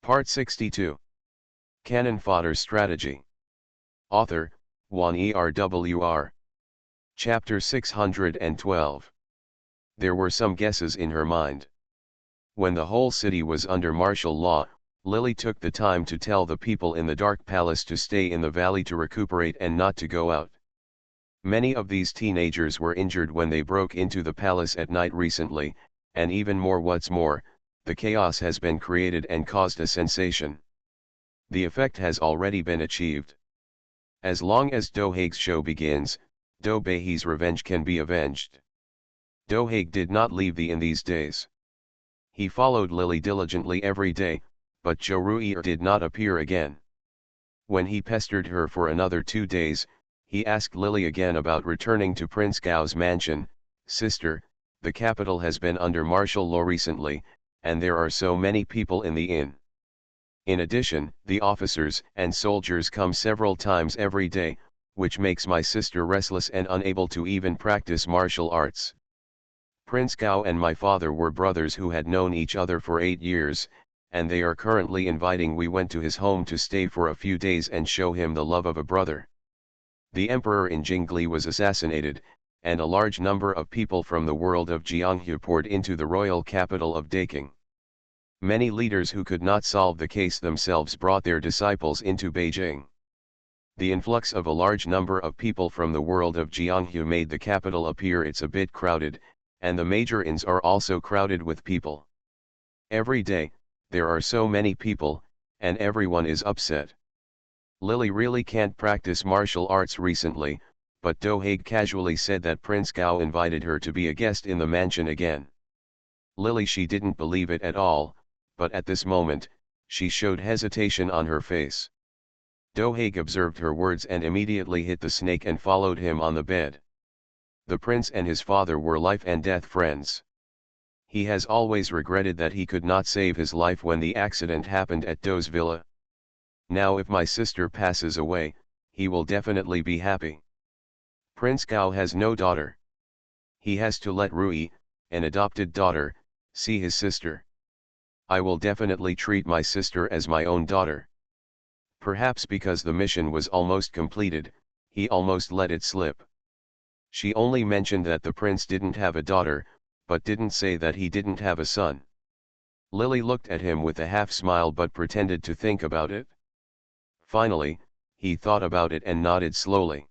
Part 62. Canon Fodder Strategy. Author, Juan ERWR. Chapter 612. There were some guesses in her mind. When the whole city was under martial law, Lily took the time to tell the people in the Dark Palace to stay in the valley to recuperate and not to go out. Many of these teenagers were injured when they broke into the palace at night recently, and even more, what's more, the chaos has been created and caused a sensation. The effect has already been achieved. As long as Dohaig's show begins, Do-Bahi's revenge can be avenged. Dohaig did not leave the inn these days. He followed Lily diligently every day, but Joruir did not appear again. When he pestered her for another 2 days, he asked Lily again about returning to Prince Gao's mansion. "Sister, the capital has been under martial law recently, and there are so many people in the inn. In addition, the officers and soldiers come several times every day, which makes my sister restless and unable to even practice martial arts. Prince Gao and my father were brothers who had known each other for 8 years, and they are currently inviting we went to his home to stay for a few days and show him the love of a brother. The emperor in Jingli was assassinated, and a large number of people from the world of Jianghu poured into the royal capital of Daking. Many leaders who could not solve the case themselves brought their disciples into Beijing. The influx of a large number of people from the world of Jianghu made the capital appear it's a bit crowded, and the major inns are also crowded with people. Every day, there are so many people, and everyone is upset. Lily really can't practice martial arts recently, but Dohaig casually said that Prince Gao invited her to be a guest in the mansion again. Lily, she didn't believe it at all, but at this moment, she showed hesitation on her face. Dohaig observed her words and immediately hit the snake and followed him on the bed. The prince and his father were life and death friends. He has always regretted that he could not save his life when the accident happened at Do's villa. Now if my sister passes away, he will definitely be happy. Prince Gao has no daughter. He has to let Rui, an adopted daughter, see his sister. I will definitely treat my sister as my own daughter. Perhaps because the mission was almost completed, he almost let it slip. She only mentioned that the prince didn't have a daughter, but didn't say that he didn't have a son. Lily looked at him with a half smile but pretended to think about it. Finally, he thought about it and nodded slowly.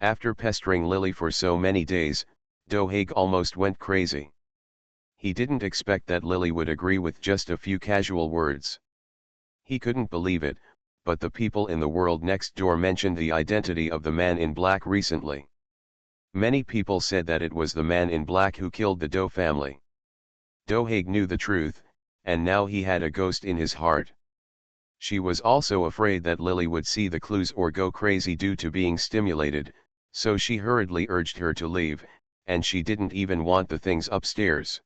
After pestering Lily for so many days, Dohaig almost went crazy. He didn't expect that Lily would agree with just a few casual words. He couldn't believe it, but the people in the world next door mentioned the identity of the man in black recently. Many people said that it was the man in black who killed the Do family. Dohaig knew the truth, and now he had a ghost in his heart. She was also afraid that Lily would see the clues or go crazy due to being stimulated, so she hurriedly urged her to leave, and she didn't even want the things upstairs.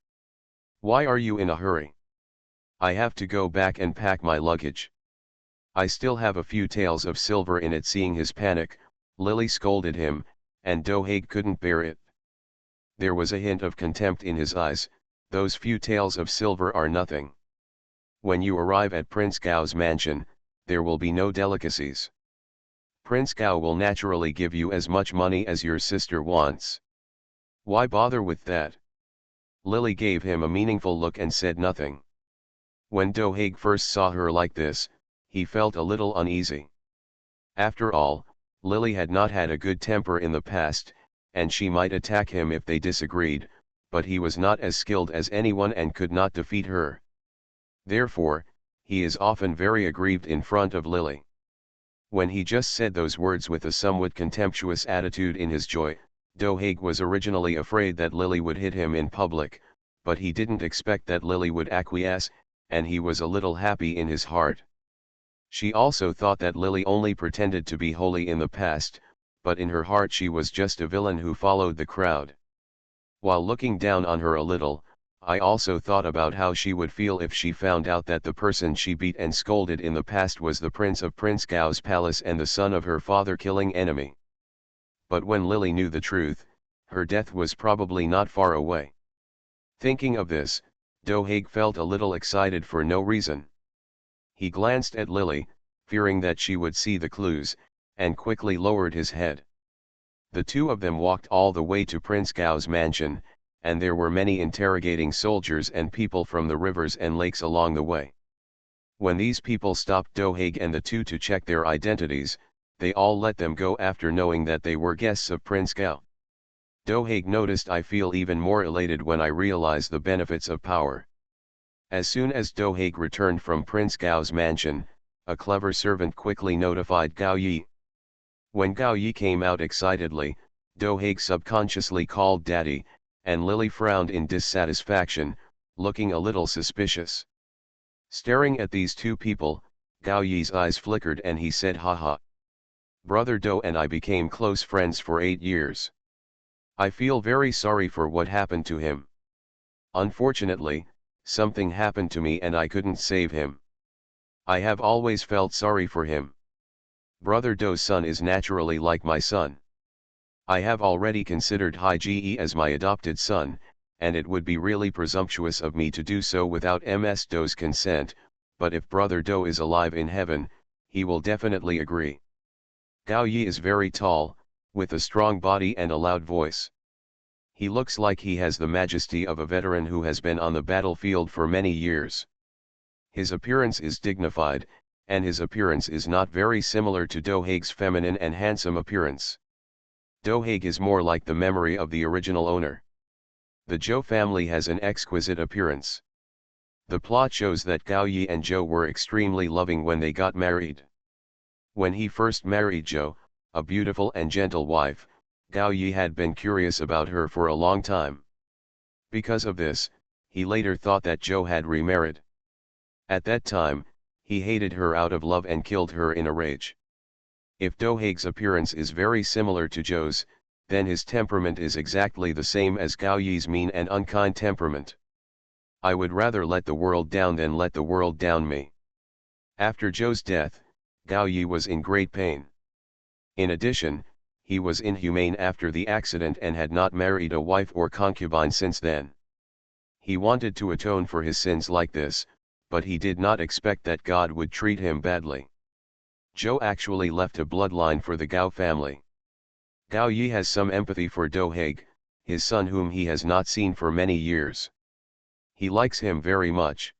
"Why are you in a hurry? I have to go back and pack my luggage. I still have a few taels of silver in it." Seeing his panic, Lily scolded him, and Dohaig couldn't bear it. There was a hint of contempt in his eyes. "Those few taels of silver are nothing. When you arrive at Prince Gao's mansion, there will be no delicacies. Prince Gao will naturally give you as much money as your sister wants. Why bother with that?" Lily gave him a meaningful look and said nothing. When Dohaig first saw her like this, he felt a little uneasy. After all, Lily had not had a good temper in the past, and she might attack him if they disagreed, but he was not as skilled as anyone and could not defeat her. Therefore, he is often very aggrieved in front of Lily. When he just said those words with a somewhat contemptuous attitude in his joy, Dohaig was originally afraid that Lily would hit him in public, but he didn't expect that Lily would acquiesce, and he was a little happy in his heart. She also thought that Lily only pretended to be holy in the past, but in her heart she was just a villain who followed the crowd. While looking down on her a little, I also thought about how she would feel if she found out that the person she beat and scolded in the past was the prince of Prince Gao's palace and the son of her father-killing enemy. But when Lily knew the truth, her death was probably not far away. Thinking of this, Dohaig felt a little excited for no reason. He glanced at Lily, fearing that she would see the clues, and quickly lowered his head. The two of them walked all the way to Prince Gao's mansion, and there were many interrogating soldiers and people from the rivers and lakes along the way. When these people stopped Dohaig and the two to check their identities, they all let them go after knowing that they were guests of Prince Gao. Dohaig noticed, "I feel even more elated when I realize the benefits of power." As soon as Dohaig returned from Prince Gao's mansion, a clever servant quickly notified Gao Yi. When Gao Yi came out excitedly, Dohaig subconsciously called Daddy, and Lily frowned in dissatisfaction, looking a little suspicious. Staring at these two people, Gao Yi's eyes flickered and he said, "Haha. Brother Do and I became close friends for 8 years. I feel very sorry for what happened to him. Unfortunately, something happened to me and I couldn't save him. I have always felt sorry for him. Brother Do's son is naturally like my son. I have already considered Haiji as my adopted son, and it would be really presumptuous of me to do so without Ms. Do's consent, but if Brother Do is alive in heaven, he will definitely agree." Gao Yi is very tall, with a strong body and a loud voice. He looks like he has the majesty of a veteran who has been on the battlefield for many years. His appearance is dignified, and his appearance is not very similar to Dohaig's feminine and handsome appearance. Dohaig is more like the memory of the original owner. The Zhou family has an exquisite appearance. The plot shows that Gao Yi and Zhou were extremely loving when they got married. When he first married Zhou, a beautiful and gentle wife, Gao Yi had been curious about her for a long time. Because of this, he later thought that Zhou had remarried. At that time, he hated her out of love and killed her in a rage. If Dohaig's appearance is very similar to Zhou's, then his temperament is exactly the same as Gao Yi's mean and unkind temperament. I would rather let the world down than let the world down me. After Zhou's death, Gao Yi was in great pain. In addition, he was inhumane after the accident and had not married a wife or concubine since then. He wanted to atone for his sins like this, but he did not expect that God would treat him badly. Zhou actually left a bloodline for the Gao family. Gao Yi has some empathy for Dohaig, his son whom he has not seen for many years. He likes him very much.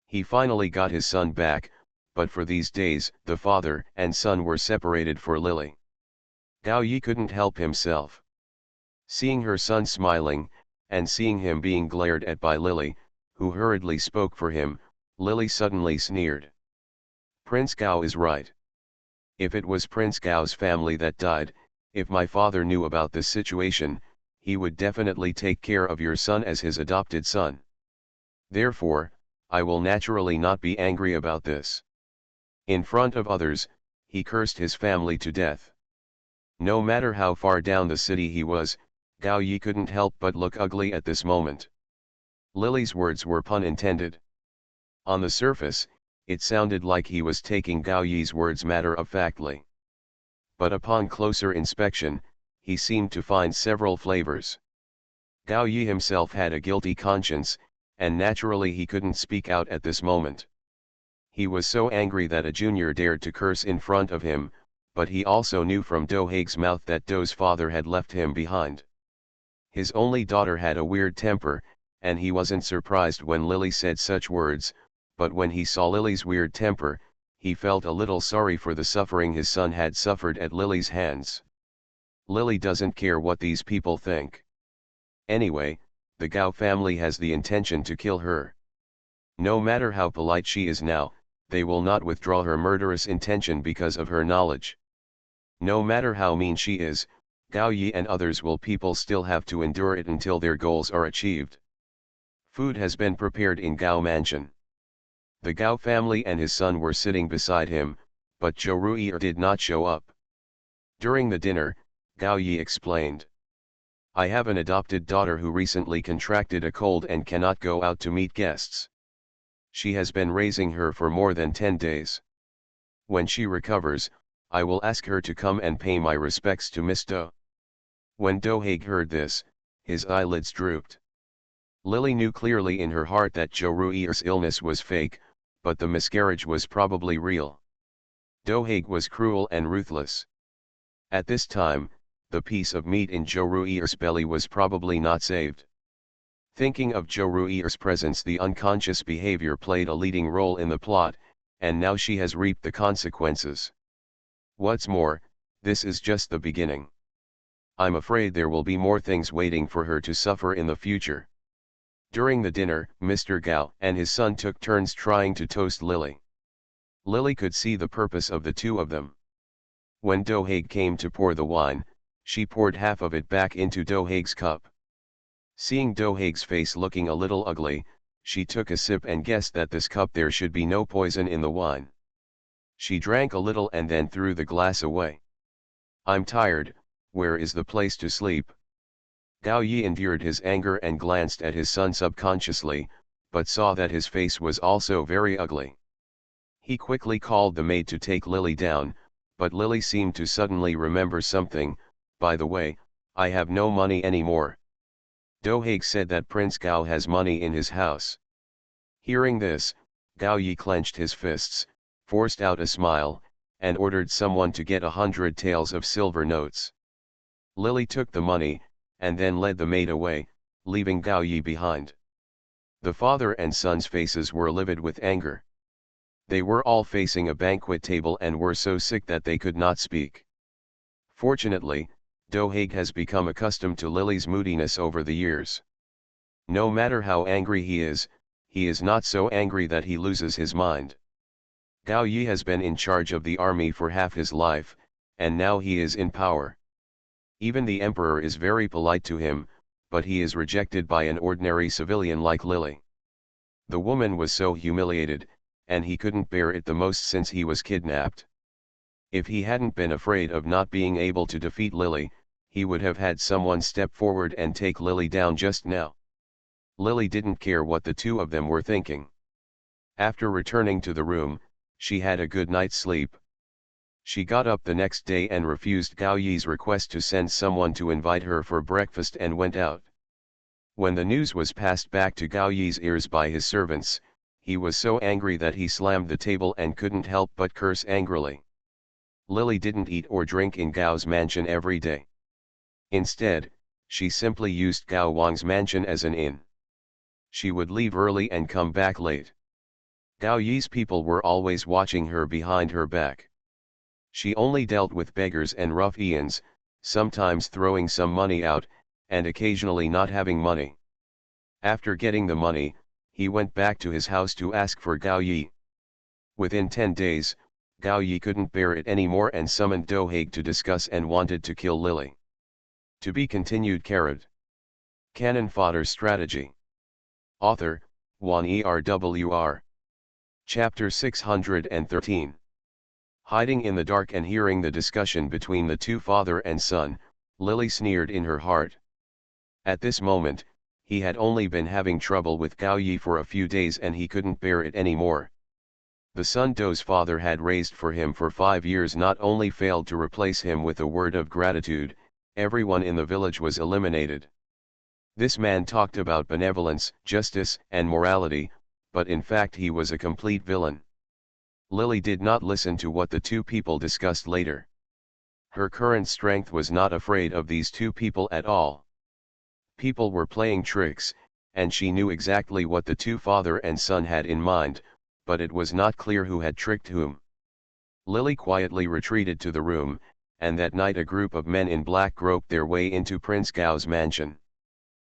He finally got his son back, but for these days, the father and son were separated for Lily. Gao Yi couldn't help himself. Seeing her son smiling, and seeing him being glared at by Lily, who hurriedly spoke for him, Lily suddenly sneered. Prince Gao is right. If it was Prince Gao's family that died, if my father knew about this situation, he would definitely take care of your son as his adopted son. Therefore, I will naturally not be angry about this. In front of others, he cursed his family to death. No matter how far down the city he was, Gao Yi couldn't help but look ugly at this moment. Lily's words were pun intended. On the surface, it sounded like he was taking Gao Yi's words matter-of-factly. But upon closer inspection, he seemed to find several flavors. Gao Yi himself had a guilty conscience, and naturally he couldn't speak out at this moment. He was so angry that a junior dared to curse in front of him, but he also knew from Dohaig's mouth that Do's father had left him behind. His only daughter had a weird temper, and he wasn't surprised when Lily said such words, but when he saw Lily's weird temper, he felt a little sorry for the suffering his son had suffered at Lily's hands. Lily doesn't care what these people think. Anyway, the Gao family has the intention to kill her. No matter how polite she is now, they will not withdraw her murderous intention because of her knowledge. No matter how mean she is, Gao Yi and others will people still have to endure it until their goals are achieved. Food has been prepared in Gao Mansion. The Gao family and his son were sitting beside him, but Zhou Ruier did not show up. During the dinner, Gao Yi explained. I have an adopted daughter who recently contracted a cold and cannot go out to meet guests. She has been raising her for more than 10 days. When she recovers, I will ask her to come and pay my respects to Miss Do. When Dohaig heard this, his eyelids drooped. Lily knew clearly in her heart that Zhou Ruier's illness was fake, but the miscarriage was probably real. Do-haeg was cruel and ruthless. At this time, the piece of meat in Jo-ruir's belly was probably not saved. Thinking of Jo-ruir's presence, the unconscious behavior played a leading role in the plot, and now she has reaped the consequences. What's more, this is just the beginning. I'm afraid there will be more things waiting for her to suffer in the future. During the dinner, Mr. Gao and his son took turns trying to toast Lily. Lily could see the purpose of the two of them. When Do-haeg came to pour the wine, she poured half of it back into Do-haeg's cup. Seeing Do-haeg's face looking a little ugly, she took a sip and guessed that this cup there should be no poison in the wine. She drank a little and then threw the glass away. I'm tired, where is the place to sleep? Gao Yi endured his anger and glanced at his son subconsciously, but saw that his face was also very ugly. He quickly called the maid to take Lily down, but Lily seemed to suddenly remember something. By the way, I have no money anymore. Do-haeg said that Prince Gao has money in his house. Hearing this, Gao Yi clenched his fists, forced out a smile, and ordered someone to get 100 taels of silver notes. Lily took the money, and then led the maid away, leaving Gao Yi behind. The father and son's faces were livid with anger. They were all facing a banquet table and were so sick that they could not speak. Fortunately, Do-haeg has become accustomed to Lily's moodiness over the years. No matter how angry he is not so angry that he loses his mind. Gao Yi has been in charge of the army for half his life, and now he is in power. Even the emperor is very polite to him, but he is rejected by an ordinary civilian like Lily. The woman was so humiliated, and he couldn't bear it the most since he was kidnapped. If he hadn't been afraid of not being able to defeat Lily, he would have had someone step forward and take Lily down just now. Lily didn't care what the two of them were thinking. After returning to the room, she had a good night's sleep. She got up the next day and refused Gao Yi's request to send someone to invite her for breakfast and went out. When the news was passed back to Gao Yi's ears by his servants, he was so angry that he slammed the table and couldn't help but curse angrily. Lily didn't eat or drink in Gao's mansion every day. Instead, she simply used Gao Wang's mansion as an inn. She would leave early and come back late. Gao Yi's people were always watching her behind her back. She only dealt with beggars and ruffians, sometimes throwing some money out, and occasionally not having money. After getting the money, he went back to his house to ask for Gao Yi. Within 10 days, Gao Yi couldn't bear it anymore and summoned Do-haeg to discuss and wanted to kill Lily. To be continued. Cannon Fodder Strategy. Author, Wan Erwr. Chapter 613. Hiding in the dark and hearing the discussion between the two father and son, Lily sneered in her heart. At this moment, he had only been having trouble with Gao Yi for a few days and he couldn't bear it anymore. The son Do's father had raised for him for 5 years not only failed to replace him with a word of gratitude, everyone in the village was eliminated. This man talked about benevolence, justice, and morality, but in fact he was a complete villain. Lily did not listen to what the two people discussed later. Her current strength was not afraid of these two people at all. People were playing tricks, and she knew exactly what the two father and son had in mind, but it was not clear who had tricked whom. Lily quietly retreated to the room, and that night a group of men in black groped their way into Prince Gao's mansion.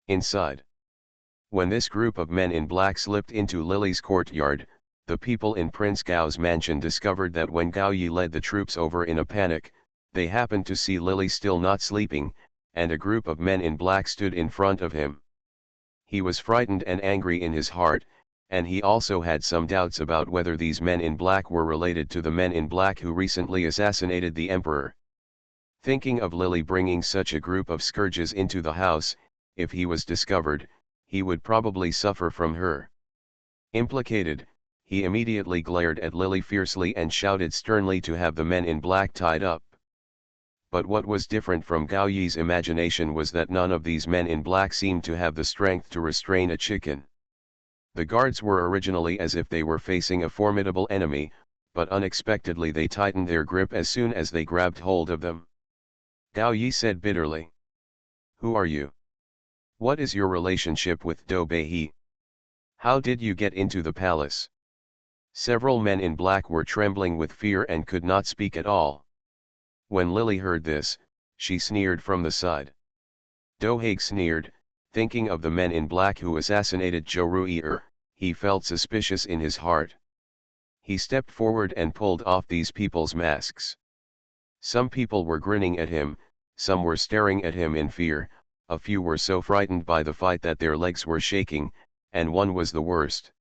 Inside. When this group of men in black slipped into Lily's courtyard, the people in Prince Gao's mansion discovered that when Gao Yi led the troops over in a panic, they happened to see Lily still not sleeping, and a group of men in black stood in front of him. He was frightened and angry in his heart, and he also had some doubts about whether these men in black were related to the men in black who recently assassinated the emperor. Thinking of Lily bringing such a group of scourges into the house, if he was discovered, he would probably suffer from her. Implicated, he immediately glared at Lily fiercely and shouted sternly to have the men in black tied up. But what was different from Gao Yi's imagination was that none of these men in black seemed to have the strength to restrain a chicken. The guards were originally as if they were facing a formidable enemy, but unexpectedly they tightened their grip as soon as they grabbed hold of them. Gao Yi said bitterly. Who are you? What is your relationship with Do Beihe? How did you get into the palace? Several men in black were trembling with fear and could not speak at all. When Lily heard this, she sneered from the side. Do Haig sneered, thinking of the men in black who assassinated Zhou Rui'er. He felt suspicious in his heart. He stepped forward and pulled off these people's masks. Some people were grinning at him, some were staring at him in fear, a few were so frightened by the fight that their legs were shaking, and one was the worst.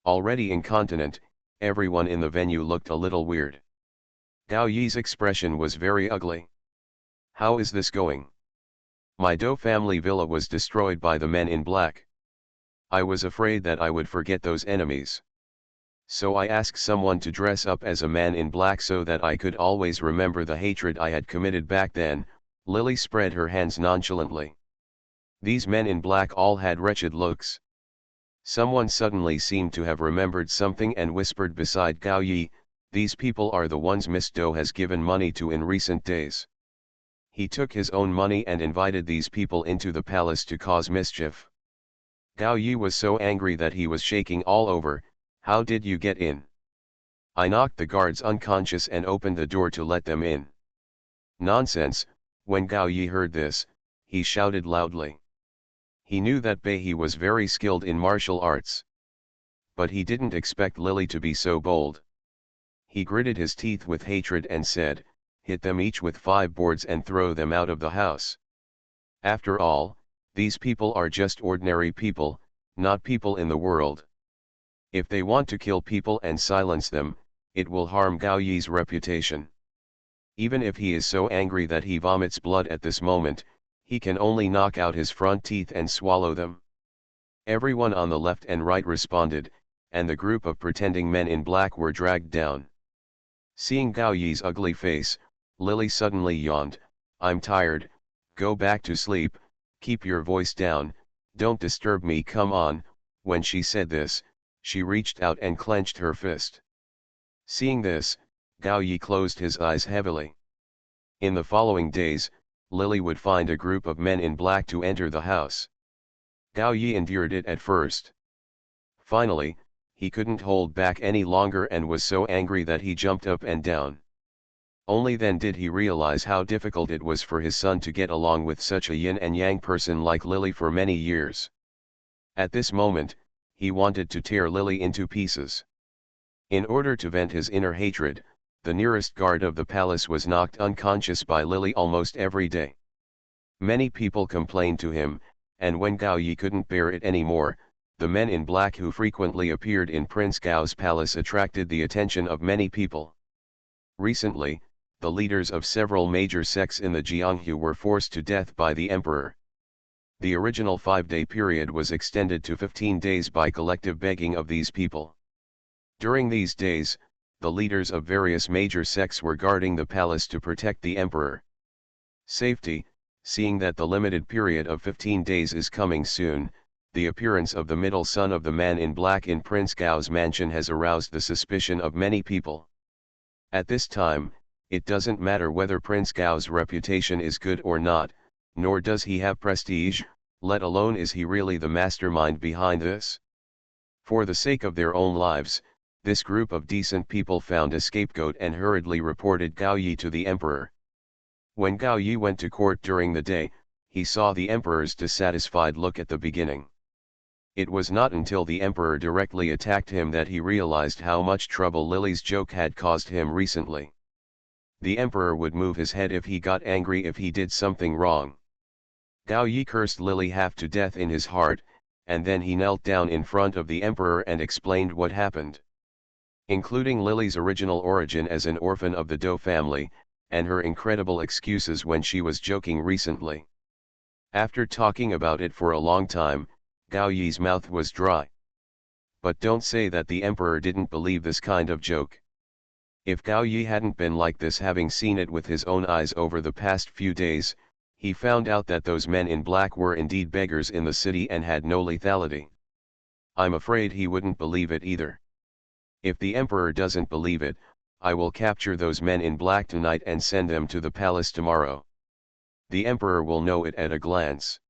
Already incontinent, everyone in the venue looked a little weird. Gao Yi's expression was very ugly. How is this going? My Do family villa was destroyed by the men in black. I was afraid that I would forget those enemies. So I asked someone to dress up as a man in black so that I could always remember the hatred I had committed back then. Lily spread her hands nonchalantly. These men in black all had wretched looks. Someone suddenly seemed to have remembered something and whispered beside Gao Yi, these people are the ones Miss Do has given money to in recent days. He took his own money and invited these people into the palace to cause mischief. Gao Yi was so angry that he was shaking all over. How did you get in? I knocked the guards unconscious and opened the door to let them in. Nonsense. When Gao Yi heard this, he shouted loudly. He knew that Beihe was very skilled in martial arts. But he didn't expect Lily to be so bold. He gritted his teeth with hatred and said, hit them each with 5 boards and throw them out of the house. After all, these people are just ordinary people, not people in the world. If they want to kill people and silence them, it will harm Gao Yi's reputation. Even if he is so angry that he vomits blood at this moment, he can only knock out his front teeth and swallow them. Everyone on the left and right responded, and the group of pretending men in black were dragged down. Seeing Gao Yi's ugly face, Lily suddenly yawned, I'm tired, go back to sleep, keep your voice down, don't disturb me, come on. When she said this, she reached out and clenched her fist. Seeing this, Gao Yi closed his eyes heavily. In the following days, Lily would find a group of men in black to enter the house. Gao Yi endured it at first. Finally, he couldn't hold back any longer and was so angry that he jumped up and down. Only then did he realize how difficult it was for his son to get along with such a yin and yang person like Lily for many years. At this moment, he wanted to tear Lily into pieces. In order to vent his inner hatred, the nearest guard of the palace was knocked unconscious by Lily almost every day. Many people complained to him, and when Gao Yi couldn't bear it anymore, the men in black who frequently appeared in Prince Gao's palace attracted the attention of many people. Recently, the leaders of several major sects in the Jianghu were forced to death by the emperor. The original 5-day period was extended to 15 days by collective begging of these people. During these days, the leaders of various major sects were guarding the palace to protect the emperor. Safety. Seeing that the limited period of 15 days is coming soon, the appearance of the middle son of the man in black in Prince Gao's mansion has aroused the suspicion of many people. At this time, it doesn't matter whether Prince Gao's reputation is good or not, nor does he have prestige, let alone is he really the mastermind behind this. For the sake of their own lives, this group of decent people found a scapegoat and hurriedly reported Gao Yi to the emperor. When Gao Yi went to court during the day, he saw the emperor's dissatisfied look at the beginning. It was not until the emperor directly attacked him that he realized how much trouble Lily's joke had caused him recently. The emperor would move his head if he got angry if he did something wrong. Gao Yi cursed Lily half to death in his heart, and then he knelt down in front of the emperor and explained what happened, including Lily's original origin as an orphan of the Do family, and her incredible excuses when she was joking recently. After talking about it for a long time, Gao Yi's mouth was dry. But don't say that the emperor didn't believe this kind of joke. If Gao Yi hadn't been like this, having seen it with his own eyes over the past few days, he found out that those men in black were indeed beggars in the city and had no lethality. I'm afraid he wouldn't believe it either. If the emperor doesn't believe it, I will capture those men in black tonight and send them to the palace tomorrow. The emperor will know it at a glance.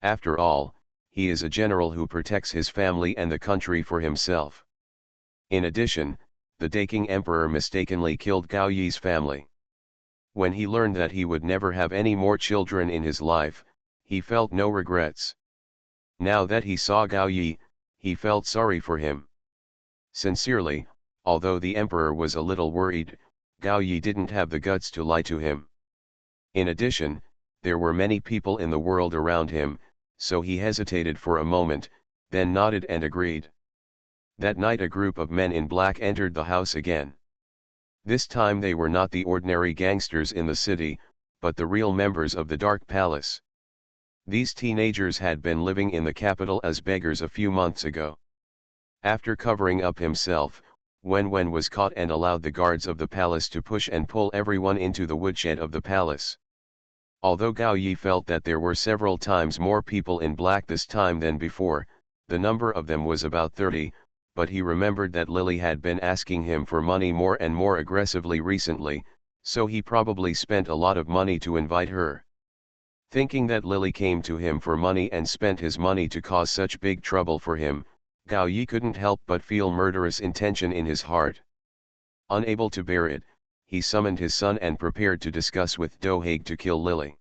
After all, he is a general who protects his family and the country for himself. In addition, the Daking emperor mistakenly killed Gao Yi's family. When he learned that he would never have any more children in his life, he felt no regrets. Now that he saw Gao Yi, he felt sorry for him. Sincerely, although the emperor was a little worried, Gao Yi didn't have the guts to lie to him. In addition, there were many people in the world around him, so he hesitated for a moment, then nodded and agreed. That night a group of men in black entered the house again. This time they were not the ordinary gangsters in the city, but the real members of the Dark Palace. These teenagers had been living in the capital as beggars a few months ago. After covering up himself, Wen Wen was caught and allowed the guards of the palace to push and pull everyone into the woodshed of the palace. Although Gao Yi felt that there were several times more people in black this time than before, the number of them was about 30, but he remembered that Lily had been asking him for money more and more aggressively recently, so he probably spent a lot of money to invite her. Thinking that Lily came to him for money and spent his money to cause such big trouble for him, Gao Yi couldn't help but feel murderous intention in his heart. Unable to bear it, he summoned his son and prepared to discuss with Do Haig to kill Lily.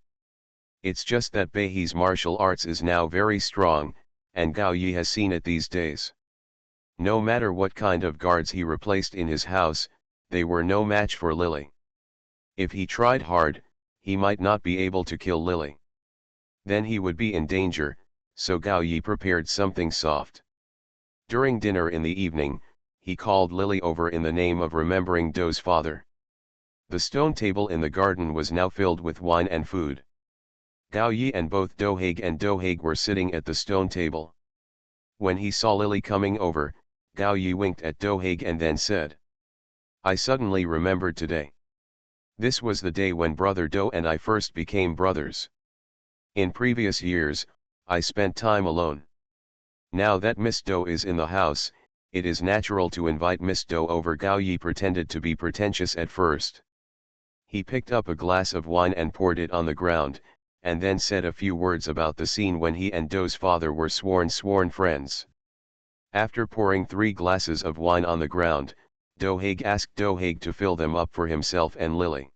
It's just that Beihe's martial arts is now very strong, and Gao Yi has seen it these days. No matter what kind of guards he replaced in his house, they were no match for Lily. If he tried hard, he might not be able to kill Lily. Then he would be in danger, so Gao Yi prepared something soft. During dinner in the evening, he called Lily over in the name of remembering Do's father. The stone table in the garden was now filled with wine and food. Gao Yi and both Do Haig were sitting at the stone table. When he saw Lily coming over, Gao Yi winked at Do Haig and then said, "I suddenly remembered today. This was the day when Brother Do and I first became brothers. In previous years, I spent time alone. Now that Miss Do is in the house, it is natural to invite Miss Do over." Gao Yi pretended to be pretentious at first. He picked up a glass of wine and poured it on the ground, and then said a few words about the scene when he and Do's father were sworn friends. After pouring 3 glasses of wine on the ground, Do Haig asked Do Haig to fill them up for himself and Lily.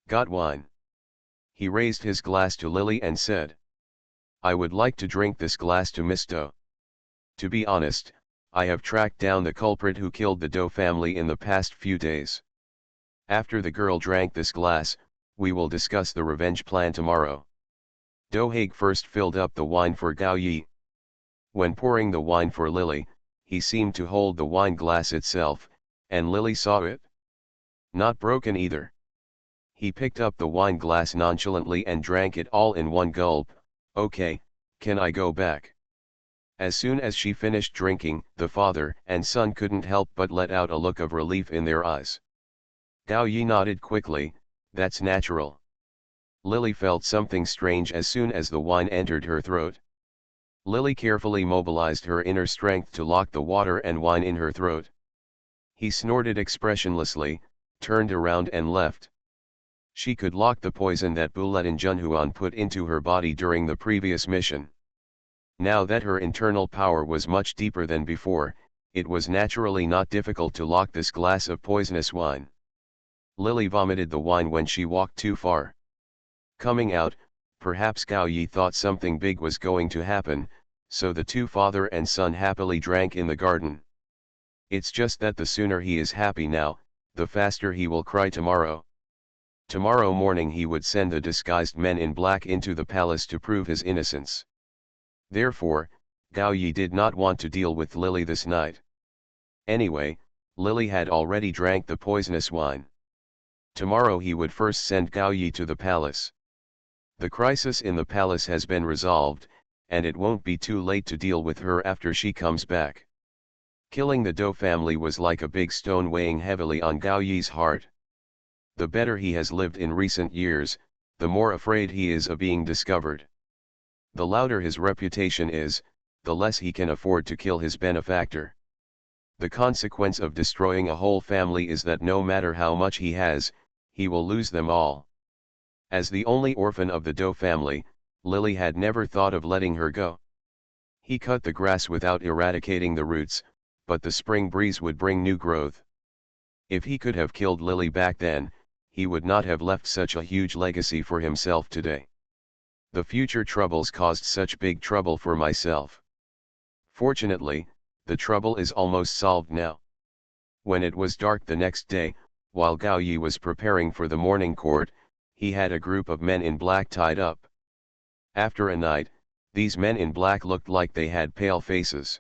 "Got wine?" He raised his glass to Lily and said, "I would like to drink this glass to Miss Do. To be honest, I have tracked down the culprit who killed the Do family in the past few days. After the girl drank this glass, we will discuss the revenge plan tomorrow." Do Haig first filled up the wine for Gao Yi. When pouring the wine for Lily, he seemed to hold the wine glass itself, and Lily saw it. Not broken either. He picked up the wine glass nonchalantly and drank it all in one gulp. "Okay, can I go back?" As soon as she finished drinking, the father and son couldn't help but let out a look of relief in their eyes. Gao Yi nodded quickly. "That's natural." Lily felt something strange as soon as the wine entered her throat. Lily carefully mobilized her inner strength to lock the water and wine in her throat. He snorted expressionlessly, turned around and left. She could lock the poison that Bulletin Junhuan put into her body during the previous mission. Now that her internal power was much deeper than before, it was naturally not difficult to lock this glass of poisonous wine. Lily vomited the wine when she walked too far. Coming out, perhaps Gao Yi thought something big was going to happen, so the two father and son happily drank in the garden. It's just that the sooner he is happy now, the faster he will cry tomorrow. Tomorrow morning he would send the disguised men in black into the palace to prove his innocence. Therefore, Gao Yi did not want to deal with Lily this night. Anyway, Lily had already drank the poisonous wine. Tomorrow he would first send Gao Yi to the palace. The crisis in the palace has been resolved, and it won't be too late to deal with her after she comes back. Killing the Do family was like a big stone weighing heavily on Gao Yi's heart. The better he has lived in recent years, the more afraid he is of being discovered. The louder his reputation is, the less he can afford to kill his benefactor. The consequence of destroying a whole family is that no matter how much he has, he will lose them all. As the only orphan of the Doe family, Lily had never thought of letting her go. He cut the grass without eradicating the roots, but the spring breeze would bring new growth. If he could have killed Lily back then, he would not have left such a huge legacy for himself today. The future troubles caused such big trouble for myself. Fortunately, the trouble is almost solved now. When it was dark the next day, while Gao Yi was preparing for the morning court, he had a group of men in black tied up. After a night, these men in black looked like they had pale faces.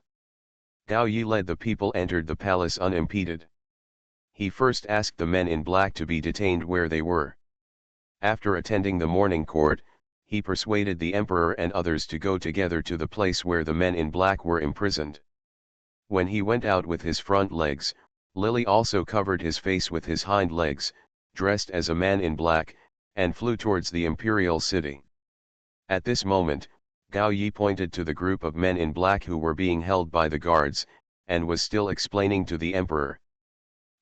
Gao Yi led the people entered the palace unimpeded. He first asked the men in black to be detained where they were. After attending the morning court, he persuaded the emperor and others to go together to the place where the men in black were imprisoned. When he went out with his front legs, Lily also covered his face with his hind legs, dressed as a man in black, and flew towards the imperial city. At this moment, Gao Yi pointed to the group of men in black who were being held by the guards, and was still explaining to the emperor.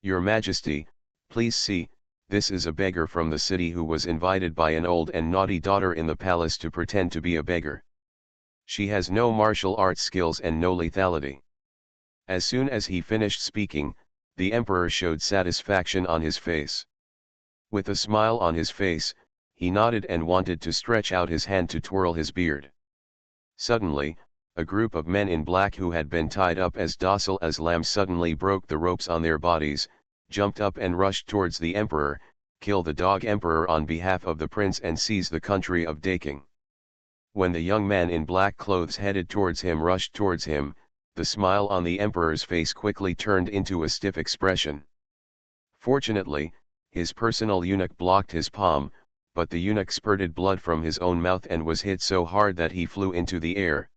"Your Majesty, please see, this is a beggar from the city who was invited by an old and naughty daughter in the palace to pretend to be a beggar. She has no martial arts skills and no lethality." As soon as he finished speaking, the emperor showed satisfaction on his face. With a smile on his face, he nodded and wanted to stretch out his hand to twirl his beard. Suddenly, a group of men in black who had been tied up as docile as lambs suddenly broke the ropes on their bodies, jumped up and rushed towards the emperor, kill the dog emperor on behalf of the prince and seize the country of Daking. When the young man in black clothes headed towards him rushed towards him, the smile on the emperor's face quickly turned into a stiff expression. Fortunately, his personal eunuch blocked his palm, but the eunuch spurted blood from his own mouth and was hit so hard that he flew into the air.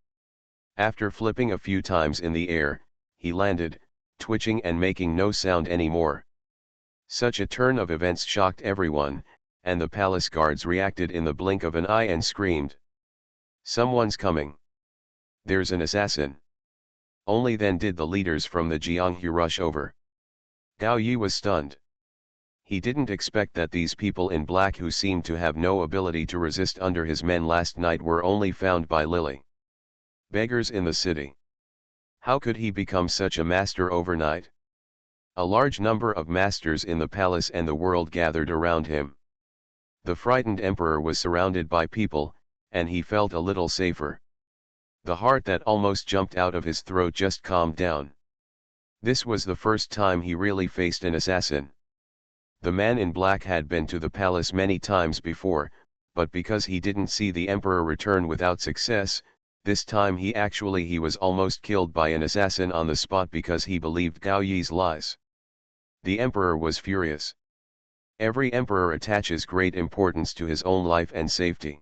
After flipping a few times in the air, he landed, twitching and making no sound anymore. Such a turn of events shocked everyone, and the palace guards reacted in the blink of an eye and screamed, "Someone's coming! There's an assassin!" Only then did the leaders from the Jianghu rush over. Gao Yi was stunned. He didn't expect that these people in black who seemed to have no ability to resist under his men last night were only found by Lily. Beggars in the city. How could he become such a master overnight? A large number of masters in the palace and the world gathered around him. The frightened emperor was surrounded by people, and he felt a little safer. The heart that almost jumped out of his throat just calmed down. This was the first time he really faced an assassin. The man in black had been to the palace many times before, but because he didn't see the emperor return without success, this time he was almost killed by an assassin on the spot because he believed Gao Yi's lies. The emperor was furious. Every emperor attaches great importance to his own life and safety.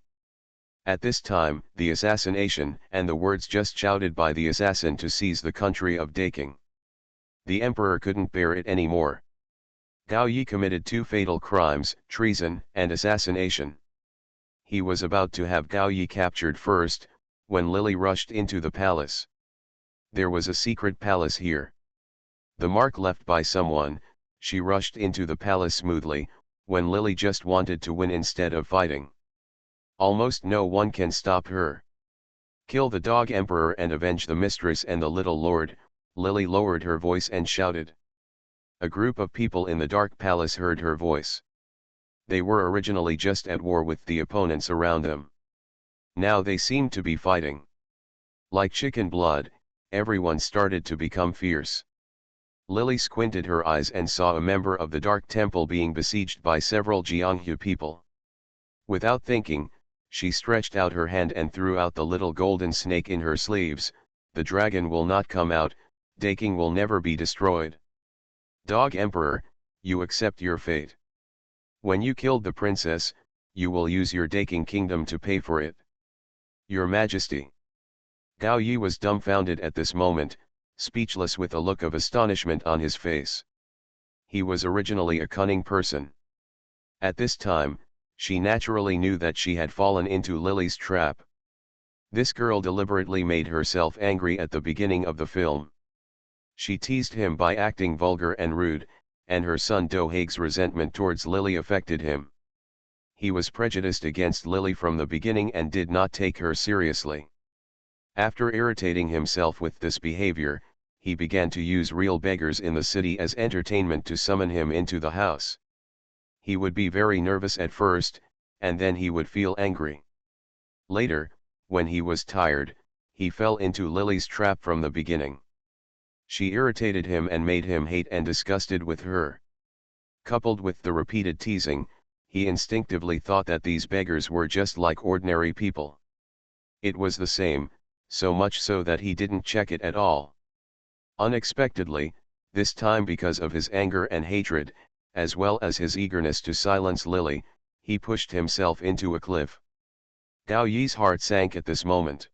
At this time, the assassination and the words just shouted by the assassin to seize the country of Daking. The emperor couldn't bear it anymore. Gao Yi committed two fatal crimes, treason and assassination. He was about to have Gao Yi captured first, when Lily rushed into the palace. There was a secret palace here. The mark left by someone, she rushed into the palace smoothly, when Lily just wanted to win instead of fighting. Almost no one can stop her. Kill the dog emperor and avenge the mistress and the little lord, Lily lowered her voice and shouted. A group of people in the dark palace heard her voice. They were originally just at war with the opponents around them. Now they seemed to be fighting. Like chicken blood, everyone started to become fierce. Lily squinted her eyes and saw a member of the Dark Temple being besieged by several Jianghu people. Without thinking, she stretched out her hand and threw out the little golden snake in her sleeves. The dragon will not come out, Daking will never be destroyed. Dog Emperor, you accept your fate. When you killed the princess, you will use your Daking kingdom to pay for it. Your Majesty. Gao Yi was dumbfounded at this moment, speechless with a look of astonishment on his face. He was originally a cunning person. At this time, she naturally knew that she had fallen into Lily's trap. This girl deliberately made herself angry at the beginning of the film. She teased him by acting vulgar and rude, and her son Do-haeg's resentment towards Lily affected him. He was prejudiced against Lily from the beginning and did not take her seriously. After irritating himself with this behavior, he began to use real beggars in the city as entertainment to summon him into the house. He would be very nervous at first, and then he would feel angry. Later, when he was tired, he fell into Lily's trap from the beginning. She irritated him and made him hate and disgusted with her. Coupled with the repeated teasing, he instinctively thought that these beggars were just like ordinary people. It was the same, so much so that he didn't check it at all. Unexpectedly, this time because of his anger and hatred, as well as his eagerness to silence Lily, he pushed himself into a cliff. Gao Yi's heart sank at this moment.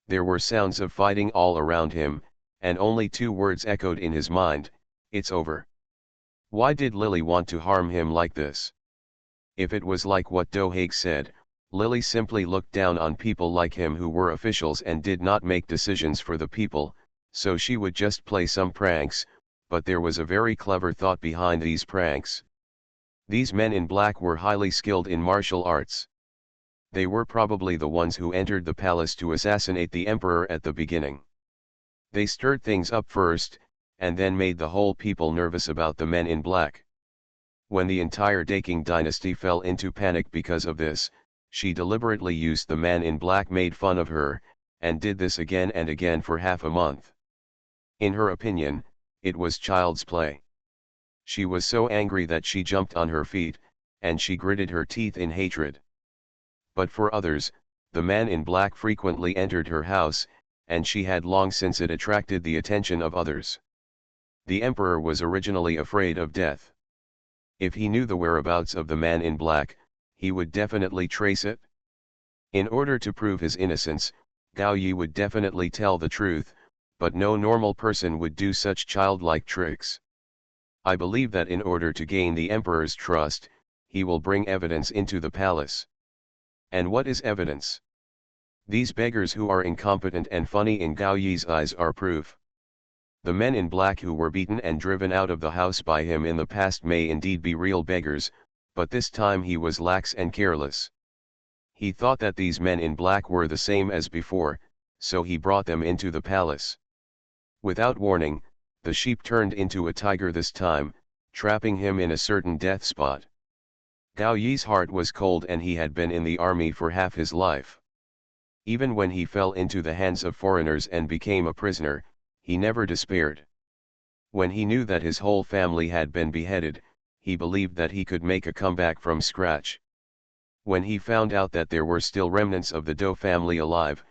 There were sounds of fighting all around him, and only two words echoed in his mind: "It's over." Why did Lily want to harm him like this? If it was like what Do-haeg said, Lily simply looked down on people like him who were officials and did not make decisions for the people, so she would just play some pranks, but there was a very clever thought behind these pranks. These men in black were highly skilled in martial arts. They were probably the ones who entered the palace to assassinate the emperor at the beginning. They stirred things up first, and then made the whole people nervous about the men in black. When the entire Daking dynasty fell into panic because of this, she deliberately used the man in black, made fun of her, and did this again and again for half a month. In her opinion, it was child's play. She was so angry that she jumped on her feet, and she gritted her teeth in hatred. But for others, the man in black frequently entered her house, and she had long since it attracted the attention of others. The emperor was originally afraid of death. If he knew the whereabouts of the man in black, he would definitely trace it. In order to prove his innocence, Gao Yi would definitely tell the truth, but no normal person would do such childlike tricks. I believe that in order to gain the emperor's trust, he will bring evidence into the palace. And what is evidence? These beggars who are incompetent and funny in Gao Yi's eyes are proof. The men in black who were beaten and driven out of the house by him in the past may indeed be real beggars, but this time he was lax and careless. He thought that these men in black were the same as before, so he brought them into the palace. Without warning, the sheep turned into a tiger this time, trapping him in a certain death spot. Gao Yi's heart was cold, and he had been in the army for half his life. Even when he fell into the hands of foreigners and became a prisoner, he never despaired. When he knew that his whole family had been beheaded, he believed that he could make a comeback from scratch. When he found out that there were still remnants of the Do family alive,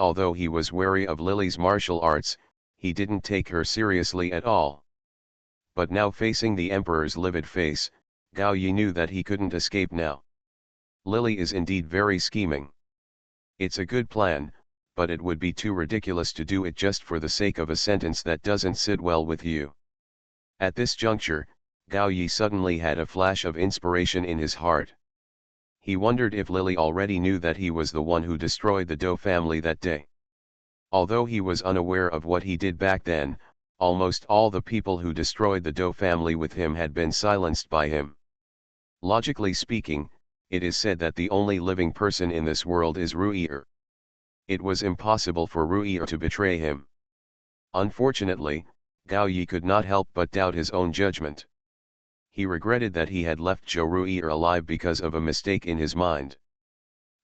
although he was wary of Lily's martial arts, he didn't take her seriously at all. But now, facing the emperor's livid face, Gao Yi knew that he couldn't escape now. Lily is indeed very scheming. It's a good plan, but it would be too ridiculous to do it just for the sake of a sentence that doesn't sit well with you. At this juncture, Gao Yi suddenly had a flash of inspiration in his heart. He wondered if Lily already knew that he was the one who destroyed the Do family that day. Although he was unaware of what he did back then, almost all the people who destroyed the Do family with him had been silenced by him. Logically speaking, it is said that the only living person in this world is Ru'er. It was impossible for Ru'er to betray him. Unfortunately, Gao Yi could not help but doubt his own judgment. He regretted that he had left Zhou Ru'er alive because of a mistake in his mind.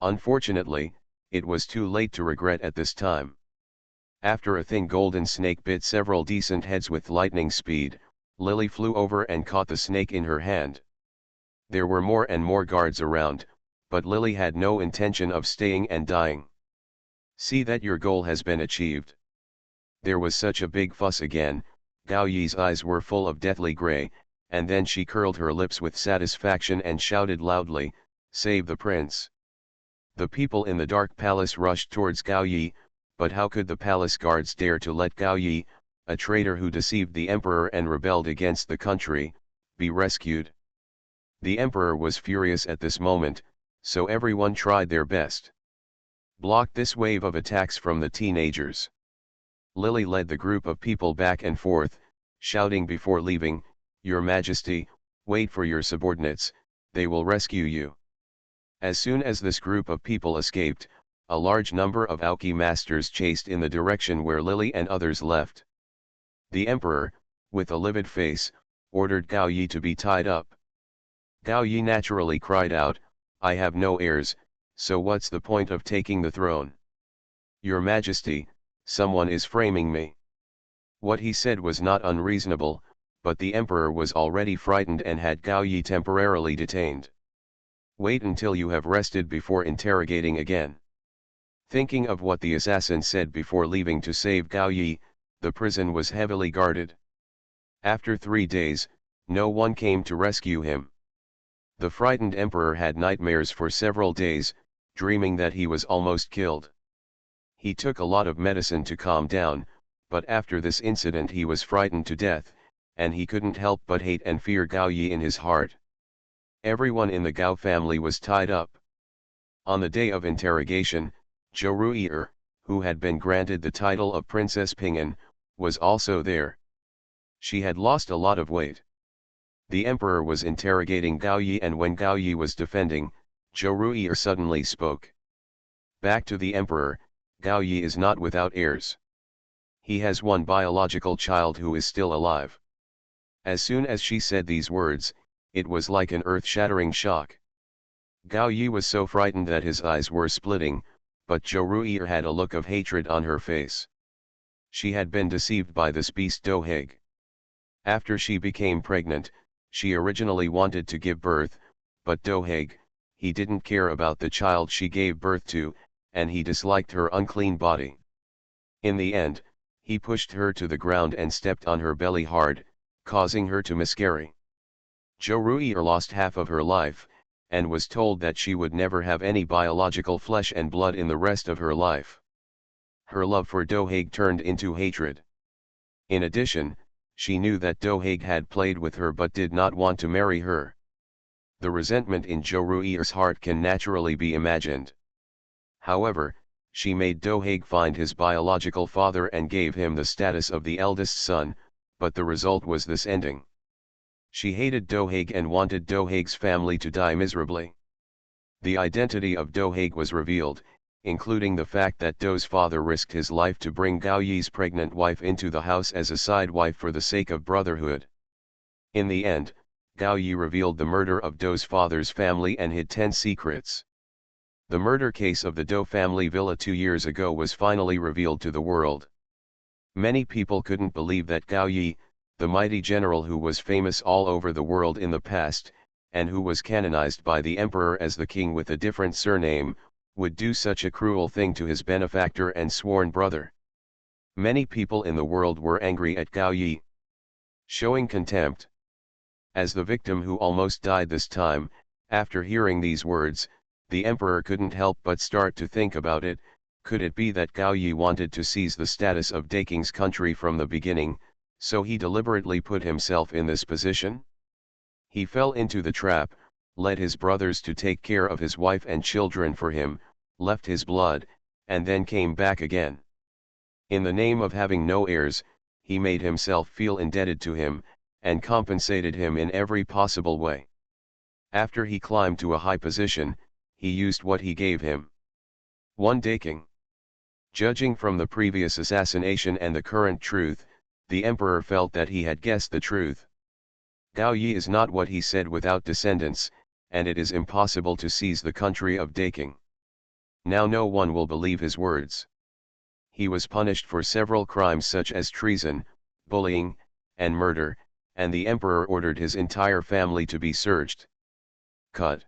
Unfortunately, it was too late to regret at this time. After a thin golden snake bit several decent heads with lightning speed, Lily flew over and caught the snake in her hand. There were more and more guards around, but Lily had no intention of staying and dying. See that your goal has been achieved. There was such a big fuss again. Gao Yi's eyes were full of deathly gray, and then she curled her lips with satisfaction and shouted loudly, "Save the prince!" The people in the dark palace rushed towards Gao Yi, but how could the palace guards dare to let Gao Yi, a traitor who deceived the emperor and rebelled against the country, be rescued? The emperor was furious at this moment, so everyone tried their best. blocked this wave of attacks from the teenagers. Lily led the group of people back and forth, shouting before leaving, "Your Majesty, wait for your subordinates, they will rescue you." As soon as this group of people escaped, a large number of Aoki masters chased in the direction where Lily and others left. The emperor, with a livid face, ordered Gao Yi to be tied up. Gao Yi naturally cried out, "I have no heirs, so what's the point of taking the throne? Your Majesty, someone is framing me." What he said was not unreasonable, but the emperor was already frightened and had Gao Yi temporarily detained. "Wait until you have rested before interrogating again." Thinking of what the assassin said before leaving to save Gao Yi, the prison was heavily guarded. After 3 days, no one came to rescue him. The frightened emperor had nightmares for several days, dreaming that he was almost killed. He took a lot of medicine to calm down, but after this incident he was frightened to death, and he couldn't help but hate and fear Gao Yi in his heart. Everyone in the Gao family was tied up. On the day of interrogation, Zhou Rui'er, who had been granted the title of Princess Ping'an, was also there. She had lost a lot of weight. The emperor was interrogating Gao Yi, and when Gao Yi was defending, Zhou Rui'er suddenly spoke. Back to the emperor, Gao Yi is not without heirs. He has one biological child who is still alive. As soon as she said these words, it was like an earth-shattering shock. Gao Yi was so frightened that his eyes were splitting, but Zhou Rui'er had a look of hatred on her face. She had been deceived by this beast Doheg. After she became pregnant, she originally wanted to give birth, but Doheg, he didn't care about the child she gave birth to, and he disliked her unclean body. In the end, he pushed her to the ground and stepped on her belly hard, causing her to miscarry. Zhou Rui'er lost half of her life, and was told that she would never have any biological flesh and blood in the rest of her life. Her love for Doheg turned into hatred. In addition, she knew that Doheg had played with her but did not want to marry her. The resentment in Zhou Rui'er's heart can naturally be imagined. However, she made Doheg find his biological father and gave him the status of the eldest son, but the result was this ending. She hated Doheg and wanted Doheg's family to die miserably. The identity of Doheg was revealed, including the fact that Do's father risked his life to bring Gao Yi's pregnant wife into the house as a side wife for the sake of brotherhood. In the end, Gao Yi revealed the murder of Do's father's family and hid 10 secrets. The murder case of the Do family villa 2 years ago was finally revealed to the world. Many people couldn't believe that Gao Yi, the mighty general who was famous all over the world in the past, and who was canonized by the emperor as the king with a different surname, would do such a cruel thing to his benefactor and sworn brother. Many people in the world were angry at Gao Yi, showing contempt. As the victim who almost died this time, after hearing these words, the emperor couldn't help but start to think about it. Could it be that Gao Yi wanted to seize the status of Daking's country from the beginning, so he deliberately put himself in this position? He fell into the trap, led his brothers to take care of his wife and children for him, left his blood, and then came back again. In the name of having no heirs, he made himself feel indebted to him, and compensated him in every possible way. After he climbed to a high position, he used what he gave him. One Daking. Judging from the previous assassination and the current truth, the emperor felt that he had guessed the truth. Gao Yi is not what he said without descendants, and it is impossible to seize the country of Daking. Now no one will believe his words. He was punished for several crimes such as treason, bullying, and murder, and the emperor ordered his entire family to be searched. Cut.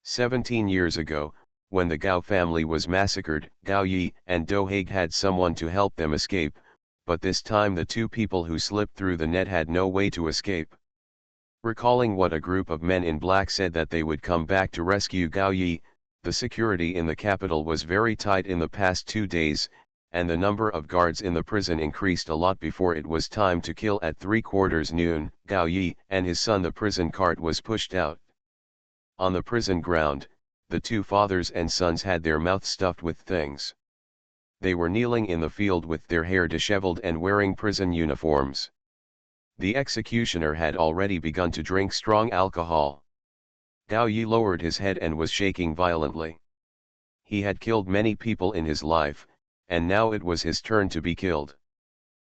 17 years ago, when the Gao family was massacred, Gao Yi and Doheg had someone to help them escape, but this time the 2 people who slipped through the net had no way to escape. Recalling what a group of men in black said that they would come back to rescue Gao Yi, the security in the capital was very tight in the past 2 days, and the number of guards in the prison increased a lot before it was time to kill at 3/4 noon. Gao Yi and his son, the prison cart was pushed out. On the prison ground, the two fathers and sons had their mouths stuffed with things. They were kneeling in the field with their hair disheveled and wearing prison uniforms. The executioner had already begun to drink strong alcohol. Gao Yi lowered his head and was shaking violently. He had killed many people in his life, and now it was his turn to be killed.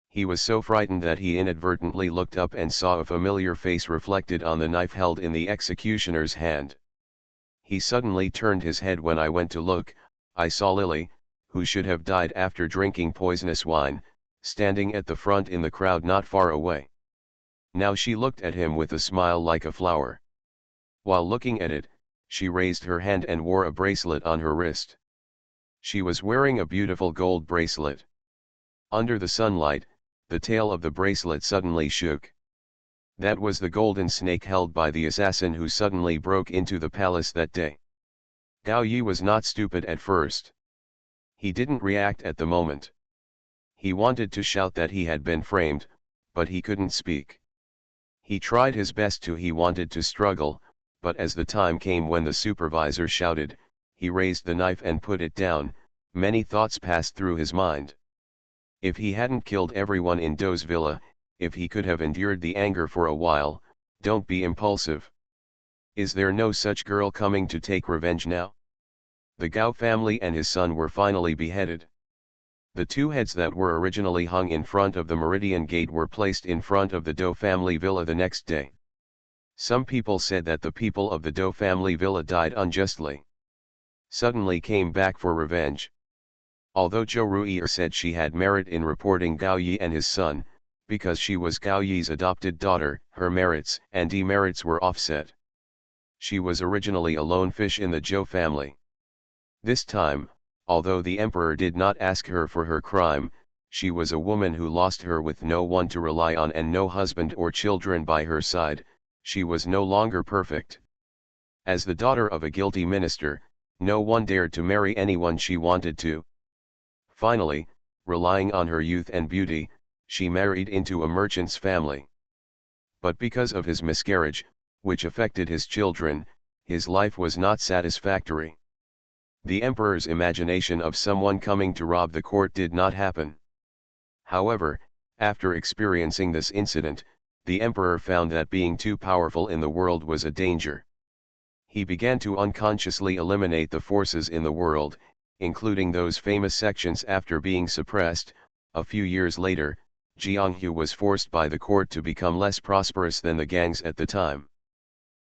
He was so frightened that he inadvertently looked up and saw a familiar face reflected on the knife held in the executioner's hand. He suddenly turned his head. When I went to look, I saw Lily, who should have died after drinking poisonous wine, standing at the front in the crowd not far away. Now she looked at him with a smile like a flower. While looking at it, she raised her hand and wore a bracelet on her wrist. She was wearing a beautiful gold bracelet. Under the sunlight, the tail of the bracelet suddenly shook. That was the golden snake held by the assassin who suddenly broke into the palace that day. Gao Yi was not stupid at first. He didn't react at the moment. He wanted to shout that he had been framed, but he couldn't speak. He tried his best to. He wanted to struggle, but as the time came when the supervisor shouted, he raised the knife and put it down. Many thoughts passed through his mind. If he hadn't killed everyone in Do's villa, if he could have endured the anger for a while. Don't be impulsive. Is there no such girl coming to take revenge now? The Gao family and his son were finally beheaded. The two heads that were originally hung in front of the Meridian Gate were placed in front of the Do family villa the next day. Some people said that the people of the Do family villa died unjustly. Suddenly came back for revenge. Although Zhou Ruier said she had merit in reporting Gao Yi and his son, because she was Gao Yi's adopted daughter, her merits and demerits were offset. She was originally a lone fish in the Zhou family. This time, although the emperor did not ask her for her crime, she was a woman who lost her with no one to rely on and no husband or children by her side. She was no longer perfect. As the daughter of a guilty minister, no one dared to marry anyone she wanted to. Finally, relying on her youth and beauty, she married into a merchant's family. But because of his miscarriage, which affected his children, his life was not satisfactory. The emperor's imagination of someone coming to rob the court did not happen. However, after experiencing this incident, the emperor found that being too powerful in the world was a danger. He began to unconsciously eliminate the forces in the world, including those famous sections. After being suppressed, a few years later, Jianghu was forced by the court to become less prosperous than the gangs at the time.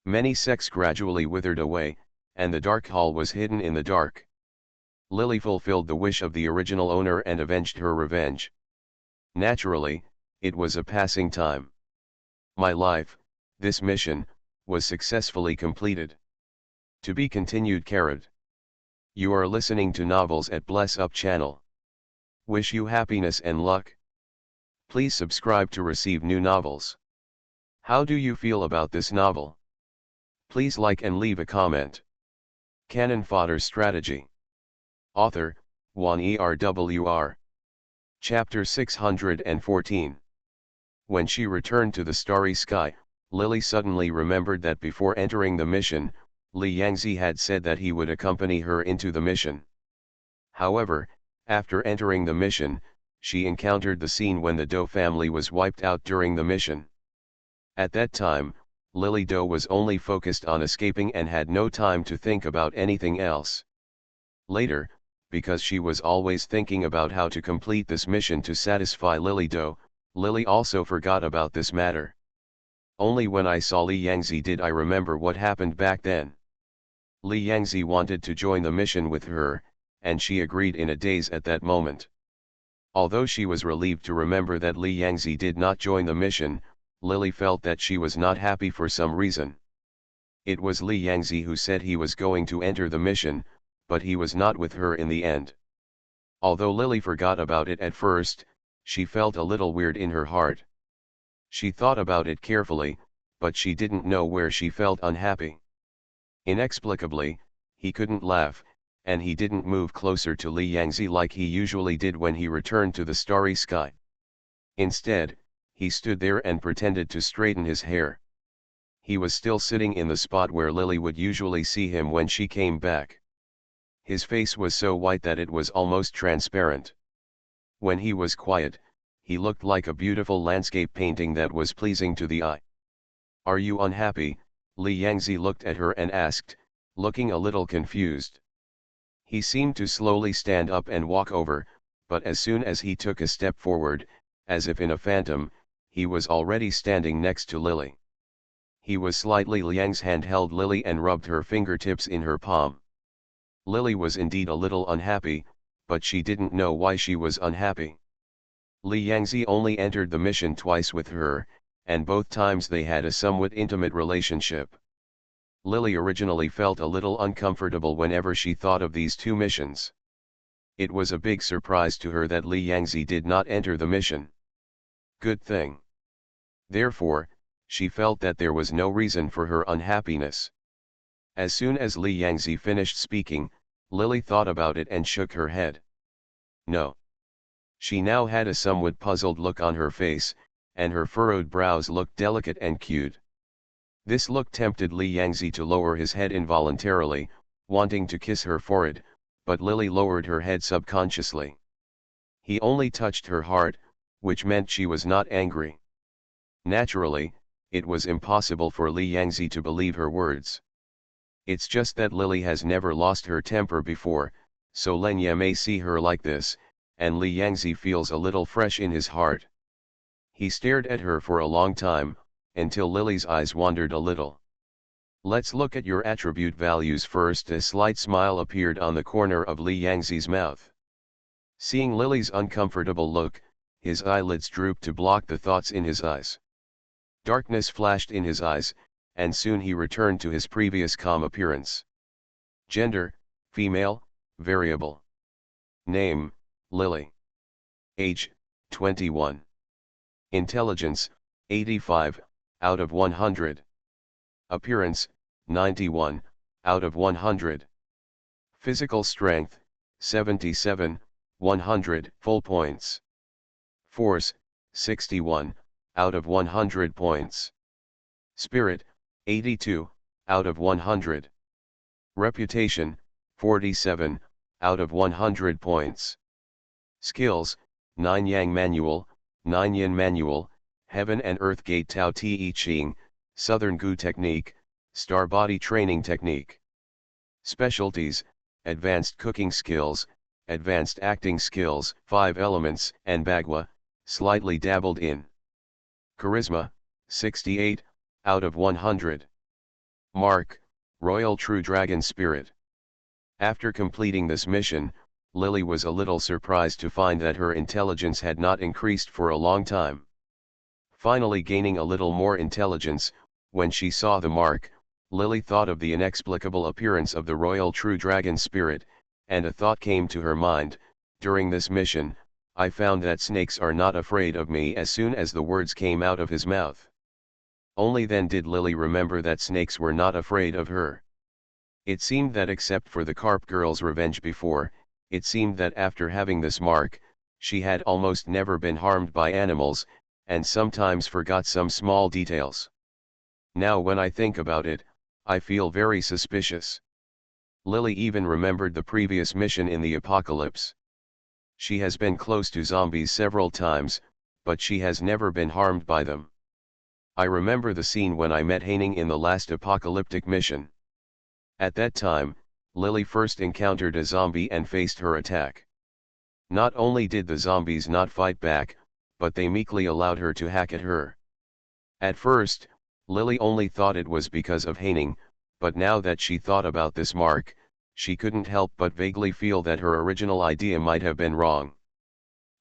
Many sects gradually withered away, and the dark hall was hidden in the dark. Lily fulfilled the wish of the original owner and avenged her revenge. Naturally, it was a passing time. My life, this mission, was successfully completed. To be continued. You are listening to novels at Bless Up channel. Wish you happiness and luck. Please subscribe to receive new novels. How do you feel about this novel? Please like and leave a comment. Cannon Fodder Strategy. Author, Wan Erwr. Chapter 614. When she returned to the starry sky, Lily suddenly remembered that before entering the mission, Li Yangzi had said that he would accompany her into the mission. However, after entering the mission, she encountered the scene when the Do family was wiped out during the mission. At that time, Lily Do was only focused on escaping and had no time to think about anything else. Later, because she was always thinking about how to complete this mission to satisfy Lily Do, Lily also forgot about this matter. Only when I saw Li Yangzi did I remember what happened back then. Li Yangzi wanted to join the mission with her, and she agreed in a daze at that moment. Although she was relieved to remember that Li Yangzi did not join the mission, Lily felt that she was not happy for some reason. It was Li Yangzi who said he was going to enter the mission, but he was not with her in the end. Although Lily forgot about it at first, she felt a little weird in her heart. She thought about it carefully, but she didn't know where she felt unhappy. Inexplicably, he couldn't laugh, and he didn't move closer to Li Yangzi like he usually did when he returned to the starry sky. Instead, he stood there and pretended to straighten his hair. He was still sitting in the spot where Lily would usually see him when she came back. His face was so white that it was almost transparent. When he was quiet, he looked like a beautiful landscape painting that was pleasing to the eye. "Are you unhappy?" Li Yangzi looked at her and asked, looking a little confused. He seemed to slowly stand up and walk over, but as soon as he took a step forward, as if in a phantom, he was already standing next to Lily. He was slightly Liang's hand held Lily and rubbed her fingertips in her palm. Lily was indeed a little unhappy, but she didn't know why she was unhappy. Li Yangzi only entered the mission twice with her, and both times they had a somewhat intimate relationship. Lily originally felt a little uncomfortable whenever she thought of these two missions. It was a big surprise to her that Li Yangzi did not enter the mission. Good thing. Therefore, she felt that there was no reason for her unhappiness. As soon as Li Yangzi finished speaking, Lily thought about it and shook her head. No. She now had a somewhat puzzled look on her face, and her furrowed brows looked delicate and cute. This look tempted Li Yangzi to lower his head involuntarily, wanting to kiss her forehead, but Lily lowered her head subconsciously. He only touched her heart, which meant she was not angry. Naturally, it was impossible for Li Yangzi to believe her words. It's just that Lily has never lost her temper before, so Lenya may see her like this, and Li Yangzi feels a little fresh in his heart. He stared at her for a long time, until Lily's eyes wandered a little. "Let's look at your attribute values first." A slight smile appeared on the corner of Li Yangzi's mouth. Seeing Lily's uncomfortable look, his eyelids drooped to block the thoughts in his eyes. Darkness flashed in his eyes, and soon he returned to his previous calm appearance. Gender, female, variable. Name, Lily. Age, 21. Intelligence, 85, out of 100. Appearance, 91, out of 100. Physical strength, 77, 100 full points. Force, 61, out of 100 points. Spirit, 82, out of 100. Reputation, 47, out of 100 points. Skills, 9 Yang Manual, 9 Yin Manual, Heaven and Earth Gate Tao Te Ching, Southern Gu Technique, Star Body Training Technique. Specialties, Advanced Cooking Skills, Advanced Acting Skills, 5 Elements, and Bagua, slightly dabbled in. Charisma, 68, out of 100. Mark, Royal True Dragon Spirit. After completing this mission, Lily was a little surprised to find that her intelligence had not increased for a long time. Finally gaining a little more intelligence, when she saw the mark, Lily thought of the inexplicable appearance of the Royal True Dragon Spirit, and a thought came to her mind. During this mission, I found that snakes are not afraid of me. As soon as the words came out of his mouth, only then did Lily remember that snakes were not afraid of her. It seemed that except for the Carp Girl's revenge before, it seemed that after having this mark, she had almost never been harmed by animals, and sometimes forgot some small details. Now when I think about it, I feel very suspicious. Lily even remembered the previous mission in the apocalypse. She has been close to zombies several times, but she has never been harmed by them. I remember the scene when I met Haining in the last apocalyptic mission. At that time, Lily first encountered a zombie and faced her attack. Not only did the zombies not fight back, but they meekly allowed her to hack at her. At first, Lily only thought it was because of Haining, but now that she thought about this mark, she couldn't help but vaguely feel that her original idea might have been wrong.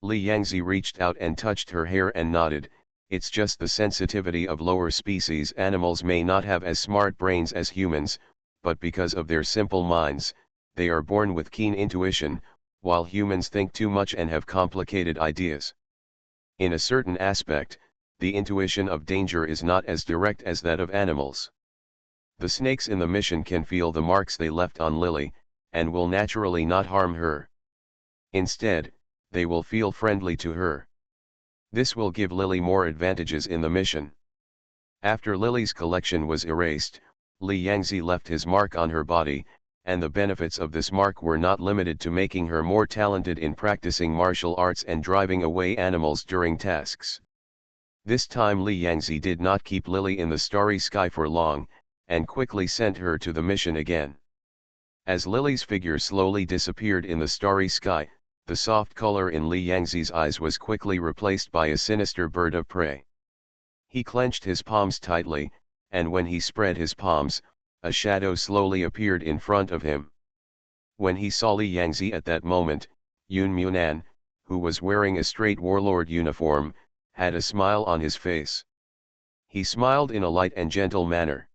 Li Yangzi reached out and touched her hair and nodded. It's just the sensitivity of lower species. Animals may not have as smart brains as humans, but because of their simple minds, they are born with keen intuition, while humans think too much and have complicated ideas. In a certain aspect, the intuition of danger is not as direct as that of animals. The snakes in the mission can feel the marks they left on Lily, and will naturally not harm her. Instead, they will feel friendly to her. This will give Lily more advantages in the mission. After Lily's collection was erased, Li Yangzi left his mark on her body, and the benefits of this mark were not limited to making her more talented in practicing martial arts and driving away animals during tasks. This time Li Yangzi did not keep Lily in the starry sky for long, and quickly sent her to the mission again. As Lily's figure slowly disappeared in the starry sky, the soft color in Li Yangzi's eyes was quickly replaced by a sinister bird of prey. He clenched his palms tightly, and when he spread his palms, a shadow slowly appeared in front of him. When he saw Li Yangzi at that moment, Yun Munan, who was wearing a straight warlord uniform, had a smile on his face. He smiled in a light and gentle manner.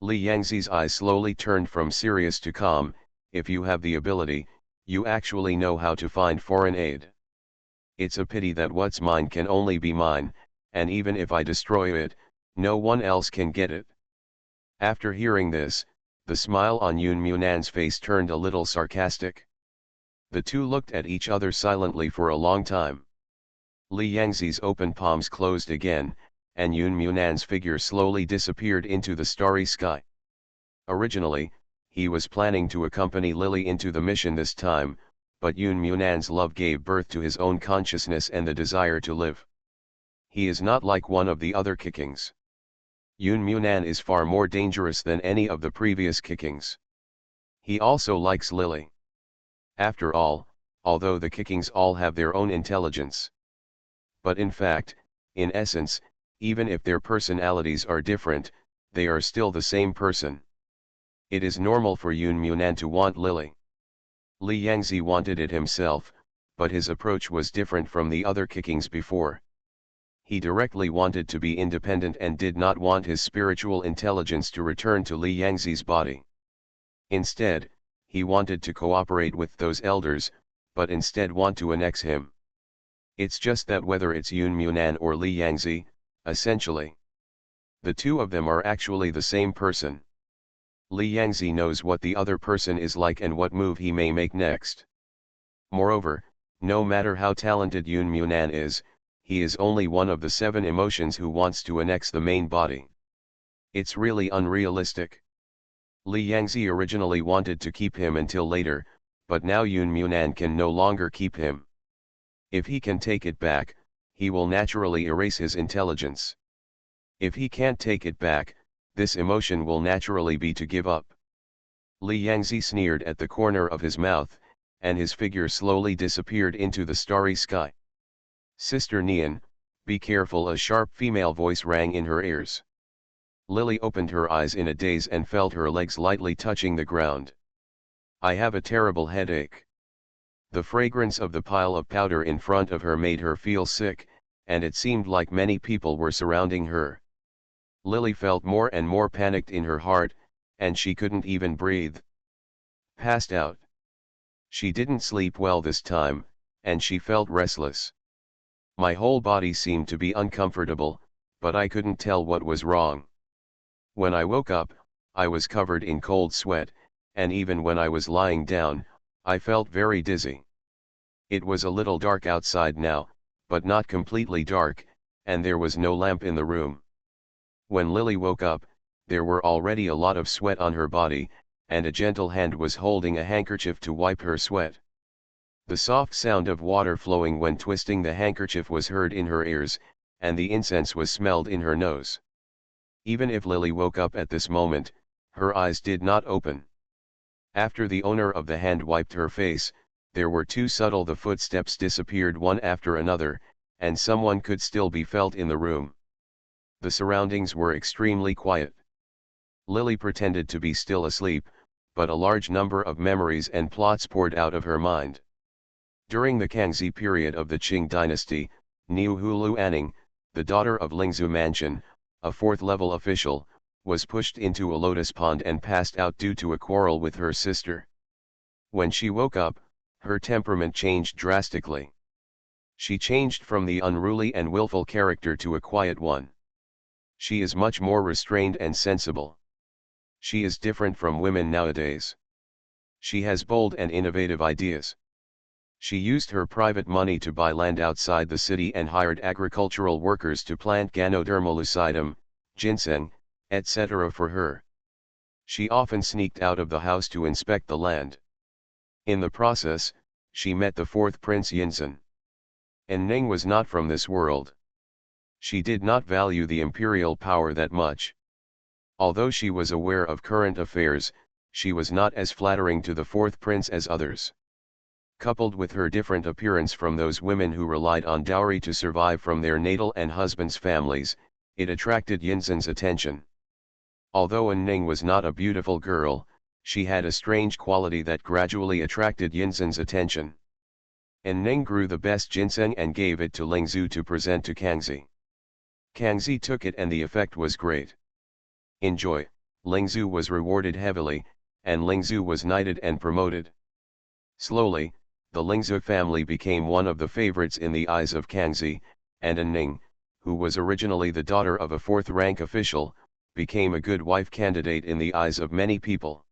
Li Yangzi's eyes slowly turned from serious to calm. If you have the ability, you actually know how to find foreign aid. It's a pity that what's mine can only be mine, and even if I destroy it, no one else can get it. After hearing this, the smile on Yun Munan's face turned a little sarcastic. The two looked at each other silently for a long time. Li Yangzi's open palms closed again, and Yun Munan's figure slowly disappeared into the starry sky. Originally, he was planning to accompany Lily into the mission this time, but Yun Munan's love gave birth to his own consciousness and the desire to live. He is not like one of the other Kickings. Yun Munan is far more dangerous than any of the previous Kickings. He also likes Lily. After all, although the Kickings all have their own intelligence. But in fact, in essence, even if their personalities are different, they are still the same person. It is normal for Yun Munan to want Lily. Li Yangzi wanted it himself, but his approach was different from the other Kickings before. He directly wanted to be independent and did not want his spiritual intelligence to return to Li Yangzi's body. Instead, he wanted to cooperate with those elders, but instead want to annex him. It's just that whether it's Yun Munan or Li Yangzi, essentially, the two of them are actually the same person. Li Yangzi knows what the other person is like and what move he may make next. Moreover, no matter how talented Yun Munan is, he is only one of the 7 emotions who wants to annex the main body. It's really unrealistic. Li Yangzi originally wanted to keep him until later, but now Yun Munan can no longer keep him. If he can take it back, he will naturally erase his intelligence. If he can't take it back, this emotion will naturally be to give up. Li Yangzi sneered at the corner of his mouth, and his figure slowly disappeared into the starry sky. "Sister Nian, be careful," a sharp female voice rang in her ears. Lily opened her eyes in a daze and felt her legs lightly touching the ground. "I have a terrible headache." The fragrance of the pile of powder in front of her made her feel sick, and it seemed like many people were surrounding her. Lily felt more and more panicked in her heart, and she couldn't even breathe. Passed out. She didn't sleep well this time, and she felt restless. My whole body seemed to be uncomfortable, but I couldn't tell what was wrong. When I woke up, I was covered in cold sweat, and even when I was lying down, I felt very dizzy. It was a little dark outside now, but not completely dark, and there was no lamp in the room. When Lily woke up, there were already a lot of sweat on her body, and a gentle hand was holding a handkerchief to wipe her sweat. The soft sound of water flowing when twisting the handkerchief was heard in her ears, and the incense was smelled in her nose. Even if Lily woke up at this moment, her eyes did not open. After the owner of the hand wiped her face, there were too subtle. The footsteps disappeared one after another, and someone could still be felt in the room. The surroundings were extremely quiet. Lily pretended to be still asleep, but a large number of memories and plots poured out of her mind. During the Kangxi period of the Qing dynasty, Niu Hulu Anning, the daughter of Lingzhu Mansion, a 4th-level official, was pushed into a lotus pond and passed out due to a quarrel with her sister. When she woke up, her temperament changed drastically. She changed from the unruly and willful character to a quiet one. She is much more restrained and sensible. She is different from women nowadays. She has bold and innovative ideas. She used her private money to buy land outside the city and hired agricultural workers to plant Ganoderma lucidum, ginseng, etc. for her. She often sneaked out of the house to inspect the land. In the process, she met the fourth prince Yinzhen. And Ning was not from this world. She did not value the imperial power that much. Although she was aware of current affairs, she was not as flattering to the fourth prince as others. Coupled with her different appearance from those women who relied on dowry to survive from their natal and husbands' families, it attracted Yinzhen's attention. Although Ning was not a beautiful girl, she had a strange quality that gradually attracted Yinzhen's attention. Ning grew the best ginseng and gave it to Lingzhu to present to Kangxi. Kangxi took it and the effect was great. In joy, Lingzhu was rewarded heavily, and Lingzhu was knighted and promoted. Slowly, the Lingzhu family became one of the favorites in the eyes of Kangxi, and Ning, who was originally the daughter of a fourth-rank official, became a good wife candidate in the eyes of many people.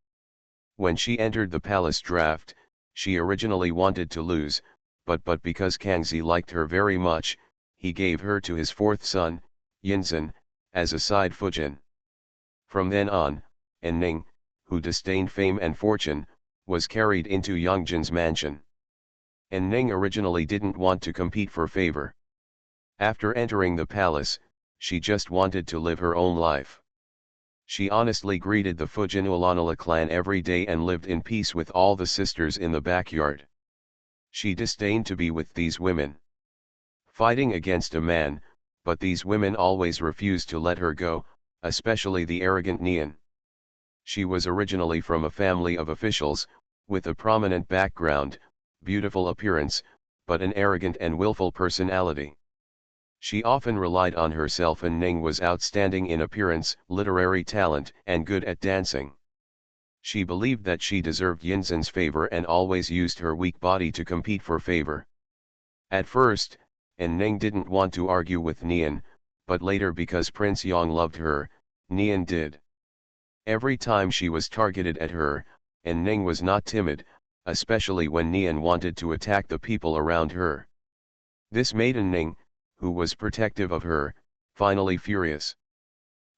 When she entered the palace draft, she originally wanted to lose, but because Kangxi liked her very much, he gave her to his fourth son, Yinzhen, as a side fujin. From then on, Ning, who disdained fame and fortune, was carried into Yongzhen's mansion. Ning originally didn't want to compete for favor. After entering the palace, she just wanted to live her own life. She honestly greeted the Fujin Ulanala clan every day and lived in peace with all the sisters in the backyard. She disdained to be with these women, fighting against a man, but these women always refused to let her go, especially the arrogant Nian. She was originally from a family of officials, with a prominent background, beautiful appearance, but an arrogant and willful personality. She often relied on herself, and Ning was outstanding in appearance, literary talent, and good at dancing. She believed that she deserved Yinzhen's favor and always used her weak body to compete for favor. At first, Ning didn't want to argue with Nian, but later, because Prince Yang loved her, Nian did. Every time she was targeted at her, Ning was not timid, especially when Nian wanted to attack the people around her. This made Ning, who was protective of her, finally furious.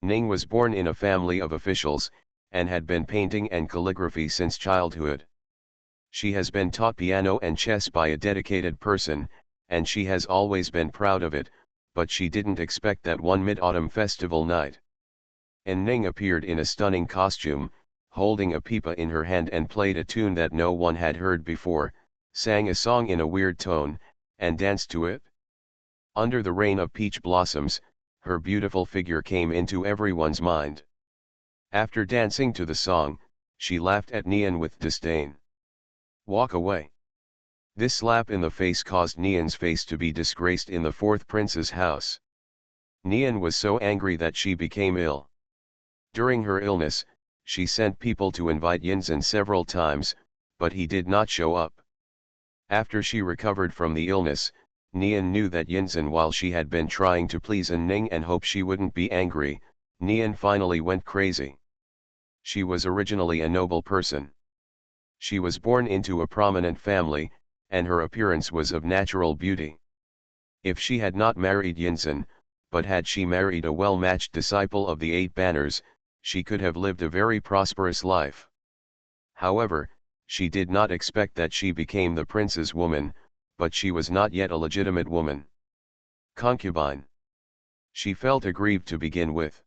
Ning was born in a family of officials, and had been painting and calligraphy since childhood. She has been taught piano and chess by a dedicated person, and she has always been proud of it, but she didn't expect that one mid-autumn festival night. Ning appeared in a stunning costume, holding a pipa in her hand, and played a tune that no one had heard before, sang a song in a weird tone, and danced to it. Under the rain of peach blossoms, her beautiful figure came into everyone's mind. After dancing to the song, she laughed at Nian with disdain. "Walk away." This slap in the face caused Nian's face to be disgraced in the fourth prince's house. Nian was so angry that she became ill. During her illness, she sent people to invite Yinzhen several times, but he did not show up. After she recovered from the illness, Nian knew that Yinzhen, while she had been trying to please Ning and hope she wouldn't be angry, Nian finally went crazy. She was originally a noble person. She was born into a prominent family, and her appearance was of natural beauty. If she had not married Yinzhen, but had she married a well-matched disciple of the Eight Banners, she could have lived a very prosperous life. However, she did not expect that she became the prince's woman, but she was not yet a legitimate woman. Concubine. She felt aggrieved to begin with.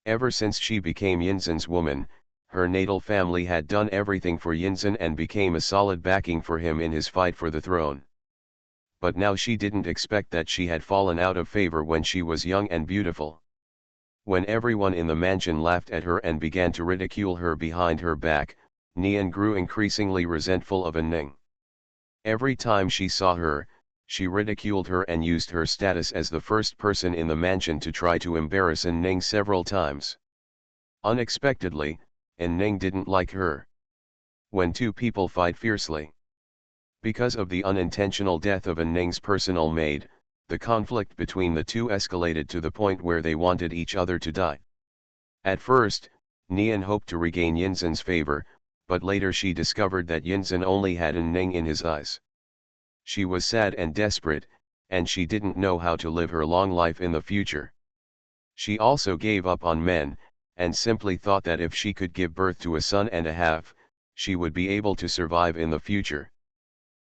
Ever since she became Yinzhen's woman, her natal family had done everything for Yinzhen and became a solid backing for him in his fight for the throne. But now she didn't expect that she had fallen out of favor when she was young and beautiful. When everyone in the mansion laughed at her and began to ridicule her behind her back, Nian grew increasingly resentful of Ning. Every time she saw her, she ridiculed her and used her status as the first person in the mansion to try to embarrass Ning several times. Unexpectedly, Ning didn't like her. When two people fight fiercely. Because of the unintentional death of Ning's personal maid, the conflict between the two escalated to the point where they wanted each other to die. At first, Nian hoped to regain Yinzhen's favor, but later she discovered that Yinzhen only had Ning in his eyes. She was sad and desperate, and she didn't know how to live her long life in the future. She also gave up on men, and simply thought that if she could give birth to a son and a half, she would be able to survive in the future.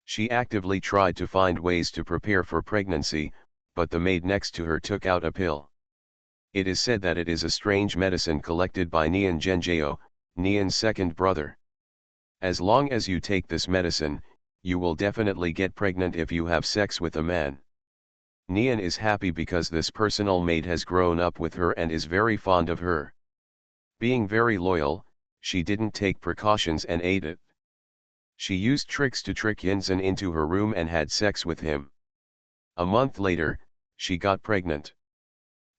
She actively tried to find ways to prepare for pregnancy, but the maid next to her took out a pill. It is said that it is a strange medicine collected by Nian Genjao, Nian's second brother. As long as you take this medicine, you will definitely get pregnant if you have sex with a man. Nian is happy because this personal maid has grown up with her and is very fond of her. Being very loyal, she didn't take precautions and ate it. She used tricks to trick Yinzhen into her room and had sex with him. A month later, she got pregnant.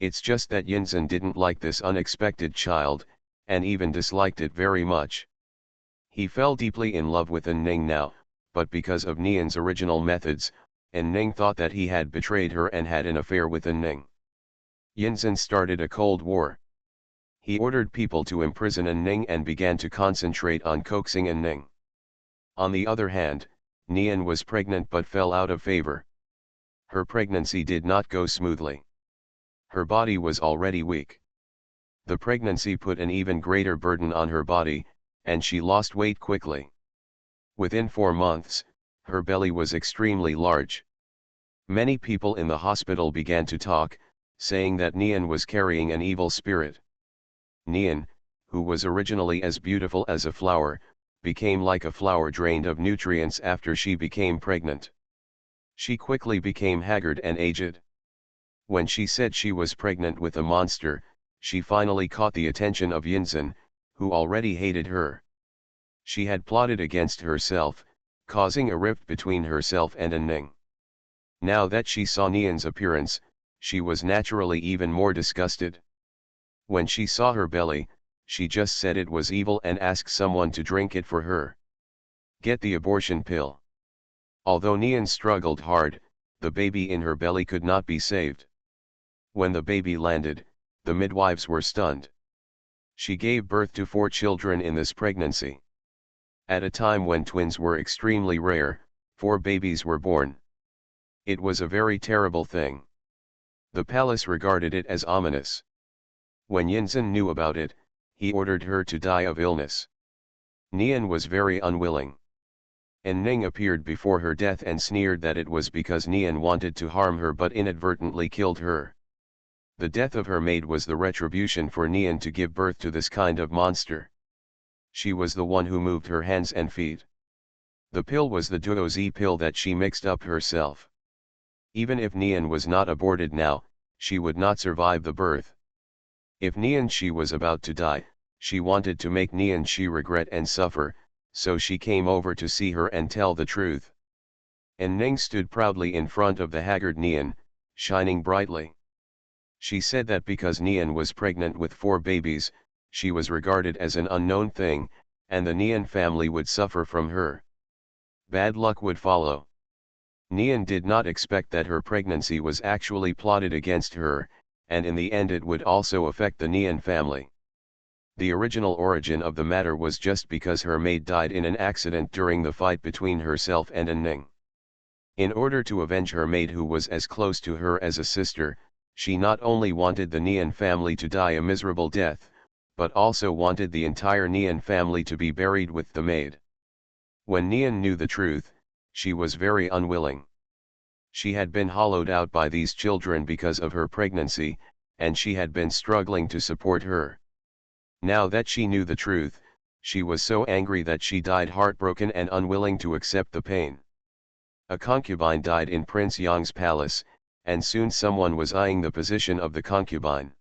It's just that Yinzhen didn't like this unexpected child, and even disliked it very much. He fell deeply in love with Ning now, but because of Nian's original methods, Ning thought that he had betrayed her and had an affair with Ning. Yinzhen started a cold war. He ordered people to imprison Ning and began to concentrate on coaxing Ning. On the other hand, Nian was pregnant but fell out of favor. Her pregnancy did not go smoothly. Her body was already weak. The pregnancy put an even greater burden on her body, and she lost weight quickly. Within 4 months, her belly was extremely large. Many people in the hospital began to talk, saying that Nian was carrying an evil spirit. Nian, who was originally as beautiful as a flower, became like a flower drained of nutrients after she became pregnant. She quickly became haggard and aged. When she said she was pregnant with a monster, she finally caught the attention of Yinzhen, who already hated her. She had plotted against herself, causing a rift between herself and Ning. Now that she saw Nian's appearance, she was naturally even more disgusted. When she saw her belly, she just said it was evil and asked someone to drink it for her. Get the abortion pill. Although Nian struggled hard, the baby in her belly could not be saved. When the baby landed, the midwives were stunned. She gave birth to 4 children in this pregnancy. At a time when twins were extremely rare, 4 babies were born. It was a very terrible thing. The palace regarded it as ominous. When Yinzhen knew about it, he ordered her to die of illness. Nian was very unwilling. Ning appeared before her death and sneered that it was because Nian wanted to harm her but inadvertently killed her. The death of her maid was the retribution for Nian to give birth to this kind of monster. She was the one who moved her hands and feet. The pill was the Duozi pill that she mixed up herself. Even if Nian was not aborted now, she would not survive the birth. If Nian she was about to die, she wanted to make Nian she regret and suffer, so she came over to see her and tell the truth. Ning stood proudly in front of the haggard Nian, shining brightly. She said that because Nian was pregnant with 4 babies, she was regarded as an unknown thing, and the Nian family would suffer from her. Bad luck would follow. Nian did not expect that her pregnancy was actually plotted against her, and in the end it would also affect the Nian family. The original origin of the matter was just because her maid died in an accident during the fight between herself and Ning. In order to avenge her maid who was as close to her as a sister, she not only wanted the Nian family to die a miserable death, but also wanted the entire Nian family to be buried with the maid. When Nian knew the truth, she was very unwilling. She had been hollowed out by these children because of her pregnancy, and she had been struggling to support her. Now that she knew the truth, she was so angry that she died heartbroken and unwilling to accept the pain. A concubine died in Prince Yang's palace, and soon someone was eyeing the position of the concubine.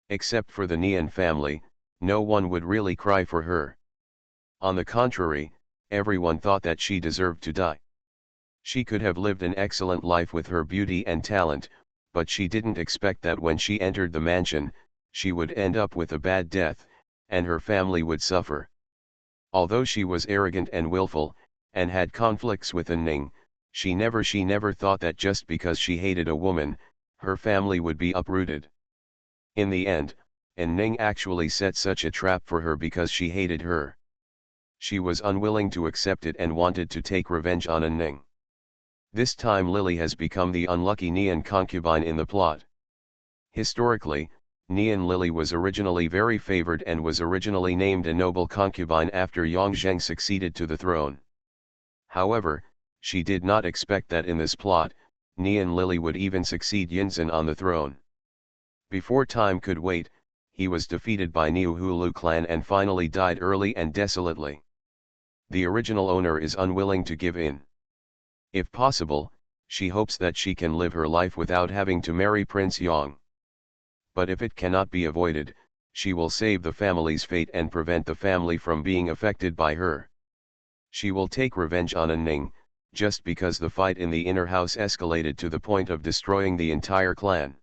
Except for the Nian family, no one would really cry for her. On the contrary, everyone thought that she deserved to die. She could have lived an excellent life with her beauty and talent, but she didn't expect that when she entered the mansion, she would end up with a bad death, and her family would suffer. Although she was arrogant and willful, and had conflicts with Ning, she never thought that just because she hated a woman, her family would be uprooted. In the end, Ning actually set such a trap for her because she hated her. She was unwilling to accept it and wanted to take revenge on Ning. This time Lily has become the unlucky Nian concubine in the plot. Historically, Nian Lili was originally very favored and was originally named a noble concubine after Yang Zheng succeeded to the throne. However, she did not expect that in this plot, Nian Lili would even succeed Yinzhen on the throne. Before time could wait, he was defeated by Niuhulu clan and finally died early and desolately. The original owner is unwilling to give in. If possible, she hopes that she can live her life without having to marry Prince Yang. But if it cannot be avoided, she will save the family's fate and prevent the family from being affected by her. She will take revenge on Ning, just because the fight in the inner house escalated to the point of destroying the entire clan.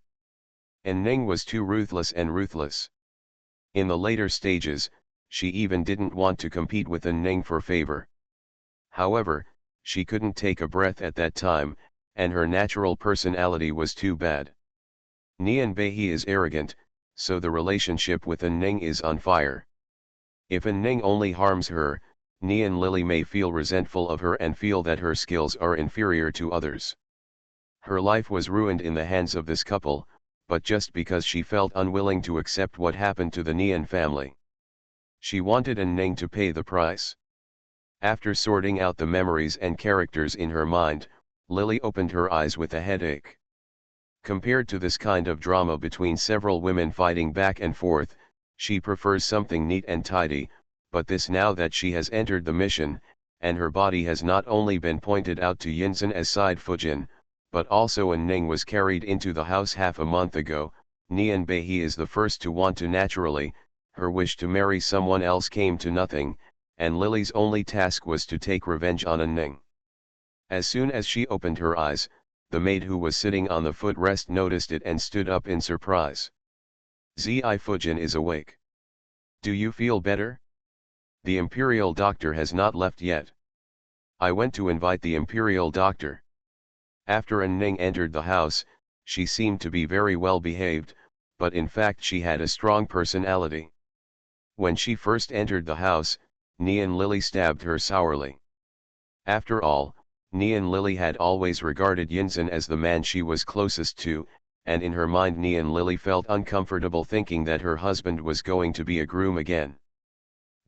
Ning was too ruthless. In the later stages, she even didn't want to compete with Ning for favor. However, she couldn't take a breath at that time, and her natural personality was too bad. Nian Behi is arrogant, so the relationship with Ning is on fire. If Ning only harms her, Nian Lili may feel resentful of her and feel that her skills are inferior to others. Her life was ruined in the hands of this couple, but just because she felt unwilling to accept what happened to the Nian family. She wanted Ning to pay the price. After sorting out the memories and characters in her mind, Lily opened her eyes with a headache. Compared to this kind of drama between several women fighting back and forth, she prefers something neat and tidy, but this now that she has entered the mission, and her body has not only been pointed out to Yinzhen as side Fujin, but also Ning was carried into the house half a month ago. Nian Behi is the first to want to naturally, her wish to marry someone else came to nothing, and Lily's only task was to take revenge on Ning. As soon as she opened her eyes, the maid who was sitting on the footrest noticed it and stood up in surprise. Zi Fujin is awake. Do you feel better? The imperial doctor has not left yet. I went to invite the imperial doctor. After Ning entered the house, she seemed to be very well behaved, but in fact she had a strong personality. When she first entered the house, Nian Lili stabbed her sourly. After all, Nian Lili had always regarded Yinzhen as the man she was closest to, and in her mind Nian Lili felt uncomfortable thinking that her husband was going to be a groom again.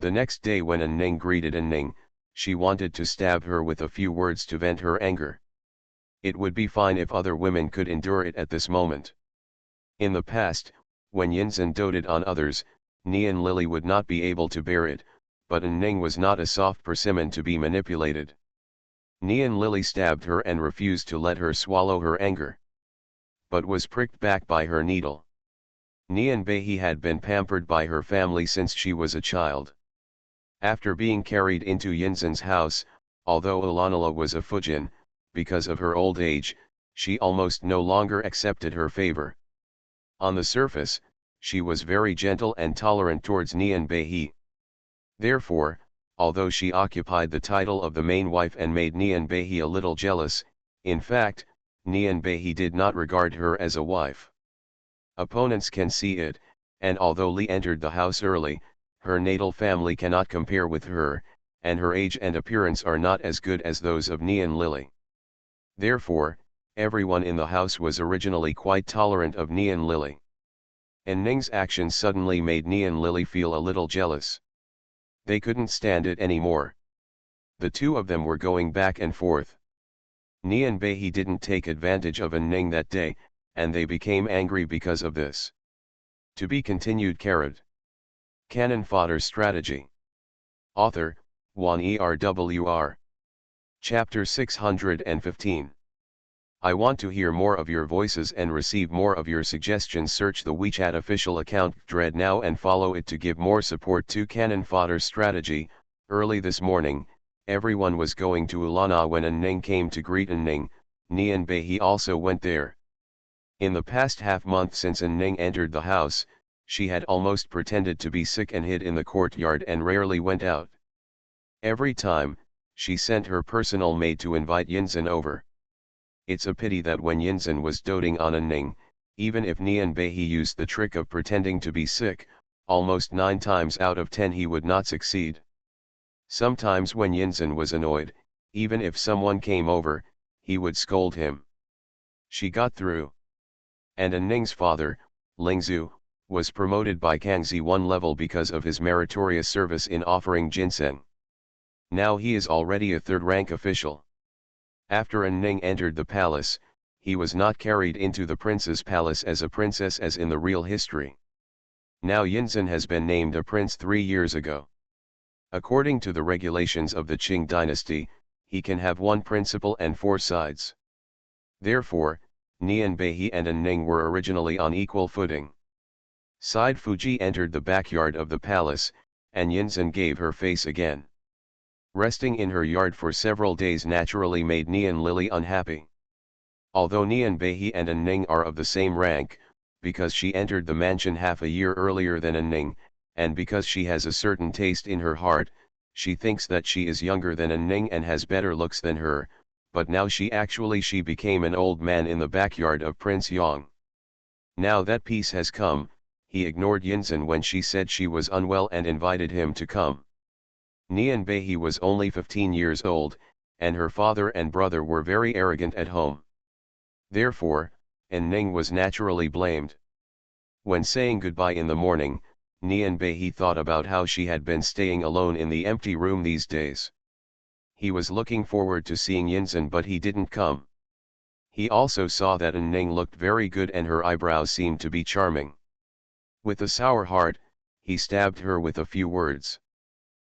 The next day when Ning greeted Ning, she wanted to stab her with a few words to vent her anger. It would be fine if other women could endure it at this moment. In the past, when Yinzhen doted on others, Nian Lili would not be able to bear it, but Ning was not a soft persimmon to be manipulated. Nian Lili stabbed her and refused to let her swallow her anger, but was pricked back by her needle. Nian Behi had been pampered by her family since she was a child. After being carried into Yinzhen's house, although Olanala was a Fujin, because of her old age, she almost no longer accepted her favor. On the surface, she was very gentle and tolerant towards Nian Behi. Therefore, although she occupied the title of the main wife and made Nian Behi a little jealous, in fact, Nian Behi did not regard her as a wife. Opponents can see it, and although Li entered the house early, her natal family cannot compare with her, and her age and appearance are not as good as those of Nian Lili. Therefore, everyone in the house was originally quite tolerant of Nian Lili. And Ning's actions suddenly made Nian Lili feel a little jealous. They couldn't stand it anymore. The two of them were going back and forth. Nian Behi didn't take advantage of Ning that day, and they became angry because of this. To be continued. Cannon Fodder Strategy. Author, Wan Erwr. Chapter 615. I want to hear more of your voices and receive more of your suggestions. Search the WeChat official account Dread now and follow it to give more support to Cannon Fodder Strategy. Early this morning, everyone was going to Ulana when Ning came to greet Ning. Nian Behi also went there. In the past half-month since Ning entered the house, she had almost pretended to be sick and hid in the courtyard and rarely went out. Every time, she sent her personal maid to invite Yinzhen over. It's a pity that when Yinzhen was doting on Ning, even if Nian Behi used the trick of pretending to be sick, almost 9 times out of 10 he would not succeed. Sometimes when Yinzhen was annoyed, even if someone came over, he would scold him. She got through. And Ning's father, Lingzhu, was promoted by Kangxi one level because of his meritorious service in offering ginseng. Now he is already a third-rank official. After An Ning entered the palace, he was not carried into the prince's palace as a princess as in the real history. Now Yinzhen has been named a prince 3 years ago. According to the regulations of the Qing dynasty, he can have one principal and 4 sides. Therefore, Nian Beihe and An Ning were originally on equal footing. Side Fuji entered the backyard of the palace, and Yinzhen gave her face again. Resting in her yard for several days naturally made Nian Lily unhappy. Although Nian Beihe and An Ning are of the same rank, because she entered the mansion half a year earlier than An Ning, and because she has a certain taste in her heart, she thinks that she is younger than An Ning and has better looks than her, but now she became an old man in the backyard of Prince Yang. Now that peace has come, he ignored Yinzhen when she said she was unwell and invited him to come. Nian Beihe was only 15 years old, and her father and brother were very arrogant at home. Therefore, An Ning was naturally blamed. When saying goodbye in the morning, Nian Beihe thought about how she had been staying alone in the empty room these days. He was looking forward to seeing Yinzhen but he didn't come. He also saw that An Ning looked very good and her eyebrows seemed to be charming. With a sour heart, he stabbed her with a few words.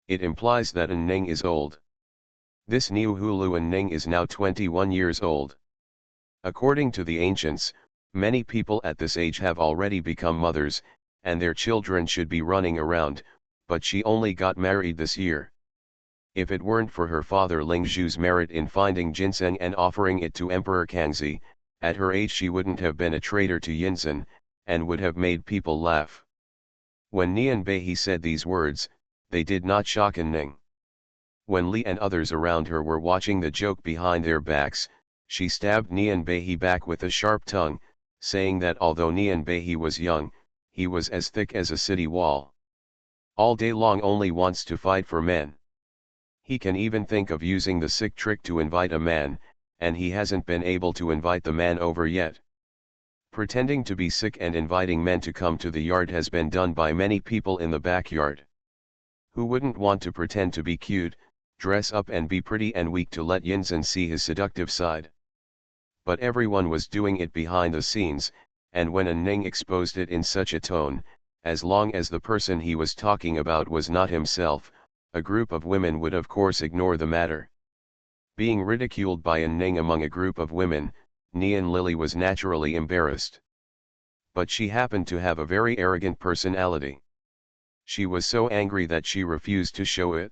It implies that An Ning is old. This Niu Hulu An Ning is now 21 years old. According to the ancients, many people at this age have already become mothers, and their children should be running around, but she only got married this year. If it weren't for her father Ling Zhu's merit in finding ginseng and offering it to Emperor Kangxi, at her age she wouldn't have been a traitor to Yinzhen, and would have made people laugh. When Nian Beihe said these words, they did not shock An Ning. When Li and others around her were watching the joke behind their backs, she stabbed Nian Beihe back with a sharp tongue, saying that although Nian Beihe was young, he was as thick as a city wall. All day long only wants to fight for men. He can even think of using the sick trick to invite a man, and he hasn't been able to invite the man over yet. Pretending to be sick and inviting men to come to the yard has been done by many people in the backyard. Who wouldn't want to pretend to be cute, dress up and be pretty and weak to let Yinzhen see his seductive side? But everyone was doing it behind the scenes, and when An Ning exposed it in such a tone, as long as the person he was talking about was not himself, a group of women would of course ignore the matter. Being ridiculed by An Ning among a group of women, Nian Lily was naturally embarrassed. But she happened to have a very arrogant personality. She was so angry that she refused to show it.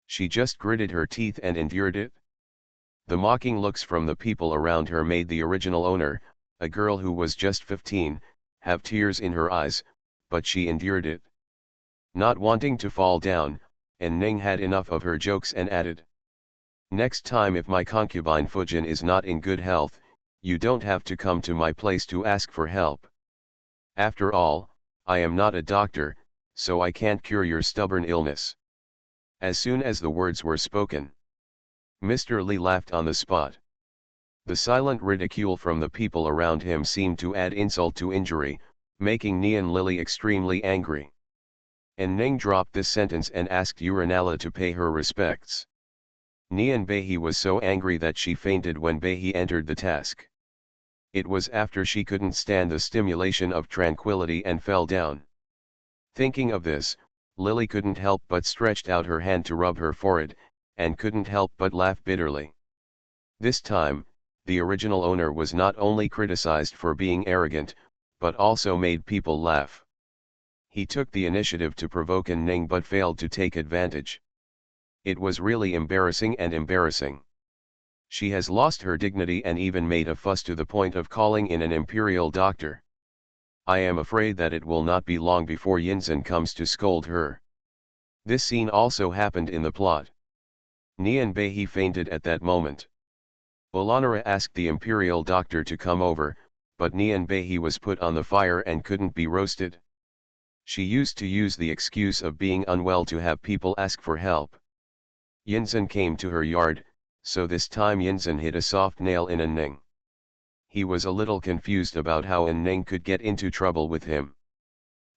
She just gritted her teeth and endured it. The mocking looks from the people around her made the original owner, a girl who was just 15, have tears in her eyes, but she endured it. Not wanting to fall down, An Ning had enough of her jokes and added, "Next time if my concubine Fujin is not in good health, you don't have to come to my place to ask for help. After all, I am not a doctor, so I can't cure your stubborn illness." As soon as the words were spoken, Mr. Li laughed on the spot. The silent ridicule from the people around him seemed to add insult to injury, making Nian Lily extremely angry. An Ning dropped this sentence and asked Uranala to pay her respects. Nian Beihe was so angry that she fainted when Beihe entered the task. It was after she couldn't stand the stimulation of tranquility and fell down. Thinking of this, Lily couldn't help but stretched out her hand to rub her forehead, and couldn't help but laugh bitterly. This time, the original owner was not only criticized for being arrogant, but also made people laugh. He took the initiative to provoke An Ning but failed to take advantage. It was really embarrassing and embarrassing. She has lost her dignity and even made a fuss to the point of calling in an imperial doctor. I am afraid that it will not be long before Yinzhen comes to scold her. This scene also happened in the plot. Nian Beihe fainted at that moment. Olanara asked the imperial doctor to come over, but Nian Beihe was put on the fire and couldn't be roasted. She used to use the excuse of being unwell to have people ask for help. Yinzhen came to her yard, so this time Yinzhen hit a soft nail in An Ning. He was a little confused about how An Ning could get into trouble with him.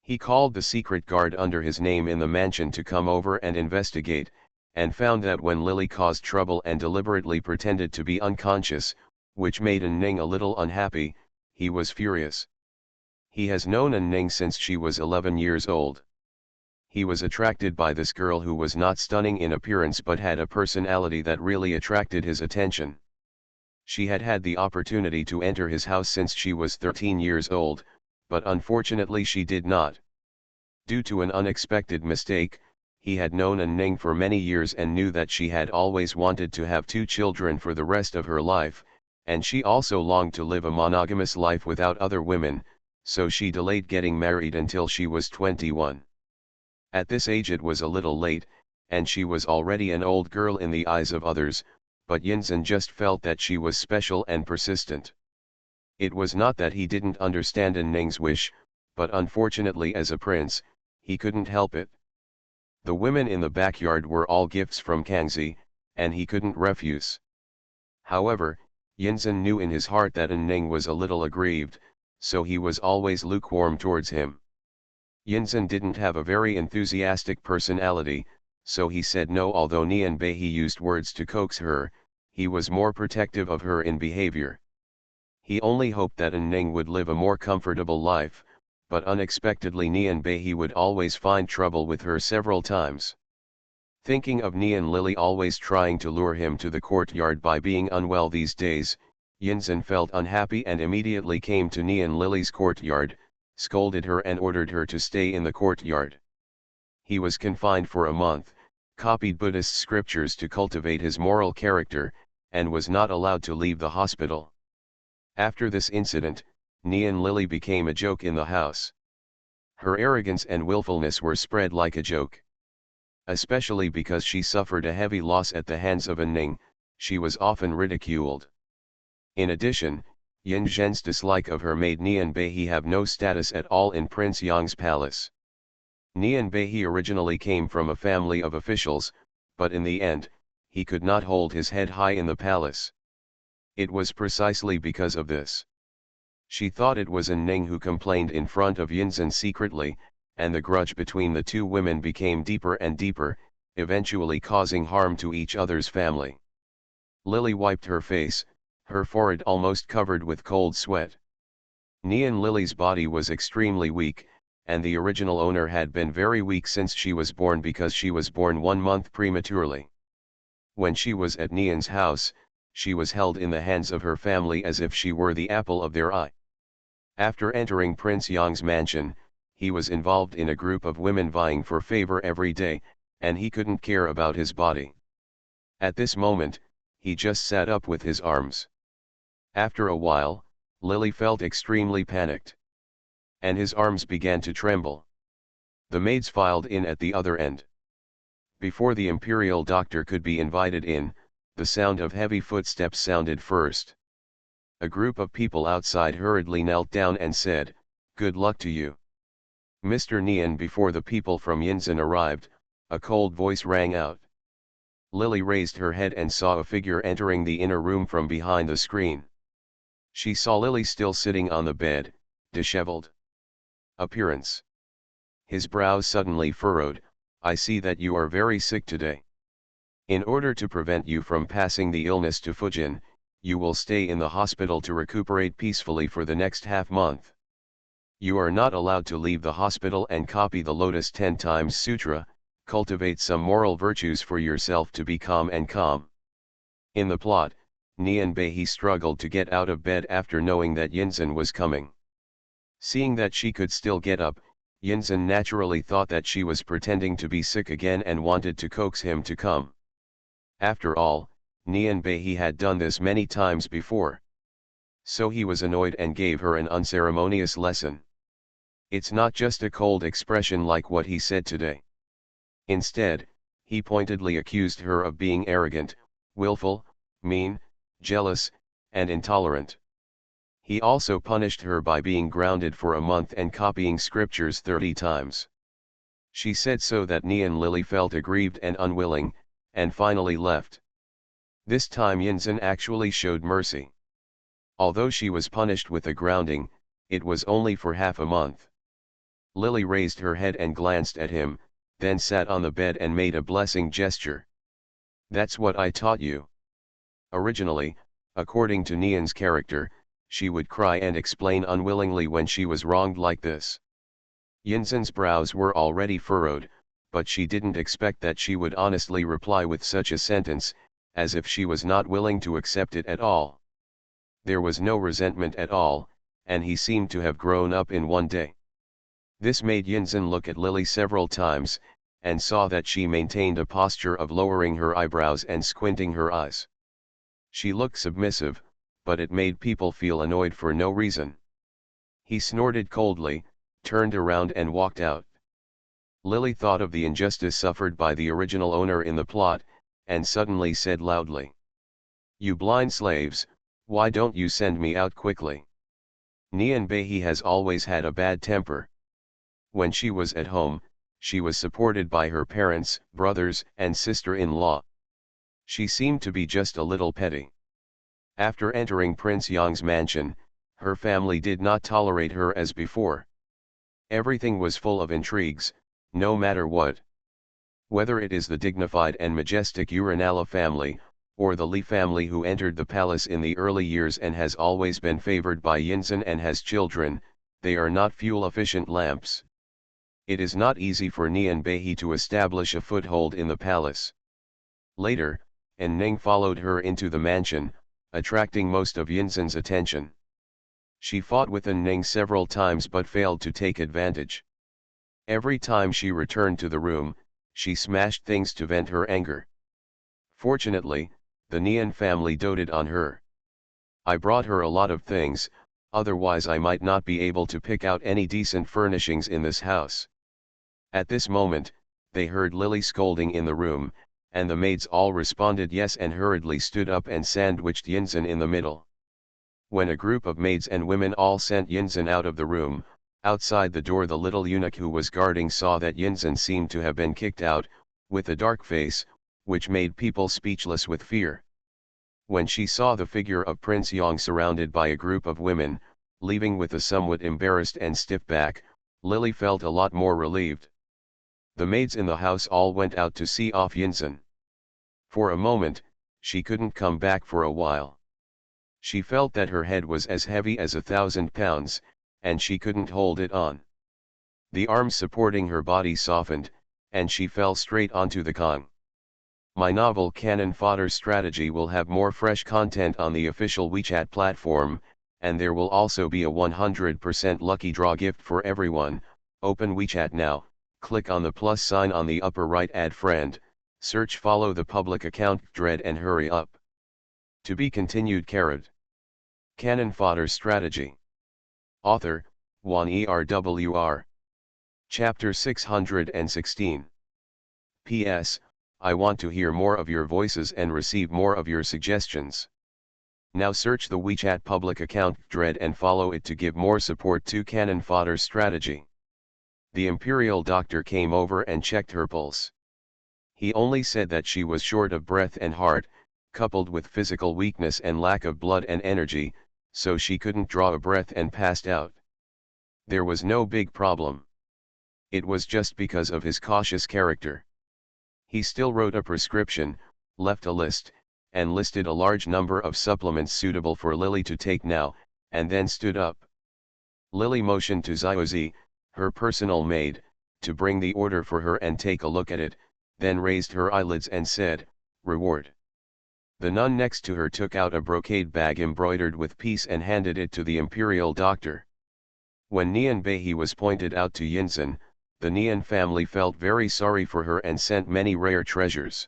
He called the secret guard under his name in the mansion to come over and investigate, and found that when Lily caused trouble and deliberately pretended to be unconscious, which made Ning a little unhappy, he was furious. He has known Ning since she was 11 years old. He was attracted by this girl who was not stunning in appearance but had a personality that really attracted his attention. She had had the opportunity to enter his house since she was 13 years old, but unfortunately she did not. Due to an unexpected mistake, he had known Ning for many years and knew that she had always wanted to have 2 children for the rest of her life, and she also longed to live a monogamous life without other women, so she delayed getting married until she was 21. At this age it was a little late, and she was already an old girl in the eyes of others, but Yinzhen just felt that she was special and persistent. It was not that he didn't understand Ning's wish, but unfortunately as a prince, he couldn't help it. The women in the backyard were all gifts from Kangxi, and he couldn't refuse. However, Yinzhen knew in his heart that Ning was a little aggrieved, so he was always lukewarm towards him. Yinzhen didn't have a very enthusiastic personality, so he said no. Although Nianbei used words to coax her, he was more protective of her in behavior. He only hoped that Ning would live a more comfortable life, but unexpectedly Nianbei would always find trouble with her several times. Thinking of Nian Lily always trying to lure him to the courtyard by being unwell these days, Yinzhen felt unhappy and immediately came to Nian Lily's courtyard, scolded her and ordered her to stay in the courtyard. He was confined for a month, copied Buddhist scriptures to cultivate his moral character, and was not allowed to leave the hospital. After this incident, Nian Lily became a joke in the house. Her arrogance and willfulness were spread like a joke. Especially because she suffered a heavy loss at the hands of Ning, she was often ridiculed. In addition, Yin Zhen's dislike of her made Nianbei have no status at all in Prince Yang's palace. Nianbei originally came from a family of officials, but in the end, he could not hold his head high in the palace. It was precisely because of this. She thought it was Ning who complained in front of Yinzhen secretly, and the grudge between the 2 women became deeper and deeper, eventually causing harm to each other's family. Lily wiped her face, her forehead almost covered with cold sweat. Nian Lily's body was extremely weak, and the original owner had been very weak since she was born because she was born 1 month prematurely. When she was at Nian's house, she was held in the hands of her family as if she were the apple of their eye. After entering Prince Yang's mansion, he was involved in a group of women vying for favor every day, and he couldn't care about his body. At this moment, he just sat up with his arms. After a while, Lily felt extremely panicked. And his arms began to tremble. The maids filed in at the other end. Before the imperial doctor could be invited in, the sound of heavy footsteps sounded first. A group of people outside hurriedly knelt down and said, "Good luck to you, Mr. Nian." Before the people from Yinzhen arrived, a cold voice rang out. Lily raised her head and saw a figure entering the inner room from behind the screen. She saw Lily still sitting on the bed, disheveled. Appearance. His brows suddenly furrowed. "I see that you are very sick today. In order to prevent you from passing the illness to Fujin, you will stay in the hospital to recuperate peacefully for the next half-month. You are not allowed to leave the hospital and copy the Lotus 10 Times Sutra, cultivate some moral virtues for yourself to be calm and calm." In the plot, Nianbei struggled to get out of bed after knowing that Yinzhen was coming. Seeing that she could still get up, Yinzhen naturally thought that she was pretending to be sick again and wanted to coax him to come. After all, Nianbei had done this many times before. So he was annoyed and gave her an unceremonious lesson. It's not just a cold expression like what he said today. Instead, he pointedly accused her of being arrogant, willful, mean, jealous, and intolerant. He also punished her by being grounded for a month and copying scriptures 30 times. She said so that Nian Lily felt aggrieved and unwilling, and finally left. This time Yinzhen actually showed mercy. Although she was punished with a grounding, it was only for half a month. Lily raised her head and glanced at him, then sat on the bed and made a blessing gesture. "That's what I taught you." Originally, according to Nian's character, she would cry and explain unwillingly when she was wronged like this. Yinzen's brows were already furrowed, but she didn't expect that she would honestly reply with such a sentence, as if she was not willing to accept it at all. There was no resentment at all, and he seemed to have grown up in one day. This made Yinzen look at Lily several times, and saw that she maintained a posture of lowering her eyebrows and squinting her eyes. She looked submissive, but it made people feel annoyed for no reason. He snorted coldly, turned around and walked out. Lily thought of the injustice suffered by the original owner in the plot, and suddenly said loudly, "You blind slaves, why don't you send me out quickly?" Nian Bei has always had a bad temper. When she was at home, she was supported by her parents, brothers, and sister-in-law. She seemed to be just a little petty. After entering Prince Yang's mansion, her family did not tolerate her as before. Everything was full of intrigues, no matter what. Whether it is the dignified and majestic Uranala family, or the Li family who entered the palace in the early years and has always been favored by Yinzen and has children, they are not fuel-efficient lamps. It is not easy for Nian Bei to establish a foothold in the palace. Later, Ning followed her into the mansion, attracting most of Yinzen's attention. She fought with Ning several times but failed to take advantage. Every time she returned to the room, she smashed things to vent her anger. Fortunately, the Nian family doted on her. I brought her a lot of things, otherwise I might not be able to pick out any decent furnishings in this house. At this moment, they heard Lily scolding in the room, and the maids all responded yes and hurriedly stood up and sandwiched Yinzen in the middle. When a group of maids and women all sent Yinzen out of the room, outside the door the little eunuch who was guarding saw that Yinzen seemed to have been kicked out, with a dark face, which made people speechless with fear. When she saw the figure of Prince Yang surrounded by a group of women, leaving with a somewhat embarrassed and stiff back, Lily felt a lot more relieved. The maids in the house all went out to see off Yinzen. For a moment, she couldn't come back for a while. She felt that her head was as heavy as 1,000 pounds, and she couldn't hold it on. The arms supporting her body softened, and she fell straight onto the Kong. My novel Cannon Fodder Strategy will have more fresh content on the official WeChat platform, and there will also be a 100% lucky draw gift for everyone. Open WeChat now, click on the plus sign on the upper right, add friend, search follow the public account Dread and hurry up. To be continued. Cannon Fodder Strategy. Author, Wan Erwr. Chapter 616. P.S. I want to hear more of your voices and receive more of your suggestions. Now search the WeChat public account Dread and follow it to give more support to Cannon Fodder Strategy. The Imperial Doctor came over and checked her pulse. He only said that she was short of breath and heart, coupled with physical weakness and lack of blood and energy, so she couldn't draw a breath and passed out. There was no big problem. It was just because of his cautious character. He still wrote a prescription, left a list, and listed a large number of supplements suitable for Lily to take now, and then stood up. Lily motioned to Xiaozi, her personal maid, to bring the order for her and take a look at it, then raised her eyelids and said, "Reward." The nun next to her took out a brocade bag embroidered with peace and handed it to the Imperial Doctor. When Nian Bei was pointed out to Yinzen, the Nian family felt very sorry for her and sent many rare treasures.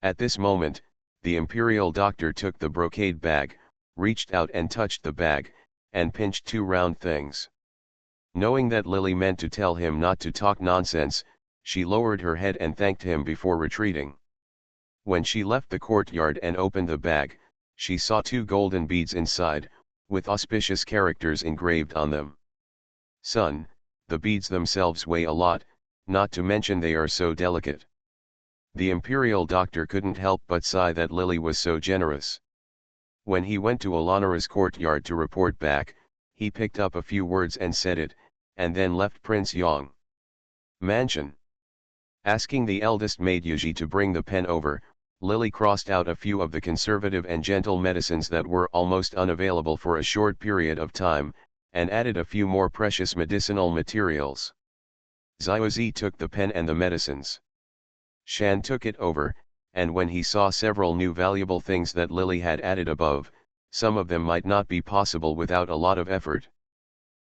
At this moment, the Imperial Doctor took the brocade bag, reached out and touched the bag, and pinched two round things. Knowing that Lily meant to tell him not to talk nonsense, she lowered her head and thanked him before retreating. When she left the courtyard and opened the bag, she saw two golden beads inside, with auspicious characters engraved on them. "Son, the beads themselves weigh a lot, not to mention they are so delicate." The Imperial Doctor couldn't help but sigh that Lily was so generous. When he went to Alanara's courtyard to report back, he picked up a few words and said it, and then left Prince Yang mansion. Asking the eldest maid Yuji to bring the pen over, Lily crossed out a few of the conservative and gentle medicines that were almost unavailable for a short period of time, and added a few more precious medicinal materials. Xiaozi took the pen and the medicines. Shan took it over, and when he saw several new valuable things that Lily had added above, some of them might not be possible without a lot of effort.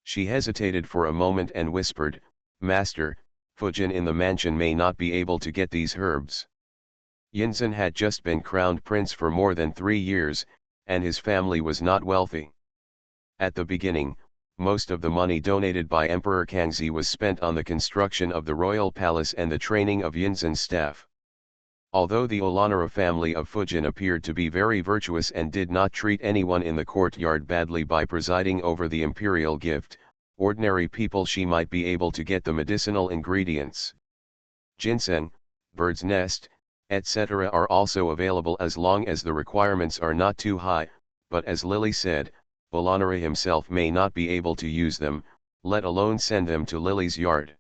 She hesitated for a moment and whispered, "Master, Fujin in the mansion may not be able to get these herbs." Yinzhen had just been crowned prince for more than 3 years, and his family was not wealthy. At the beginning, most of the money donated by Emperor Kangxi was spent on the construction of the royal palace and the training of Yinzhen's staff. Although the Olanara family of Fujin appeared to be very virtuous and did not treat anyone in the courtyard badly by presiding over the imperial gift, ordinary people she might be able to get the medicinal ingredients. Ginseng, bird's nest, etc. are also available as long as the requirements are not too high, but as Lily said, Olanara himself may not be able to use them, let alone send them to Lily's yard.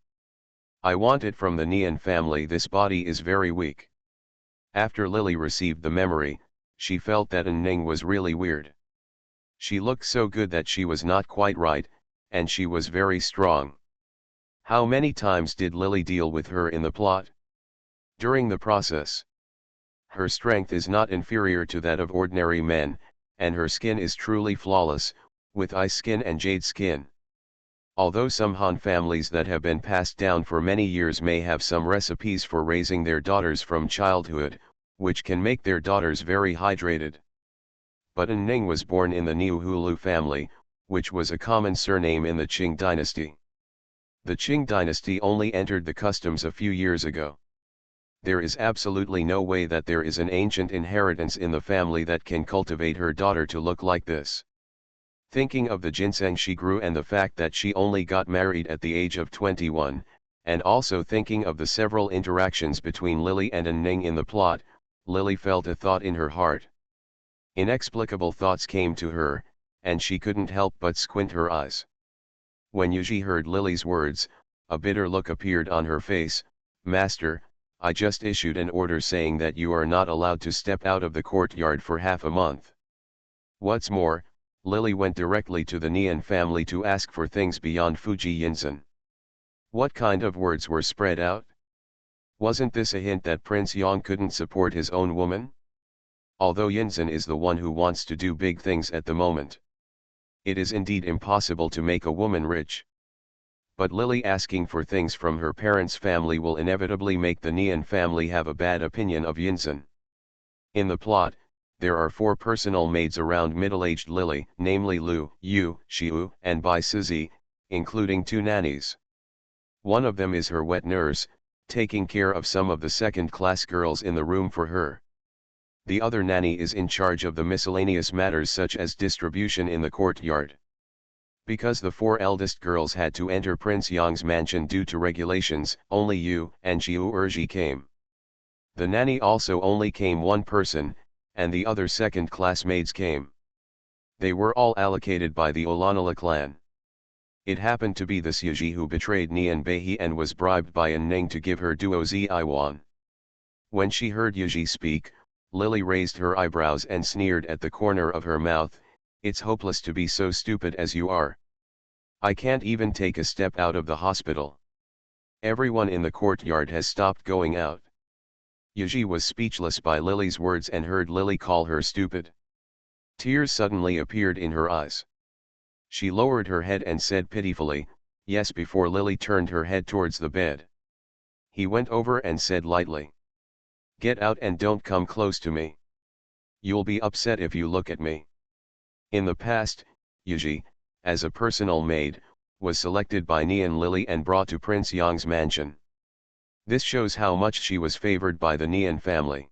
"I want it from the Nian family, this body is very weak." After Lily received the memory, she felt that Ning was really weird. She looked so good that she was not quite right, and she was very strong. How many times did Lily deal with her in the plot? During the process, her strength is not inferior to that of ordinary men, and her skin is truly flawless, with ice skin and jade skin. Although some Han families that have been passed down for many years may have some recipes for raising their daughters from childhood, which can make their daughters very hydrated. But Ning was born in the Niuhulu family, which was a common surname in the Qing dynasty. The Qing dynasty only entered the customs a few years ago. There is absolutely no way that there is an ancient inheritance in the family that can cultivate her daughter to look like this. Thinking of the ginseng she grew and the fact that she only got married at the age of 21, and also thinking of the several interactions between Lily and Ning in the plot, Lily felt a thought in her heart. Inexplicable thoughts came to her, and she couldn't help but squint her eyes. When Yuji heard Lily's words, a bitter look appeared on her face. "Master, I just issued an order saying that you are not allowed to step out of the courtyard for half a month. What's more, Lily went directly to the Nian family to ask for things beyond Fuji Yinzhen. What kind of words were spread out? Wasn't this a hint that Prince Yang couldn't support his own woman? Although Yinzhen is the one who wants to do big things at the moment. It is indeed impossible to make a woman rich. But Lily asking for things from her parents' family will inevitably make the Nian family have a bad opinion of Yinzhen. In the plot, there are 4 personal maids around middle-aged Lily, namely Lu, Yu, Xiu, and Bai Sizi, including 2 nannies. One of them is her wet nurse, taking care of some of the second-class girls in the room for her. The other nanny is in charge of the miscellaneous matters such as distribution in the courtyard. Because the 4 eldest girls had to enter Prince Yang's mansion due to regulations, only Yu and Xiu Erji came. The nanny also only came 1 person, and the other second-class maids came. They were all allocated by the Olanala clan. It happened to be this Yuji who betrayed Nian Beihi and was bribed by Ning to give her Duo Zi Iwan. When she heard Yuji speak, Lily raised her eyebrows and sneered at the corner of her mouth. "It's hopeless to be so stupid as you are. I can't even take a step out of the hospital. Everyone in the courtyard has stopped going out." Yuji was speechless by Lily's words and heard Lily call her stupid. Tears suddenly appeared in her eyes. She lowered her head and said pitifully, "Yes," before Lily turned her head towards the bed. He went over and said lightly, "Get out and don't come close to me. You'll be upset if you look at me." In the past, Yuji, as a personal maid, was selected by Nian Lily and brought to Prince Yang's mansion. This shows how much she was favored by the Nian family.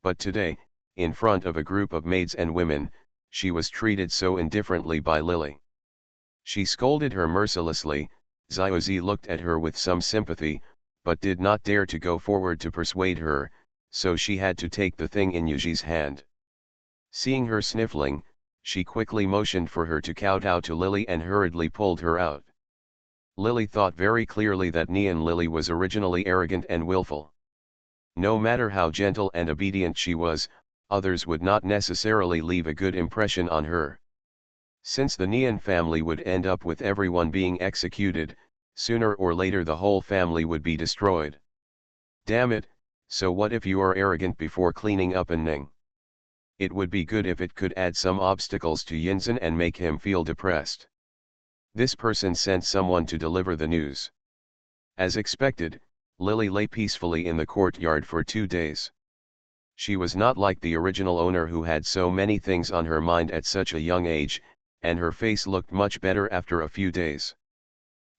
But today, in front of a group of maids and women, she was treated so indifferently by Lily. She scolded her mercilessly. Xiaozi looked at her with some sympathy, but did not dare to go forward to persuade her, so she had to take the thing in Yuji's hand. Seeing her sniffling, she quickly motioned for her to kowtow to Lily and hurriedly pulled her out. Lily thought very clearly that Neon Lily was originally arrogant and willful. No matter how gentle and obedient she was, others would not necessarily leave a good impression on her. Since the Neon family would end up with everyone being executed, sooner or later the whole family would be destroyed. Damn it, so what if you are arrogant before cleaning up an Ning? It would be good if it could add some obstacles to Yinzhen and make him feel depressed. This person sent someone to deliver the news. As expected, Lily lay peacefully in the courtyard for 2 days. She was not like the original owner who had so many things on her mind at such a young age, and her face looked much better after a few days.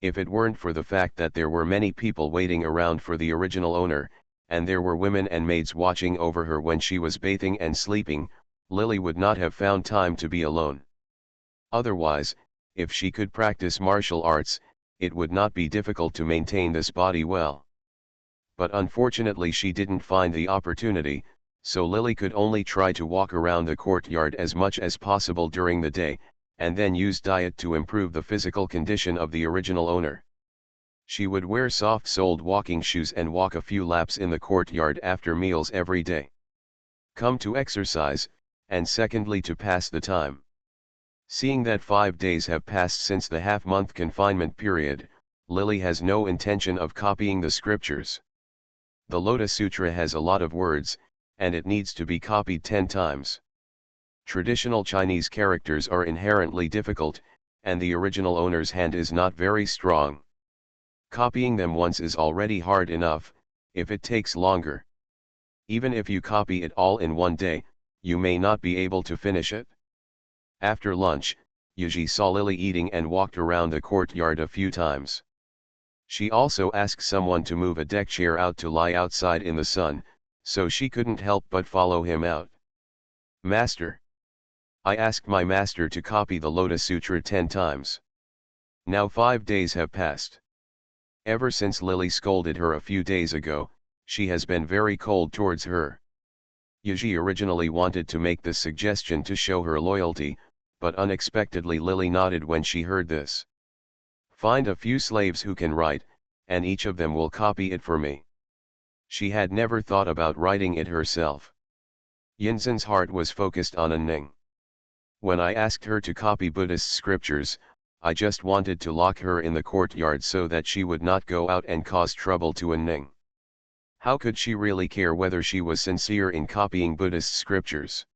If it weren't for the fact that there were many people waiting around for the original owner, and there were women and maids watching over her when she was bathing and sleeping, Lily would not have found time to be alone. Otherwise, if she could practice martial arts, it would not be difficult to maintain this body well. But unfortunately she didn't find the opportunity, so Lily could only try to walk around the courtyard as much as possible during the day, and then use diet to improve the physical condition of the original owner. She would wear soft-soled walking shoes and walk a few laps in the courtyard after meals every day. Come to exercise, and secondly to pass the time. Seeing that 5 days have passed since the half-month confinement period, Lily has no intention of copying the scriptures. The Lotus Sutra has a lot of words, and it needs to be copied 10 times. Traditional Chinese characters are inherently difficult, and the original owner's hand is not very strong. Copying them once is already hard enough, if it takes longer. Even if you copy it all in one day, you may not be able to finish it. After lunch, Yuji saw Lily eating and walked around the courtyard a few times. She also asked someone to move a deck chair out to lie outside in the sun, so she couldn't help but follow him out. Master. I asked my master to copy the Lotus Sutra 10 times. Now 5 days have passed. Ever since Lily scolded her a few days ago, she has been very cold towards her. Yuji originally wanted to make this suggestion to show her loyalty, but unexpectedly Lily nodded when she heard this. Find a few slaves who can write, and each of them will copy it for me. She had never thought about writing it herself. Yinzhen's heart was focused on An Ning. When I asked her to copy Buddhist scriptures, I just wanted to lock her in the courtyard so that she would not go out and cause trouble to An Ning. How could she really care whether she was sincere in copying Buddhist scriptures?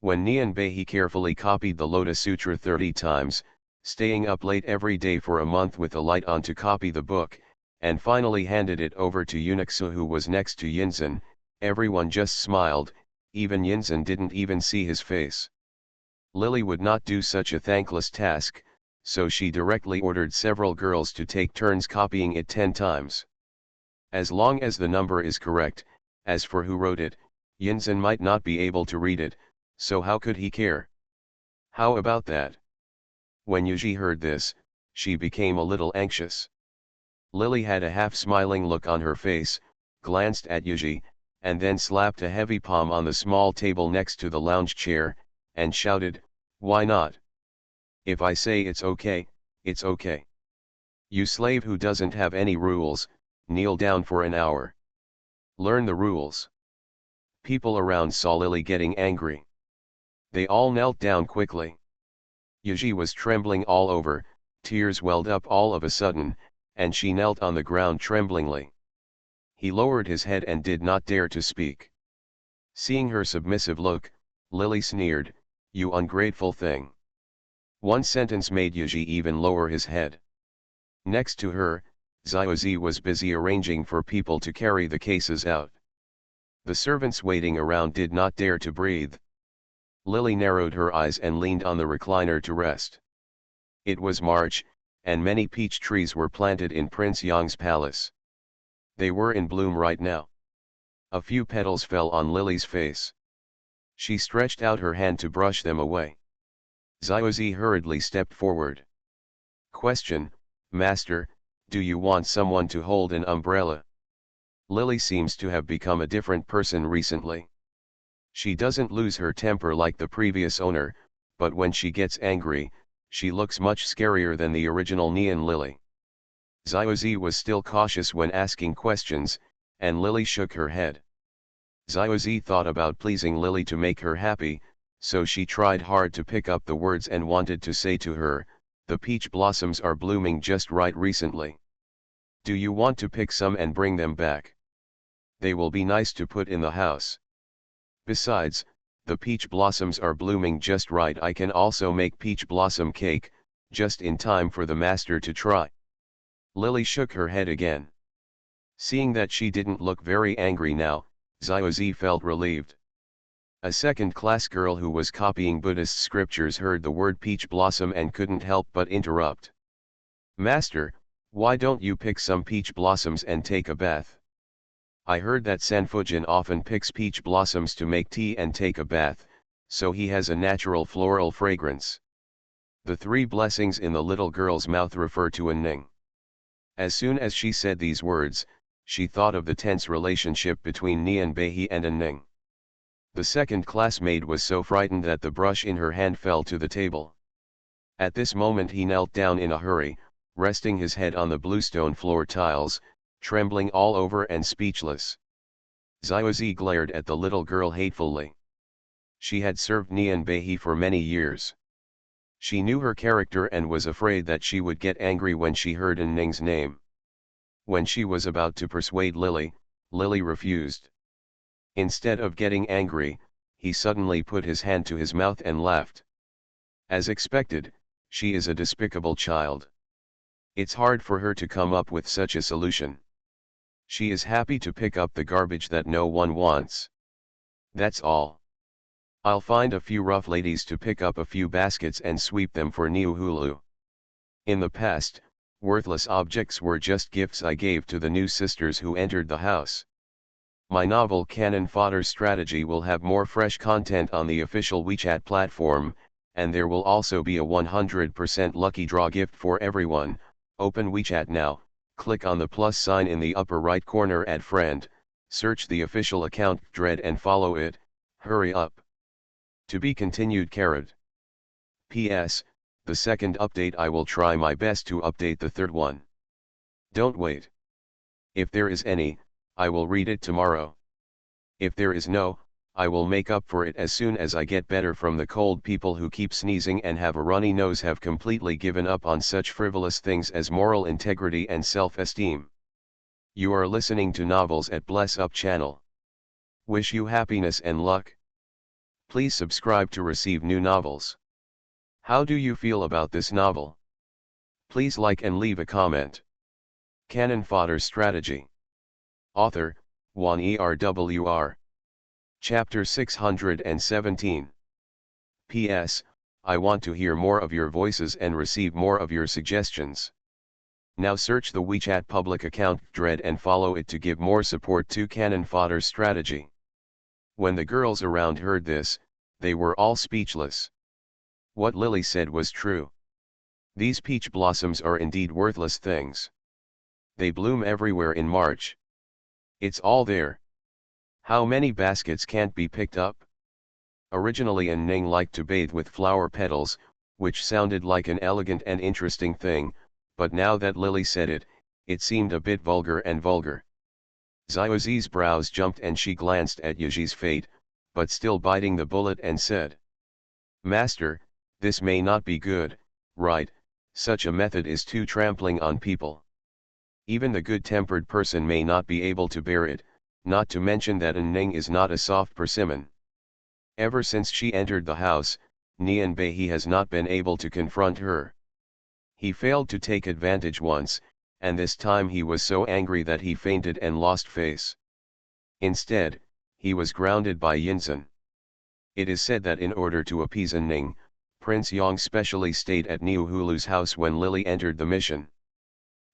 When Nian Bei carefully copied the Lotus Sutra 30 times, staying up late every day for a month with a light on to copy the book, and finally handed it over to Eunuchsu who was next to Yinzhen, everyone just smiled, even Yinzhen didn't even see his face. Lily would not do such a thankless task, so she directly ordered several girls to take turns copying it 10 times. As long as the number is correct, as for who wrote it, Yinzhen might not be able to read it, so how could he care? How about that? When Yuji heard this, she became a little anxious. Lily had a half-smiling look on her face, glanced at Yuji, and then slapped a heavy palm on the small table next to the lounge chair, and shouted, "Why not? If I say it's okay, it's okay. You slave who doesn't have any rules, kneel down for an hour. Learn the rules." People around saw Lily getting angry. They all knelt down quickly. Yuji was trembling all over, tears welled up all of a sudden, and she knelt on the ground tremblingly. He lowered his head and did not dare to speak. Seeing her submissive look, Lily sneered, "You ungrateful thing." One sentence made Yuji even lower his head. Next to her, Xiaozi was busy arranging for people to carry the cases out. The servants waiting around did not dare to breathe. Lily narrowed her eyes and leaned on the recliner to rest. It was March, and many peach trees were planted in Prince Yang's palace. They were in bloom right now. A few petals fell on Lily's face. She stretched out her hand to brush them away. Xiaozi hurriedly stepped forward. Question, Master, do you want someone to hold an umbrella? Lily seems to have become a different person recently. She doesn't lose her temper like the previous owner, but when she gets angry, she looks much scarier than the original Neon Lily. Xiaozi was still cautious when asking questions, and Lily shook her head. Xiaozi thought about pleasing Lily to make her happy, so she tried hard to pick up the words and wanted to say to her, "The peach blossoms are blooming just right recently. Do you want to pick some and bring them back? They will be nice to put in the house. Besides, the peach blossoms are blooming just right. I can also make peach blossom cake, just in time for the master to try." Lily shook her head again. Seeing that she didn't look very angry now, Xiaozi felt relieved. A second-class girl who was copying Buddhist scriptures heard the word peach blossom and couldn't help but interrupt. "Master, why don't you pick some peach blossoms and take a bath? I heard that Sanfujin often picks peach blossoms to make tea and take a bath, so he has a natural floral fragrance." The three blessings in the little girl's mouth refer to Ning. As soon as she said these words, she thought of the tense relationship between Nian Behi and Ning. The second-class maid was so frightened that the brush in her hand fell to the table. At this moment he knelt down in a hurry, resting his head on the bluestone floor tiles, trembling all over and speechless. Xiaozi glared at the little girl hatefully. She had served Nian Behi for many years. She knew her character and was afraid that she would get angry when she heard Ning's name. When she was about to persuade Lily, Lily refused. Instead of getting angry, he suddenly put his hand to his mouth and laughed. As expected, she is a despicable child. It's hard for her to come up with such a solution. She is happy to pick up the garbage that no one wants. That's all. I'll find a few rough ladies to pick up a few baskets and sweep them for Niuhulu. In the past, worthless objects were just gifts I gave to the new sisters who entered the house. My novel Canon Fodder Strategy will have more fresh content on the official WeChat platform, and there will also be a 100% lucky draw gift for everyone. Open WeChat now, click on the plus sign in the upper right corner, add friend, search the official account Dread and follow it. Hurry up. To be continued. PS, the second update, I will try my best to update the third one. Don't wait. If there is any, I will read it tomorrow. If there is no, I will make up for it as soon as I get better from the cold. People who keep sneezing and have a runny nose have completely given up on such frivolous things as moral integrity and self-esteem. You are listening to Novels at Bless Up channel. Wish you happiness and luck. Please subscribe to receive new novels. How do you feel about this novel? Please like and leave a comment. Canon Fodder Strategy. Author, Juan Erwr. Chapter 617. PS, I want to hear more of your voices and receive more of your suggestions. Now search the WeChat public account Dread and follow it to give more support to Canon Fodder Strategy. When the girls around heard this, they were all speechless. What Lily said was true. These peach blossoms are indeed worthless things. They bloom everywhere in March. It's all there. How many baskets can't be picked up? Originally Ning liked to bathe with flower petals, which sounded like an elegant and interesting thing, but now that Lily said it, it seemed a bit vulgar. Xiaozi's brows jumped and she glanced at Yaji's fate, but still biting the bullet, and said, "Master, this may not be good, right? Such a method is too trampling on people. Even the good-tempered person may not be able to bear it, not to mention that Ning is not a soft persimmon. Ever since she entered the house, Nian Behi has not been able to confront her. He failed to take advantage once, and this time he was so angry that he fainted and lost face. Instead, he was grounded by Yinzhen. It is said that in order to appease Ning, Prince Yang specially stayed at Niuhulu's house when Lily entered the mission.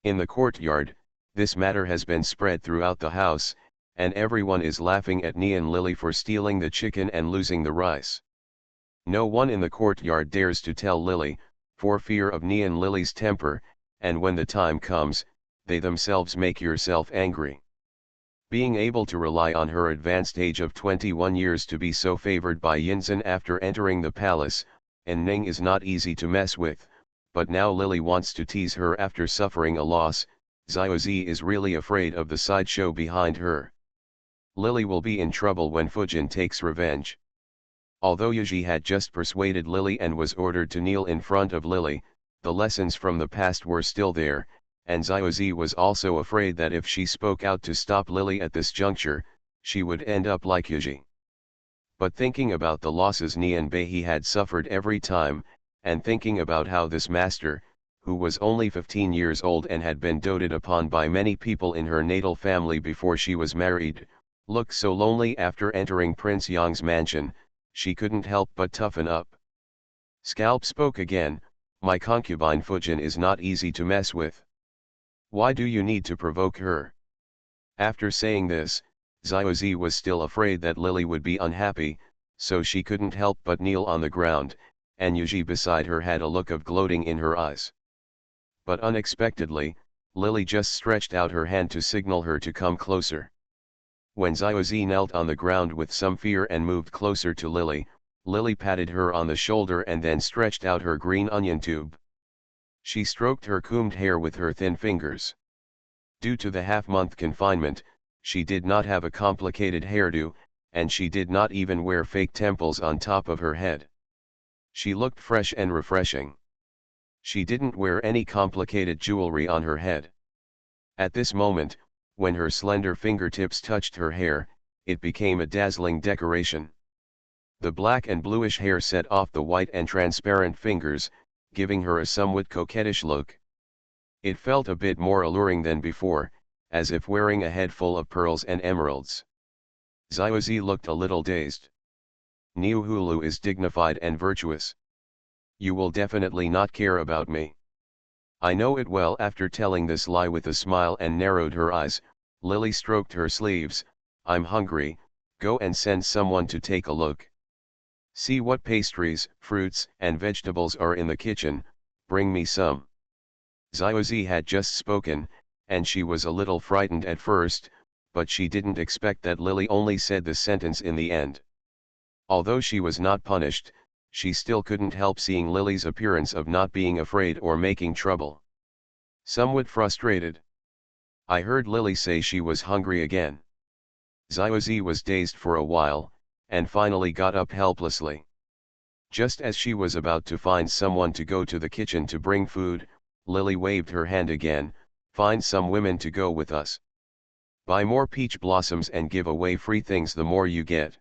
In the courtyard, this matter has been spread throughout the house, and everyone is laughing at Nian Lily for stealing the chicken and losing the rice. No one in the courtyard dares to tell Lily, for fear of Nian Lily's temper, and when the time comes, they themselves make yourself angry. Being able to rely on her advanced age of 21 years to be so favored by Yinzhen after entering the palace, and Ning is not easy to mess with, but now Lily wants to tease her after suffering a loss. Xiaozi is really afraid of the sideshow behind her. Lily will be in trouble when Fujin takes revenge. Although Yuji had just persuaded Lily and was ordered to kneel in front of Lily, the lessons from the past were still there, and Xiaozi was also afraid that if she spoke out to stop Lily at this juncture, she would end up like Yuji. But thinking about the losses Nian Bei had suffered every time, and thinking about how this master, who was only 15 years old and had been doted upon by many people in her natal family before she was married, looked so lonely after entering Prince Yang's mansion, she couldn't help but toughen up. Scalp spoke again, "My concubine Fujin is not easy to mess with. Why do you need to provoke her?" After saying this, Xiaozi was still afraid that Lily would be unhappy, so she couldn't help but kneel on the ground, and Yuji beside her had a look of gloating in her eyes. But unexpectedly, Lily just stretched out her hand to signal her to come closer. When Xiaozi knelt on the ground with some fear and moved closer to Lily, Lily patted her on the shoulder and then stretched out her green onion tube. She stroked her combed hair with her thin fingers. Due to the half-month confinement, she did not have a complicated hairdo, and she did not even wear fake temples on top of her head. She looked fresh and refreshing. She didn't wear any complicated jewelry on her head. At this moment, when her slender fingertips touched her hair, it became a dazzling decoration. The black and bluish hair set off the white and transparent fingers, giving her a somewhat coquettish look. It felt a bit more alluring than before, as if wearing a head full of pearls and emeralds. Xiaozi looked a little dazed. Niuhulu is dignified and virtuous. You will definitely not care about me. I know it well. After telling this lie with a smile and narrowed her eyes, Lily stroked her sleeves. I'm hungry, go and send someone to take a look. See what pastries, fruits, and vegetables are in the kitchen, bring me some. Xiaozi had just spoken, and she was a little frightened at first, but she didn't expect that Lily only said the sentence in the end. Although she was not punished, she still couldn't help seeing Lily's appearance of not being afraid or making trouble. Somewhat frustrated. I heard Lily say she was hungry again. Xiaozi was dazed for a while, and finally got up helplessly. Just as she was about to find someone to go to the kitchen to bring food, Lily waved her hand again, find some women to go with us. Buy more peach blossoms and give away free things, the more you get.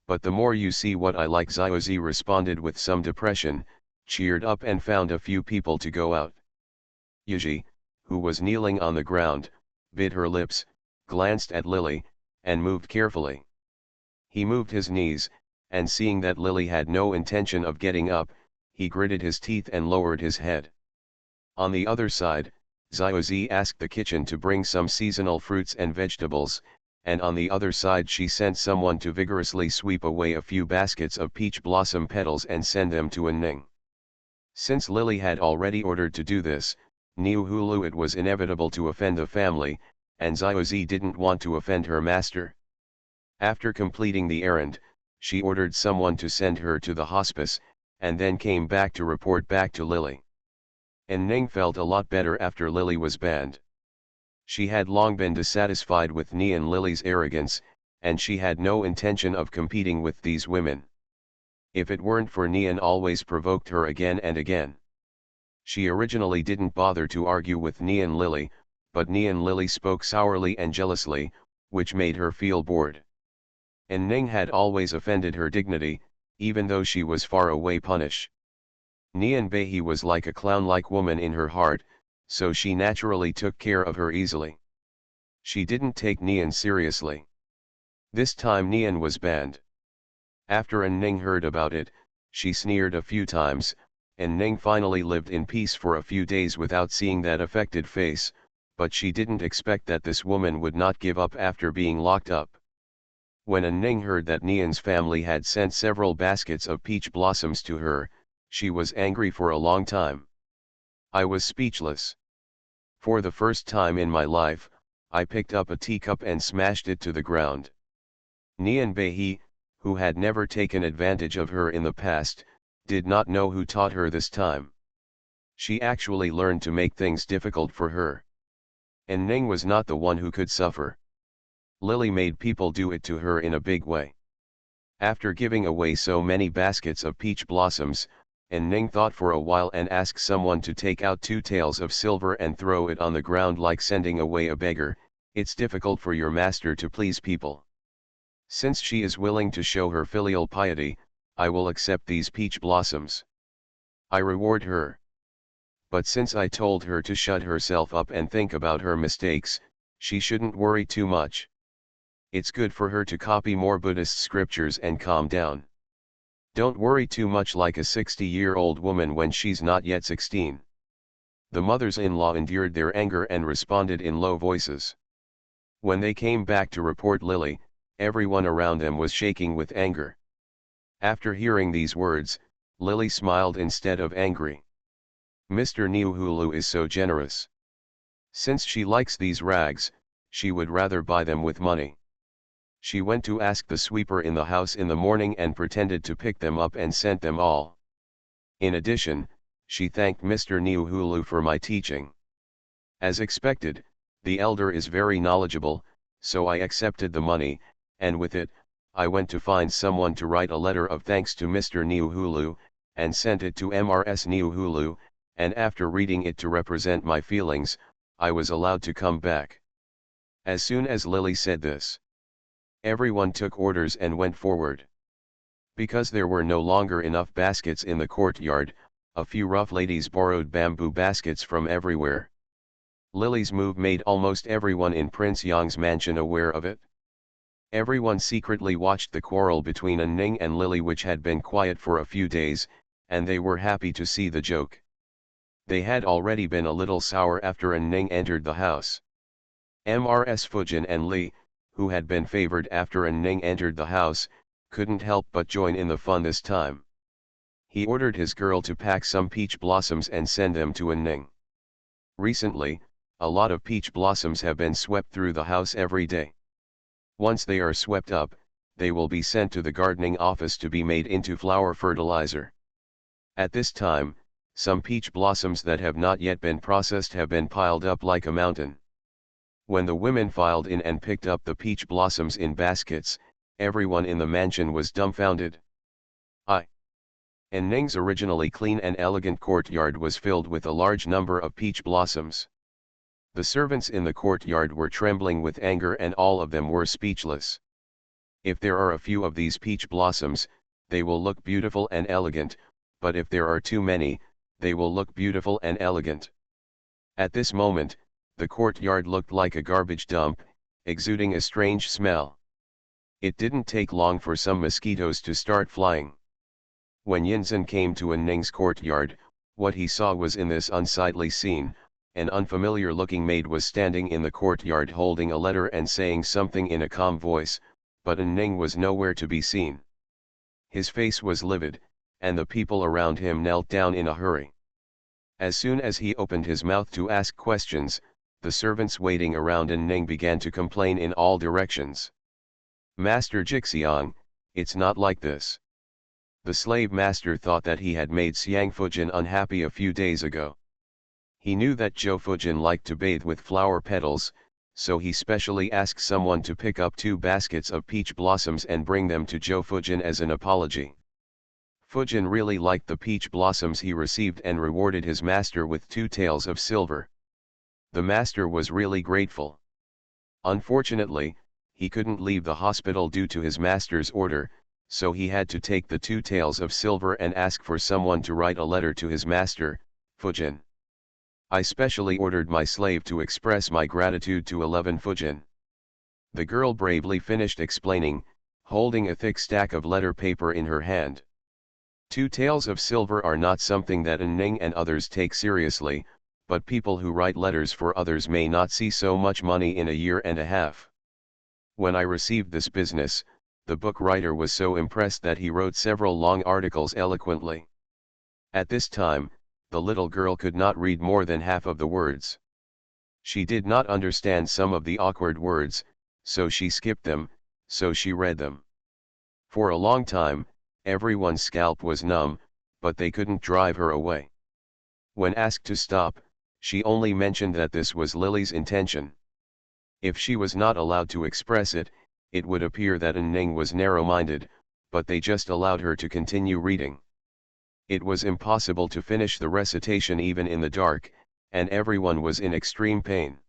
But the more you see what I like. Xiaozi responded with some depression, cheered up and found a few people to go out. Yuji, who was kneeling on the ground, bit her lips, glanced at Lily, and moved carefully. He moved his knees, and seeing that Lily had no intention of getting up, he gritted his teeth and lowered his head. On the other side, Xiaozi asked the kitchen to bring some seasonal fruits and vegetables, and on the other side she sent someone to vigorously sweep away a few baskets of peach blossom petals and send them to Ning. Since Lily had already ordered to do this, Niuhulu, it was inevitable to offend the family, and Xiaozi didn't want to offend her master. After completing the errand, she ordered someone to send her to the hospice, and then came back to report back to Lily. And Ning felt a lot better after Lily was banned. She had long been dissatisfied with Ni and Lily's arrogance, and she had no intention of competing with these women. If it weren't for Nian always provoked her again and again. She originally didn't bother to argue with Nian Lily, but Nian Lily spoke sourly and jealously, which made her feel bored. And Ning had always offended her dignity, even though she was far away punish. Nian Bei was like a clown-like woman in her heart, so she naturally took care of her easily. She didn't take Nian seriously. This time Nian was banned. After Ning heard about it, she sneered a few times, and Ning finally lived in peace for a few days without seeing that affected face, but she didn't expect that this woman would not give up after being locked up. When Ning heard that Nian's family had sent several baskets of peach blossoms to her, she was angry for a long time. I was speechless. For the first time in my life, I picked up a teacup and smashed it to the ground. Nian Bei, who had never taken advantage of her in the past, did not know who taught her this time. She actually learned to make things difficult for her. And Ning was not the one who could suffer. Lily made people do it to her in a big way. After giving away so many baskets of peach blossoms, and Ning thought for a while and asked someone to take out 2 taels of silver and throw it on the ground like sending away a beggar. It's difficult for your master to please people. Since she is willing to show her filial piety, I will accept these peach blossoms. I reward her. But since I told her to shut herself up and think about her mistakes, she shouldn't worry too much. It's good for her to copy more Buddhist scriptures and calm down. Don't worry too much like a 60-year-old woman when she's not yet 16. The mothers-in-law endured their anger and responded in low voices. When they came back to report Lily, everyone around them was shaking with anger. After hearing these words, Lily smiled instead of angry. Mr. Niuhulu is so generous. Since she likes these rags, she would rather buy them with money. She went to ask the sweeper in the house in the morning and pretended to pick them up and sent them all. In addition, she thanked Mr. Niuhulu for my teaching. As expected, the elder is very knowledgeable, so I accepted the money, and with it, I went to find someone to write a letter of thanks to Mr. Niuhulu, and sent it to Mrs. Niuhulu, and after reading it to represent my feelings, I was allowed to come back. As soon as Lily said this, everyone took orders and went forward. Because there were no longer enough baskets in the courtyard, a few rough ladies borrowed bamboo baskets from everywhere. Lily's move made almost everyone in Prince Yang's mansion aware of it. Everyone secretly watched the quarrel between Ning and Lily, which had been quiet for a few days, and they were happy to see the joke. They had already been a little sour after Ning entered the house. Mrs. Fujin and Li, who had been favored after Ning entered the house, couldn't help but join in the fun this time. He ordered his girl to pack some peach blossoms and send them to Ning. Recently, a lot of peach blossoms have been swept through the house every day. Once they are swept up, they will be sent to the gardening office to be made into flower fertilizer. At this time, some peach blossoms that have not yet been processed have been piled up like a mountain. When the women filed in and picked up the peach blossoms in baskets, everyone in the mansion was dumbfounded. Ning's originally clean and elegant courtyard was filled with a large number of peach blossoms. The servants in the courtyard were trembling with anger and all of them were speechless. If there are a few of these peach blossoms, they will look beautiful and elegant, but if there are too many, they will look beautiful and elegant. At this moment, the courtyard looked like a garbage dump, exuding a strange smell. It didn't take long for some mosquitoes to start flying. When Yinzhen came to Ning's courtyard, what he saw was in this unsightly scene, an unfamiliar-looking maid was standing in the courtyard holding a letter and saying something in a calm voice, but Ning was nowhere to be seen. His face was livid, and the people around him knelt down in a hurry. As soon as he opened his mouth to ask questions, the servants waiting around Ning began to complain in all directions. "Master Jixiang, it's not like this." The slave master thought that he had made Xiang Fujin unhappy a few days ago. He knew that Zhou Fujin liked to bathe with flower petals, so he specially asked someone to pick up 2 baskets of peach blossoms and bring them to Zhou Fujin as an apology. Fujin really liked the peach blossoms he received and rewarded his master with 2 taels of silver. The master was really grateful. Unfortunately, he couldn't leave the hospital due to his master's order, so he had to take the 2 taels of silver and ask for someone to write a letter to his master, Fujin. I specially ordered my slave to express my gratitude to 11 Fujin. The girl bravely finished explaining, holding a thick stack of letter paper in her hand. 2 taels of silver are not something that Ning and others take seriously, but people who write letters for others may not see so much money in a year and a half. When I received this business, the book writer was so impressed that he wrote several long articles eloquently. At this time, the little girl could not read more than half of the words. She did not understand some of the awkward words, so she skipped them, so she read them. For a long time, everyone's scalp was numb, but they couldn't drive her away. When asked to stop, She only mentioned that this was Lily's intention. If she was not allowed to express it, it would appear that Ning was narrow-minded, but they just allowed her to continue reading. It was impossible to finish the recitation even in the dark, and everyone was in extreme pain.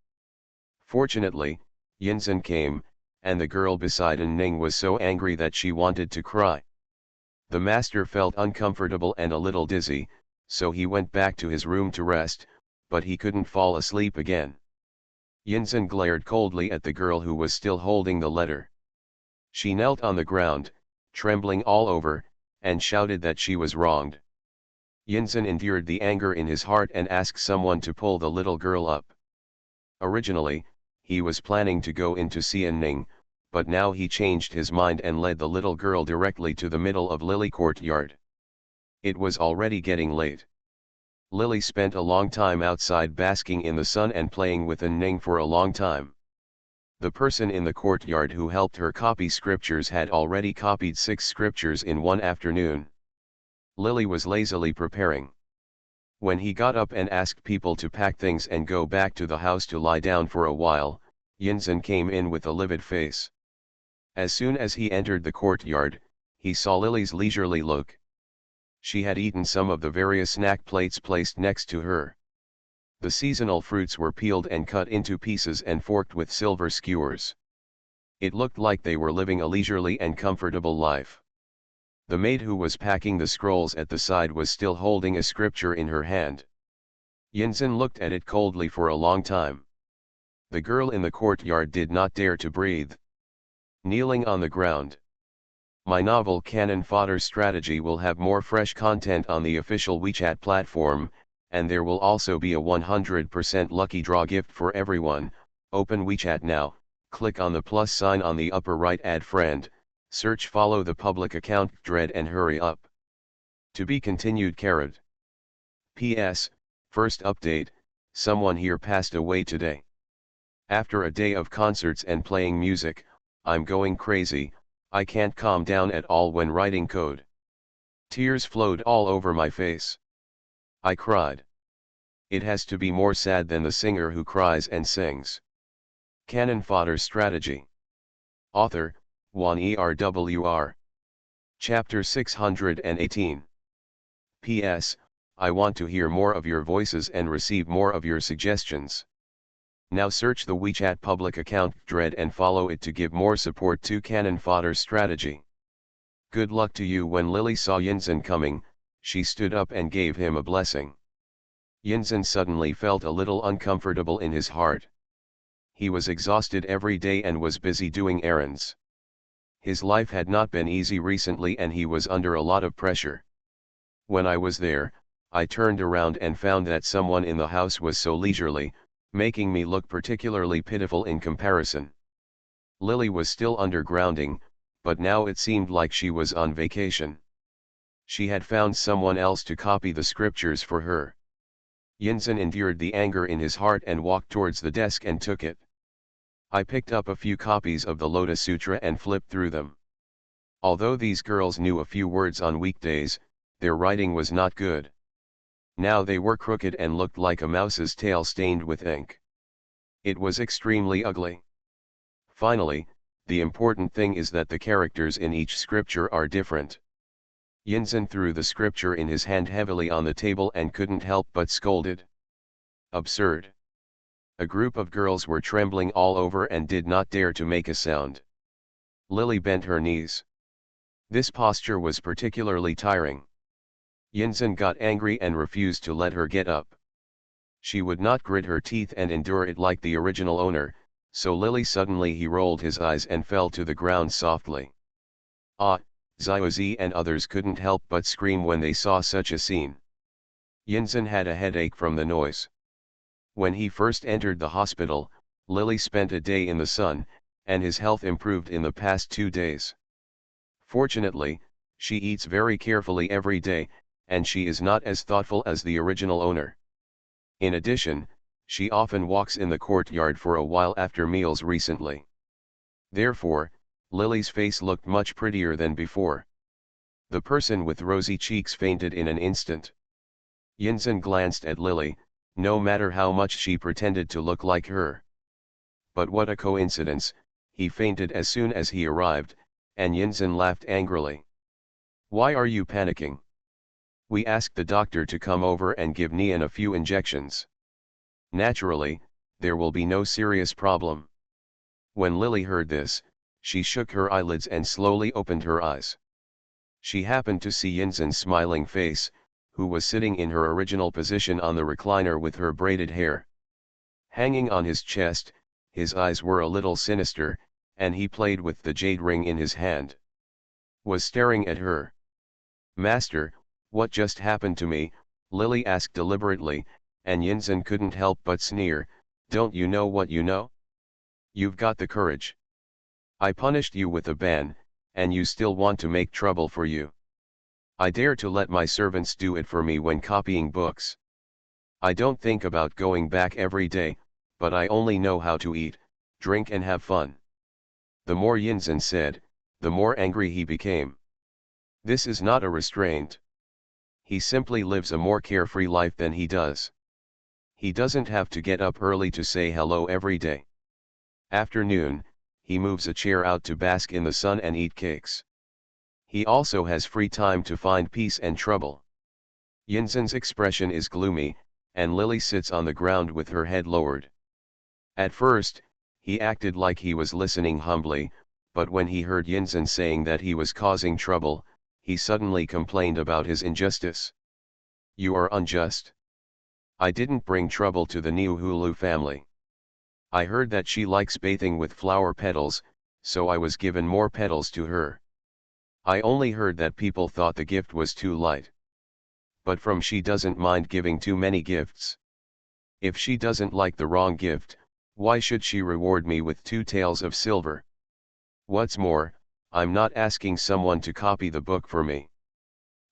Fortunately, Yinzhen came, and the girl beside Ning was so angry that she wanted to cry. The master felt uncomfortable and a little dizzy, so he went back to his room to rest, but he couldn't fall asleep again. Yinzhen glared coldly at the girl who was still holding the letter. She knelt on the ground, trembling all over, and shouted that she was wronged. Yinzhen endured the anger in his heart and asked someone to pull the little girl up. Originally, he was planning to go in to see Ning, but now he changed his mind and led the little girl directly to the middle of Lily courtyard. It was already getting late. Lily spent a long time outside basking in the sun and playing with Ning for a long time. The person in the courtyard who helped her copy scriptures had already copied 6 scriptures in one afternoon. Lily was lazily preparing. When he got up and asked people to pack things and go back to the house to lie down for a while, Yinzhen came in with a livid face. As soon as he entered the courtyard, he saw Lily's leisurely look. She had eaten some of the various snack plates placed next to her. The seasonal fruits were peeled and cut into pieces and forked with silver skewers. It looked like they were living a leisurely and comfortable life. The maid who was packing the scrolls at the side was still holding a scripture in her hand. Yinzhen looked at it coldly for a long time. The girl in the courtyard did not dare to breathe. Kneeling on the ground. My novel Canon Fodder Strategy will have more fresh content on the official WeChat platform, and there will also be a 100% lucky draw gift for everyone. Open WeChat now, click on the plus sign on the upper right, add friend, search follow the public account Dread and hurry up. To be continued. P.S. First update, someone here passed away today. After a day of concerts and playing music, I'm going crazy. I can't calm down at all when writing code. Tears flowed all over my face. I cried. It has to be more sad than the singer who cries and sings. Canon Fodder Strategy. Author, Juan ERWR. Chapter 618. P.S. I want to hear more of your voices and receive more of your suggestions. Now search the WeChat public account Dread and follow it to give more support to Canon Fodder Strategy. Good luck to you. When Lily saw Yinzhen coming, she stood up and gave him a blessing. Yinzhen suddenly felt a little uncomfortable in his heart. He was exhausted every day and was busy doing errands. His life had not been easy recently and he was under a lot of pressure. When I was there, I turned around and found that someone in the house was so leisurely, making me look particularly pitiful in comparison. Lily was still undergrounding, but now it seemed like she was on vacation. She had found someone else to copy the scriptures for her. Yinzhen endured the anger in his heart and walked towards the desk and took it. I picked up a few copies of the Lotus Sutra and flipped through them. Although these girls knew a few words on weekdays, their writing was not good. Now they were crooked and looked like a mouse's tail stained with ink. It was extremely ugly. Finally, the important thing is that the characters in each scripture are different. Yinzhen threw the scripture in his hand heavily on the table and couldn't help but scolded. Absurd. A group of girls were trembling all over and did not dare to make a sound. Lily bent her knees. This posture was particularly tiring. Yinzhen got angry and refused to let her get up. She would not grit her teeth and endure it like the original owner, so suddenly he rolled his eyes and fell to the ground softly. Ah, Xiaozi and others couldn't help but scream when they saw such a scene. Yinzhen had a headache from the noise. When he first entered the hospital, Lily spent a day in the sun, and his health improved in the past 2 days. Fortunately, she eats very carefully every day, and she is not as thoughtful as the original owner. In addition, she often walks in the courtyard for a while after meals recently. Therefore, Lily's face looked much prettier than before. The person with rosy cheeks fainted in an instant. Yinzhen glanced at Lily, no matter how much she pretended to look like her. But what a coincidence, he fainted as soon as he arrived, and Yinzhen laughed angrily. Why are you panicking? We asked the doctor to come over and give Nian a few injections. Naturally, there will be no serious problem. When Lily heard this, she shook her eyelids and slowly opened her eyes. She happened to see Yinzhen's smiling face, who was sitting in her original position on the recliner with her braided hair hanging on his chest. His eyes were a little sinister, and he played with the jade ring in his hand. Was staring at her. Master, what just happened to me? Lily asked deliberately, and Yinzhen couldn't help but sneer. Don't you know what you know? You've got the courage. I punished you with a ban, and you still want to make trouble for you. I dare to let my servants do it for me when copying books. I don't think about going back every day, but I only know how to eat, drink and have fun. The more Yinzhen said, the more angry he became. This is not a restraint. He simply lives a more carefree life than he does. He doesn't have to get up early to say hello every day. After noon, he moves a chair out to bask in the sun and eat cakes. He also has free time to find peace and trouble. Yinzhen's expression is gloomy, and Lily sits on the ground with her head lowered. At first, he acted like he was listening humbly, but when he heard Yinzhen saying that he was causing trouble, he suddenly complained about his injustice. You are unjust. I didn't bring trouble to the Niuhulu family. I heard that she likes bathing with flower petals, so I was given more petals to her. I only heard that people thought the gift was too light. But she doesn't mind giving too many gifts. If she doesn't like the wrong gift, why should she reward me with 2 taels of silver? What's more, I'm not asking someone to copy the book for me.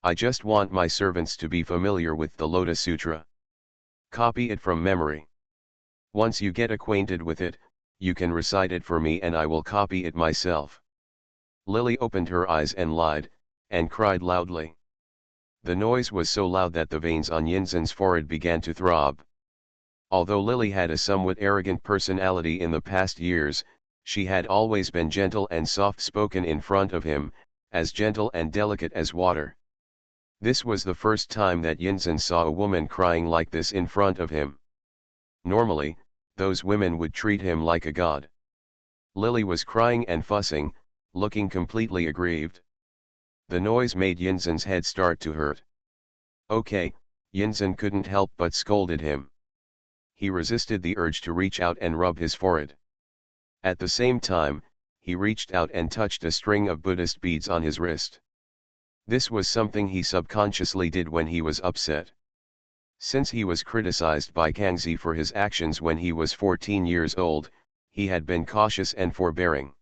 I just want my servants to be familiar with the Lotus Sutra. Copy it from memory. Once you get acquainted with it, you can recite it for me and I will copy it myself. Lily opened her eyes and lied, and cried loudly. The noise was so loud that the veins on Yinzhen's forehead began to throb. Although Lily had a somewhat arrogant personality in the past years, she had always been gentle and soft-spoken in front of him, as gentle and delicate as water. This was the first time that Yinzhen saw a woman crying like this in front of him. Normally, those women would treat him like a god. Lily was crying and fussing, looking completely aggrieved. The noise made Yinzhen's head start to hurt. Okay, Yinzhen couldn't help but scolded him. He resisted the urge to reach out and rub his forehead. At the same time, he reached out and touched a string of Buddhist beads on his wrist. This was something he subconsciously did when he was upset. Since he was criticized by Kangxi for his actions when he was 14 years old, he had been cautious and forbearing.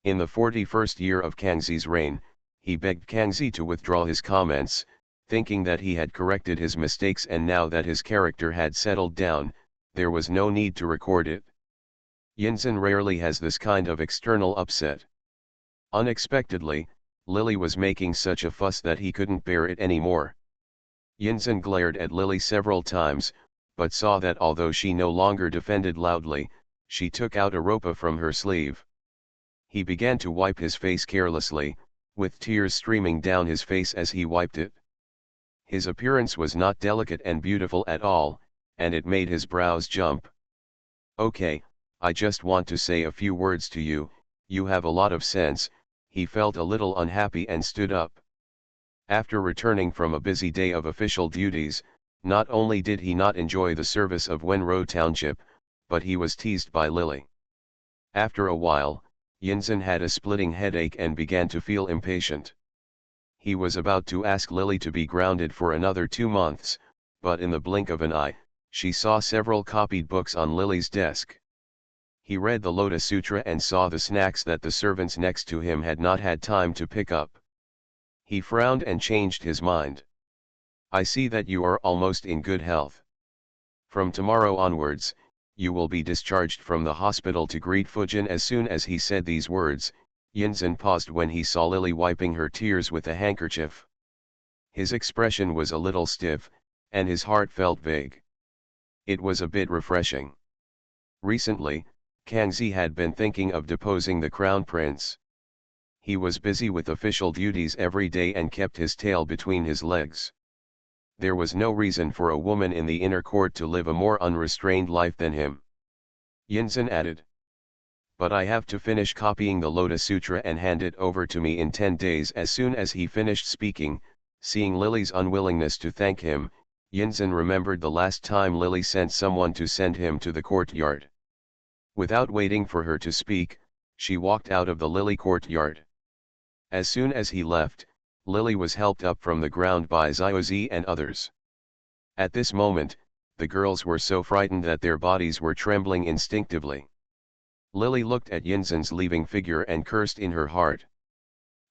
In the 41st year of Kangxi's reign, he begged Kangxi to withdraw his comments, thinking that he had corrected his mistakes and now that his character had settled down, there was no need to record it. Yinzhen rarely has this kind of external upset. Unexpectedly, Lily was making such a fuss that he couldn't bear it anymore. Yinzhen glared at Lily several times, but saw that although she no longer defended loudly, she took out a ropa from her sleeve. He began to wipe his face carelessly, with tears streaming down his face as he wiped it. His appearance was not delicate and beautiful at all, and it made his brows jump. Okay, I just want to say a few words to you, you have a lot of sense. He felt a little unhappy and stood up. After returning from a busy day of official duties, not only did he not enjoy the service of Wenro Township, but he was teased by Lily. After a while, Yinzhen had a splitting headache and began to feel impatient. He was about to ask Lily to be grounded for another 2 months, but in the blink of an eye, she saw several copied books on Lily's desk. He read the Lotus Sutra and saw the snacks that the servants next to him had not had time to pick up. He frowned and changed his mind. I see that you are almost in good health. From tomorrow onwards, you will be discharged from the hospital to greet Fujin. As soon as he said these words, Yinzhen paused when he saw Lily wiping her tears with a handkerchief. His expression was a little stiff, and his heart felt vague. It was a bit refreshing. Recently, Kangxi had been thinking of deposing the crown prince. He was busy with official duties every day and kept his tail between his legs. There was no reason for a woman in the inner court to live a more unrestrained life than him. Yinzhen added. But I have to finish copying the Lotus Sutra and hand it over to me in 10 days. As soon as he finished speaking, seeing Lily's unwillingness to thank him, Yinzhen remembered the last time Lily sent someone to send him to the courtyard. Without waiting for her to speak, she walked out of the Lily courtyard. As soon as he left, Lily was helped up from the ground by Xiaozi and others. At this moment, the girls were so frightened that their bodies were trembling instinctively. Lily looked at Yinzhen's leaving figure and cursed in her heart.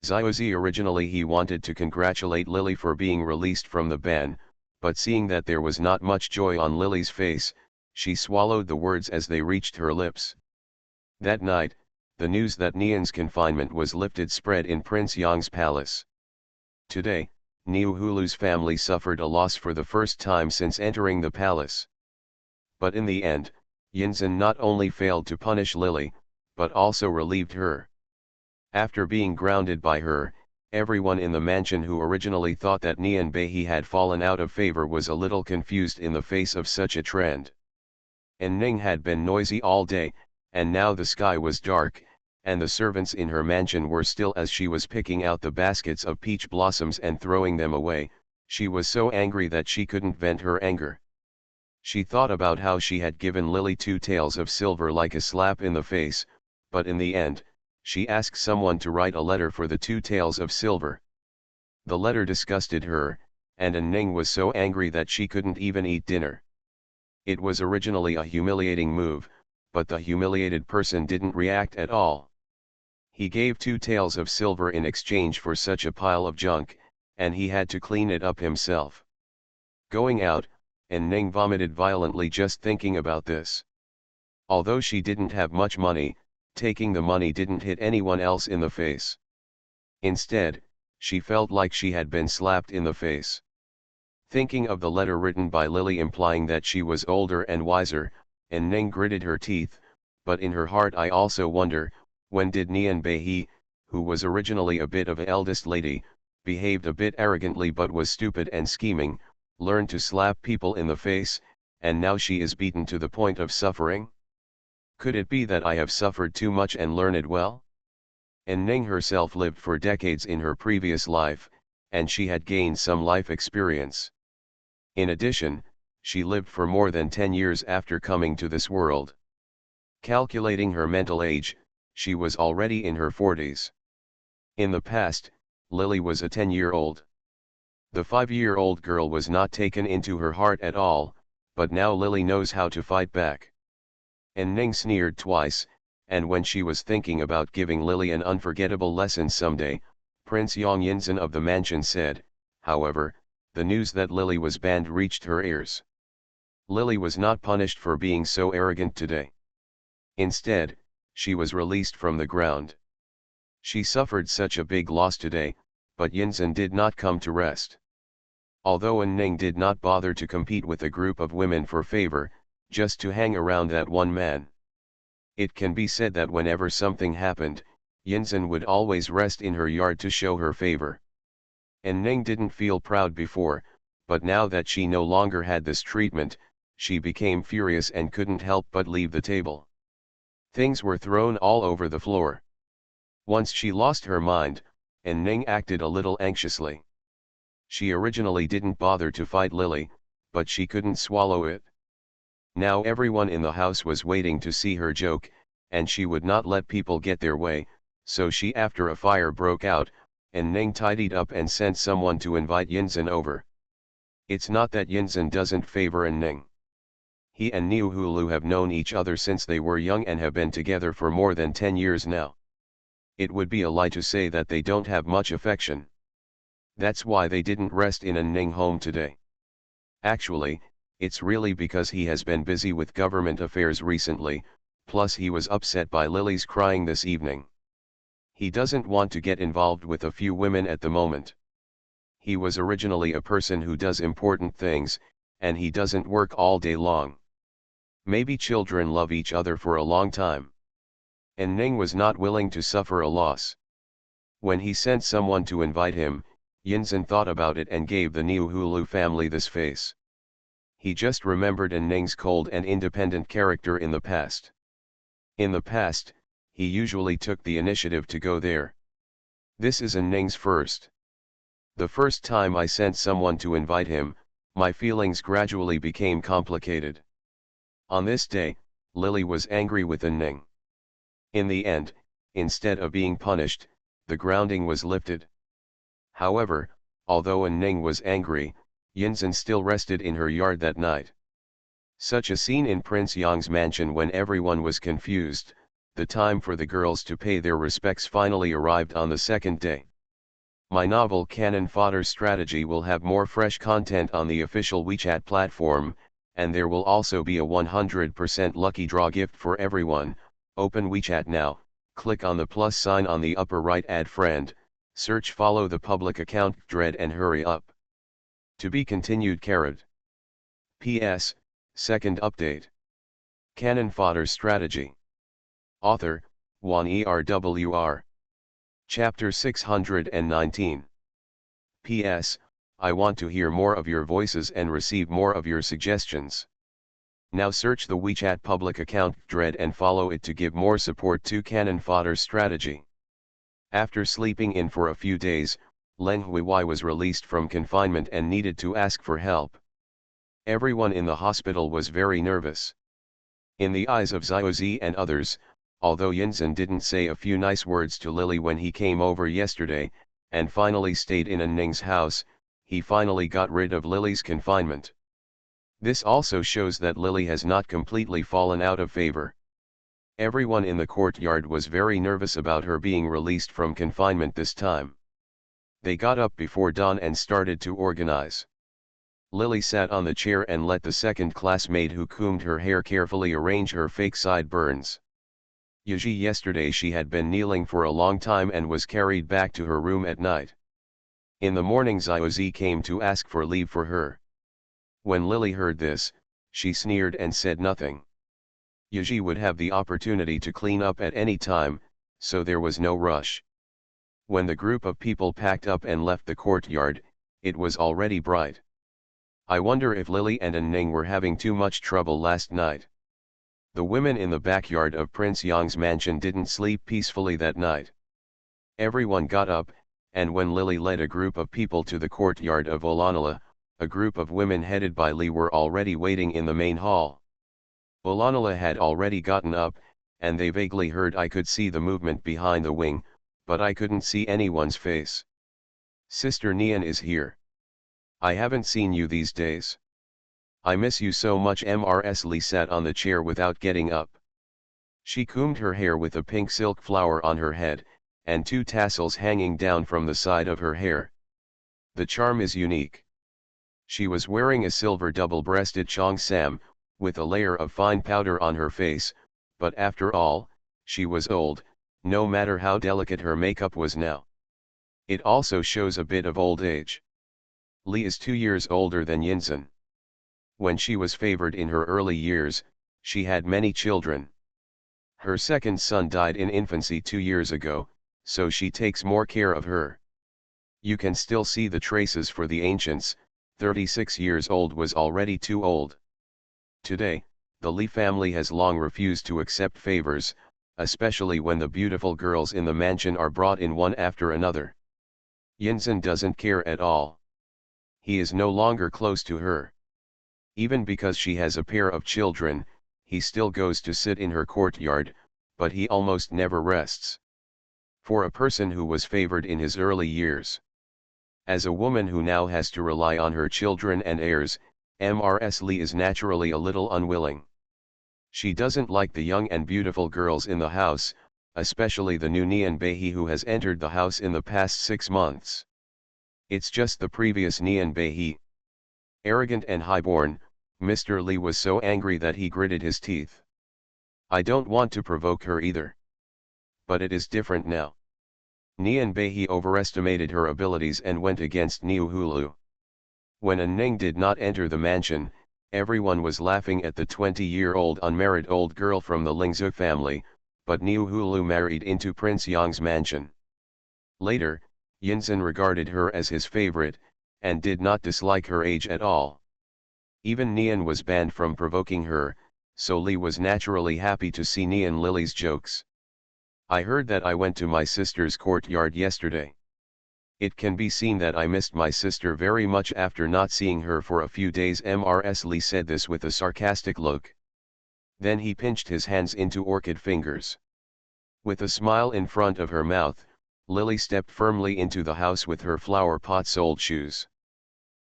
Xiaozi originally he wanted to congratulate Lily for being released from the ban, but seeing that there was not much joy on Lily's face, she swallowed the words as they reached her lips. That night, the news that Nian's confinement was lifted spread in Prince Yang's palace. Today, Niu Hulu's family suffered a loss for the first time since entering the palace. But in the end, Yinzhen not only failed to punish Lily, but also relieved her. After being grounded by her, everyone in the mansion who originally thought that Nian Beihe had fallen out of favor was a little confused in the face of such a trend. And Ning had been noisy all day, and now the sky was dark, and the servants in her mansion were still as she was picking out the baskets of peach blossoms and throwing them away. She was so angry that she couldn't vent her anger. She thought about how she had given Lily 2 taels of silver like a slap in the face, but in the end, she asked someone to write a letter for the 2 taels of silver. The letter disgusted her, and Ning was so angry that she couldn't even eat dinner. It was originally a humiliating move, but the humiliated person didn't react at all. He gave 2 taels of silver in exchange for such a pile of junk, and he had to clean it up himself. Going out, Ning vomited violently just thinking about this. Although she didn't have much money, taking the money didn't hit anyone else in the face. Instead, she felt like she had been slapped in the face. Thinking of the letter written by Lily implying that she was older and wiser, Ning gritted her teeth, but in her heart I also wonder, when did Nian Beihe, who was originally a bit of a eldest lady, behaved a bit arrogantly but was stupid and scheming, learned to slap people in the face, and now she is beaten to the point of suffering? Could it be that I have suffered too much and learned well? Ning herself lived for decades in her previous life, and she had gained some life experience. In addition, she lived for more than 10 years after coming to this world. Calculating her mental age, she was already in her 40s. In the past, Lily was a 10-year-old. The 5-year-old girl was not taken into her heart at all, but now Lily knows how to fight back. Ning sneered twice, and when she was thinking about giving Lily an unforgettable lesson someday, Prince Yang Yinzhen of the mansion said, however, the news that Lily was banned reached her ears. Lily was not punished for being so arrogant today. Instead, she was released from the ground. She suffered such a big loss today, but Yinzhen did not come to rest. Although Ning did not bother to compete with a group of women for favor, just to hang around that one man. It can be said that whenever something happened, Yinzhen would always rest in her yard to show her favor. Ning didn't feel proud before, but now that she no longer had this treatment, she became furious and couldn't help but leave the table. Things were thrown all over the floor. Once she lost her mind, Ning acted a little anxiously. She originally didn't bother to fight Lily, but she couldn't swallow it. Now everyone in the house was waiting to see her joke, and she would not let people get their way, so she after a fire broke out, Ning tidied up and sent someone to invite Yinzhen over. It's not that Yinzhen doesn't favor Ning. He and Niu Hulu have known each other since they were young and have been together for more than 10 years now. It would be a lie to say that they don't have much affection. That's why they didn't rest in Ning home today. Actually, it's really because he has been busy with government affairs recently, plus he was upset by Lily's crying this evening. He doesn't want to get involved with a few women at the moment. He was originally a person who does important things, and he doesn't work all day long. Maybe children love each other for a long time. And Ning was not willing to suffer a loss. When he sent someone to invite him, Yinzhen thought about it and gave the Niuhulu family this face. He just remembered Ning's cold and independent character in the past. In the past, he usually took the initiative to go there. This is Ning's first. The first time I sent someone to invite him, my feelings gradually became complicated. On this day, Lily was angry with Ning. In the end, instead of being punished, the grounding was lifted. However, although Ning was angry, Yinzhen still rested in her yard that night. Such a scene in Prince Yang's mansion when everyone was confused. The time for the girls to pay their respects finally arrived on the second day. My novel Canon Fodder Strategy will have more fresh content on the official WeChat platform, and there will also be a 100% lucky draw gift for everyone. Open WeChat now, click on the plus sign on the upper right, add friend, search follow the public account Dread and hurry up. To be continued. P.S. Second update. Canon Fodder Strategy. Author, Wan ERWR. Chapter 619. P.S. I want to hear more of your voices and receive more of your suggestions. Now search the WeChat public account Dread and follow it to give more support to Canon Fodder Strategy. After sleeping in for a few days, Leng Huiwei was released from confinement and needed to ask for help. Everyone in the hospital was very nervous. In the eyes of Xiaozi and others, although Yinzhen didn't say a few nice words to Lily when he came over yesterday, and finally stayed in Ning's house, he finally got rid of Lily's confinement. This also shows that Lily has not completely fallen out of favor. Everyone in the courtyard was very nervous about her being released from confinement this time. They got up before dawn and started to organize. Lily sat on the chair and let the second classmate who combed her hair carefully arrange her fake sideburns. Yesterday she had been kneeling for a long time and was carried back to her room at night. In the morning Xiaozi came to ask for leave for her. When Lily heard this, she sneered and said nothing. Yaji would have the opportunity to clean up at any time, so there was no rush. When the group of people packed up and left the courtyard, it was already bright. I wonder if Lily and Ning were having too much trouble last night. The women in the backyard of Prince Yang's mansion didn't sleep peacefully that night. Everyone got up, and when Lily led a group of people to the courtyard of Olanala, a group of women headed by Li were already waiting in the main hall. Olanala had already gotten up, and they vaguely heard I could see the movement behind the wing, but I couldn't see anyone's face. Sister Nian is here. I haven't seen you these days. I miss you so much. Mrs. Li sat on the chair without getting up. She combed her hair with a pink silk flower on her head, and two tassels hanging down from the side of her hair. The charm is unique. She was wearing a silver double-breasted cheongsam, with a layer of fine powder on her face, but after all, she was old, no matter how delicate her makeup was now. It also shows a bit of old age. Li is 2 years older than Yinzhen. When she was favored in her early years, she had many children. Her second son died in infancy 2 years ago, so she takes more care of her. You can still see the traces for the ancients. 36 years old was already too old. Today, the Li family has long refused to accept favors, especially when the beautiful girls in the mansion are brought in one after another. Yinzhen doesn't care at all. He is no longer close to her. Even because she has a pair of children, he still goes to sit in her courtyard, but he almost never rests. For a person who was favored in his early years. As a woman who now has to rely on her children and heirs, Mrs. Li is naturally a little unwilling. She doesn't like the young and beautiful girls in the house, especially the new Nian Beihe who has entered the house in the past 6 months. It's just the previous Nian Beihe. Arrogant and highborn, Mr. Li was so angry that he gritted his teeth. I don't want to provoke her either. But it is different now. Nian Beihe overestimated her abilities and went against Niuhulu. When Ning did not enter the mansion, Everyone was laughing at the 20-year-old unmarried old girl from the Lingzhu family, but Niu Hulu married into Prince Yang's mansion. Later, Yinzhen regarded her as his favorite, and did not dislike her age at all. Even Nian was banned from provoking her, so Li was naturally happy to see Nian Lily's jokes. I heard that I went to my sister's courtyard yesterday. It can be seen that I missed my sister very much after not seeing her for a few days. Mrs. Li said this with a sarcastic look. Then he pinched his hands into orchid fingers. With a smile in front of her mouth, Lily stepped firmly into the house with her flower pot-soled shoes.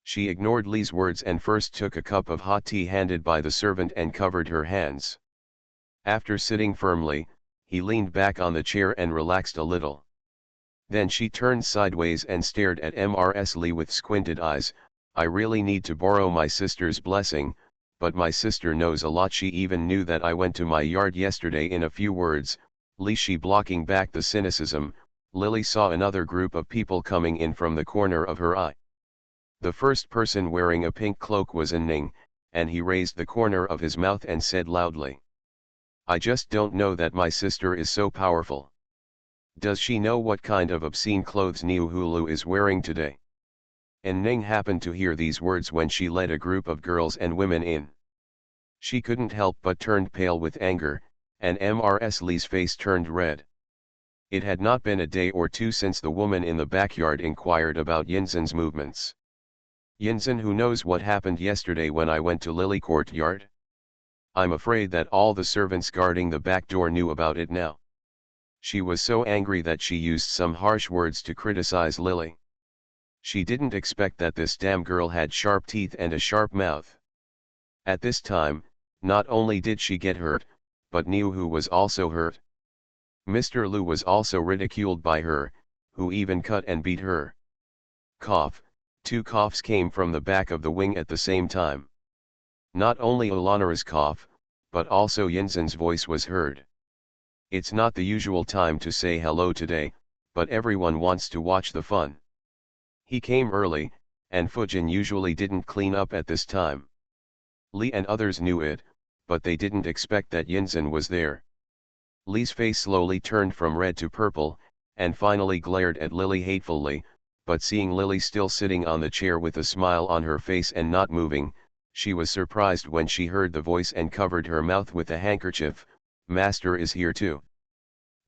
She ignored Li's words and first took a cup of hot tea handed by the servant and covered her hands. After sitting firmly, he leaned back on the chair and relaxed a little. Then she turned sideways and stared at Mrs. Li with squinted eyes. I really need to borrow my sister's blessing, but my sister knows a lot. She even knew that I went to my yard yesterday. In a few words, Li she blocking back the cynicism, Lily saw another group of people coming in from the corner of her eye. The first person wearing a pink cloak was Ning, and he raised the corner of his mouth and said loudly, "I just don't know that my sister is so powerful. Does she know what kind of obscene clothes Niu Hulu is wearing today?" And Ning happened to hear these words when she led a group of girls and women in. She couldn't help but turned pale with anger, and Mrs. Li's face turned red. It had not been a day or two since the woman in the backyard inquired about Yinzhen's movements. "Yinzhen, who knows what happened yesterday when I went to Lily courtyard? I'm afraid that all the servants guarding the back door knew about it now." She was so angry that she used some harsh words to criticize Lily. She didn't expect that this damn girl had sharp teeth and a sharp mouth. At this time, not only did she get hurt, but Niu Hu was also hurt. Mr. Lu was also ridiculed by her, who even cut and beat her. Cough, 2 coughs came from the back of the wing at the same time. Not only Olanara's cough, but also Yinzhen's voice was heard. It's not the usual time to say hello today, but everyone wants to watch the fun. He came early, and Fujin usually didn't clean up at this time. Li and others knew it, but they didn't expect that Yinzhen was there. Li's face slowly turned from red to purple, and finally glared at Lily hatefully, but seeing Lily still sitting on the chair with a smile on her face and not moving, she was surprised when she heard the voice and covered her mouth with a handkerchief. "Master is here too."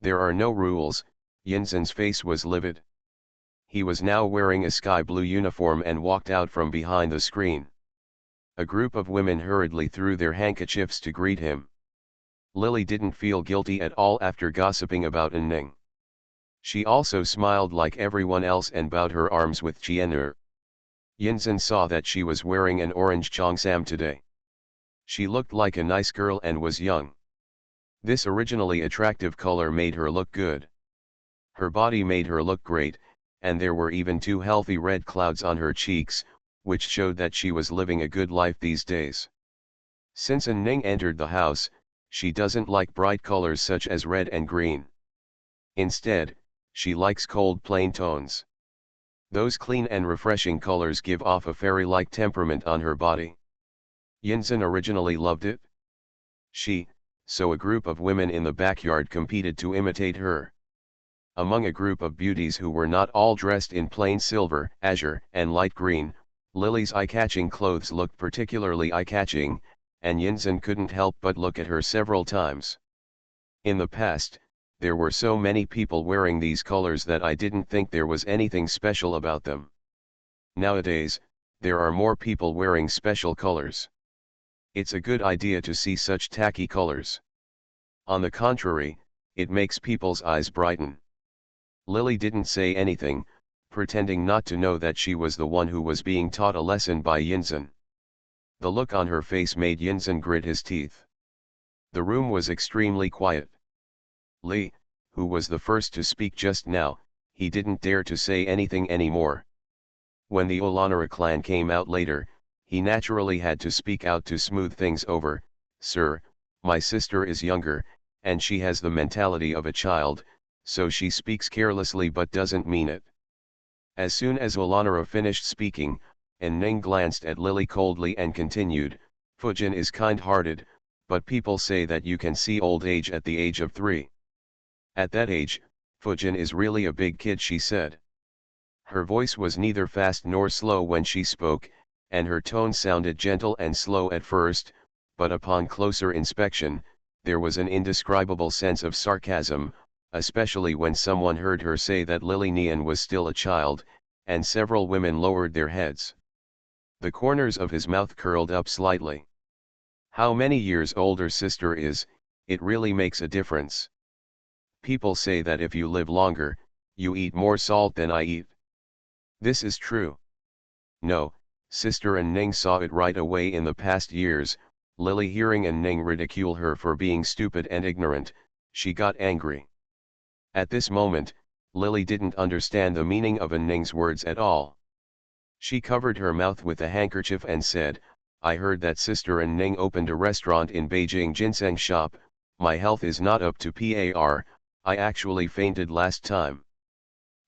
"There are no rules." Yinzhen's face was livid. He was now wearing a sky blue uniform and walked out from behind the screen. A group of women hurriedly threw their handkerchiefs to greet him. Lily didn't feel guilty at all after gossiping about Ning. She also smiled like everyone else and bowed her arms with Qian'er. Yinzhen saw that she was wearing an orange cheongsam today. She looked like a nice girl and was young. This originally attractive color made her look good. Her body made her look great, and there were even 2 healthy red clouds on her cheeks, which showed that she was living a good life these days. Since Ning entered the house, she doesn't like bright colors such as red and green. Instead, she likes cold plain tones. Those clean and refreshing colors give off a fairy-like temperament on her body. Yinzhen originally loved it. So a group of women in the backyard competed to imitate her. Among a group of beauties who were not all dressed in plain silver, azure, and light green, Lily's eye-catching clothes looked particularly eye-catching, and Yinzhen couldn't help but look at her several times. In the past, there were so many people wearing these colors that I didn't think there was anything special about them. Nowadays, there are more people wearing special colors. It's a good idea to see such tacky colors. On the contrary, it makes people's eyes brighten. Lily didn't say anything, pretending not to know that she was the one who was being taught a lesson by Yinzhen. The look on her face made Yinzhen grit his teeth. The room was extremely quiet. Li, who was the first to speak just now, he didn't dare to say anything anymore. When the Olanara clan came out later, he naturally had to speak out to smooth things over. "Sir, my sister is younger, and she has the mentality of a child, so she speaks carelessly but doesn't mean it." As soon as Olanara finished speaking, Ning glanced at Lily coldly and continued, Fujin is kind-hearted, but people say that you can see old age at the age of 3. At that age, Fujin is really a big kid, she said. Her voice was neither fast nor slow when she spoke, and her tone sounded gentle and slow at first, but upon closer inspection, there was an indescribable sense of sarcasm, especially when someone heard her say that Lily Nian was still a child, and several women lowered their heads. The corners of his mouth curled up slightly. How many years older sister is, it really makes a difference. People say that if you live longer, you eat more salt than I eat. This is true. No, sister and Ning saw it right away in the past years. Lily, hearing and Ning ridicule her for being stupid and ignorant, she got angry. At this moment, Lily didn't understand the meaning of Ning's words at all. She covered her mouth with a handkerchief and said, I heard that sister and Ning opened a restaurant in Beijing ginseng shop. My health is not up to par, I actually fainted last time.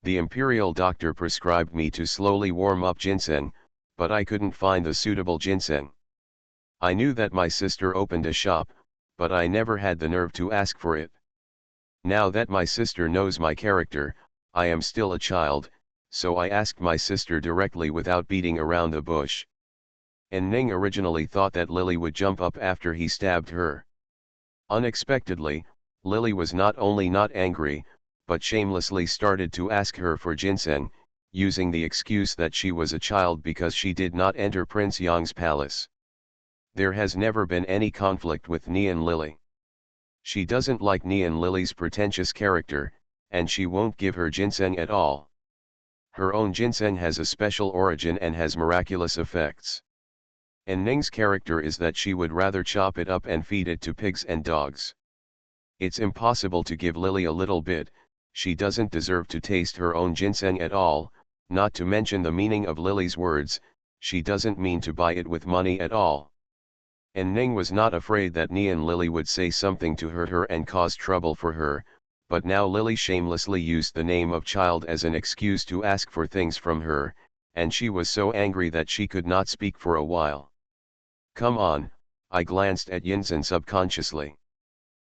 The imperial doctor prescribed me to slowly warm up ginseng, but I couldn't find the suitable ginseng. I knew that my sister opened a shop, but I never had the nerve to ask for it. Now that my sister knows my character, I am still a child, so I asked my sister directly without beating around the bush. And Ning originally thought that Lily would jump up after he stabbed her. Unexpectedly, Lily was not only not angry, but shamelessly started to ask her for ginseng, using the excuse that she was a child because she did not enter Prince Yang's palace. There has never been any conflict with Nian Lily. She doesn't like Nian Lily's pretentious character, and she won't give her ginseng at all. Her own ginseng has a special origin and has miraculous effects. And Ning's character is that she would rather chop it up and feed it to pigs and dogs. It's impossible to give Lily a little bit. She doesn't deserve to taste her own ginseng at all, not to mention the meaning of Lily's words, she doesn't mean to buy it with money at all. And Ning was not afraid that Nian Lily would say something to hurt her and cause trouble for her, but now Lily shamelessly used the name of child as an excuse to ask for things from her, and she was so angry that she could not speak for a while. Come on, I glanced at Yinzhen subconsciously.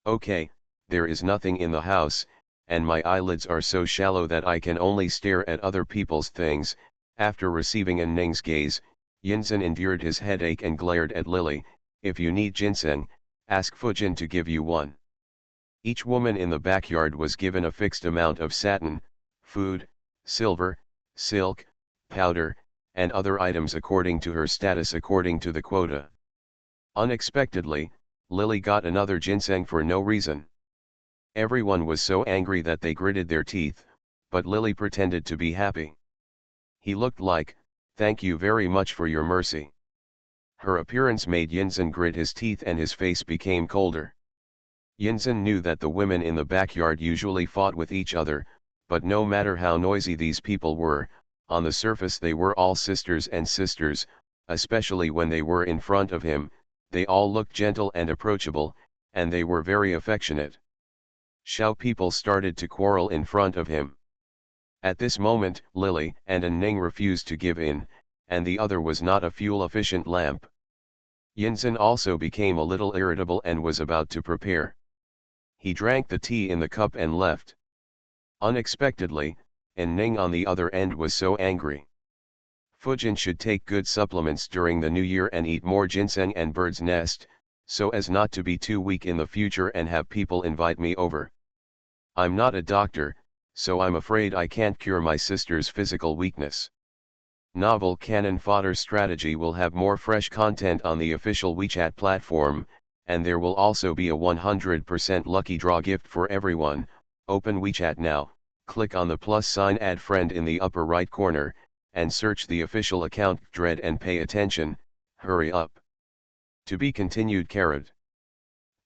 Okay, there is nothing in the house, and my eyelids are so shallow that I can only stare at other people's things. After receiving An Ning's gaze, Yinzhen endured his headache and glared at Lily. If you need ginseng, ask Fujin to give you one. Each woman in the backyard was given a fixed amount of satin, food, silver, silk, powder, and other items according to her status according to the quota. Unexpectedly, Lily got another ginseng for no reason. Everyone was so angry that they gritted their teeth, but Lily pretended to be happy. He looked like, thank you very much for your mercy. Her appearance made Yinzhen grit his teeth and his face became colder. Yinzhen knew that the women in the backyard usually fought with each other, but no matter how noisy these people were, on the surface they were all sisters and sisters, especially when they were in front of him, they all looked gentle and approachable, and they were very affectionate. Xiao people started to quarrel in front of him. At this moment, Lily and An Ning refused to give in, and the other was not a fuel-efficient lamp. Yinzhen also became a little irritable and was about to prepare. He drank the tea in the cup and left. Unexpectedly, An Ning on the other end was so angry. Fujin should take good supplements during the new year and eat more ginseng and bird's nest, so as not to be too weak in the future and have people invite me over. I'm not a doctor, so I'm afraid I can't cure my sister's physical weakness. Novel Canon Fodder Strategy will have more fresh content on the official WeChat platform, and there will also be a 100% lucky draw gift for everyone. Open WeChat now, click on the plus sign add friend in the upper right corner, and search the official account Dread and pay attention, hurry up. To be continued carrot.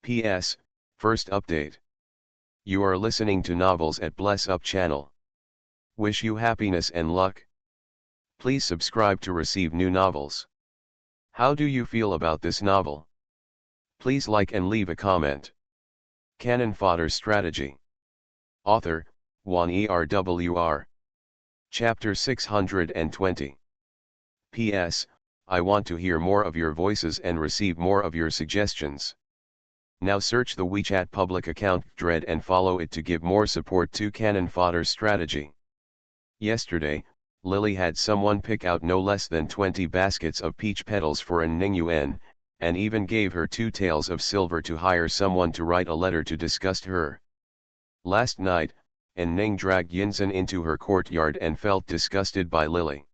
PS, first update. You are listening to novels at Bless Up channel. Wish you happiness and luck. Please subscribe to receive new novels. How do you feel about this novel? Please like and leave a comment. Canon Fodder Strategy. Author, Wan ERWR. Chapter 620. PS, I want to hear more of your voices and receive more of your suggestions. Now search the WeChat public account Dread and follow it to give more support to Cannon Fodder's strategy. Yesterday, Lily had someone pick out no less than 20 baskets of peach petals for an Ning Yuan, and even gave her 2 taels of silver to hire someone to write a letter to disgust her. Last night, An Ning dragged Yinzhen into her courtyard and felt disgusted by Lily.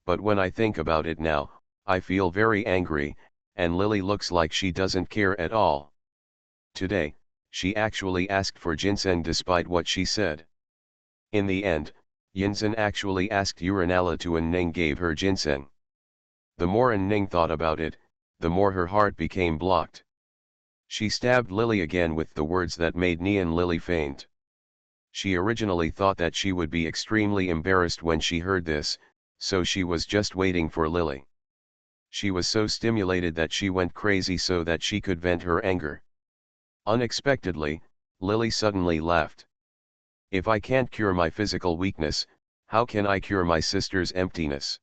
But when I think about it now, I feel very angry, and Lily looks like she doesn't care at all. Today, she actually asked for ginseng despite what she said. In the end, Yinzhen actually asked Uranala to An Ning gave her ginseng. The more An Ning thought about it, the more her heart became blocked. She stabbed Lily again with the words that made Nian Lily faint. She originally thought that she would be extremely embarrassed when she heard this, so she was just waiting for Lily. She was so stimulated that she went crazy so that she could vent her anger. Unexpectedly, Lily suddenly laughed. If I can't cure my physical weakness, how can I cure my sister's emptiness?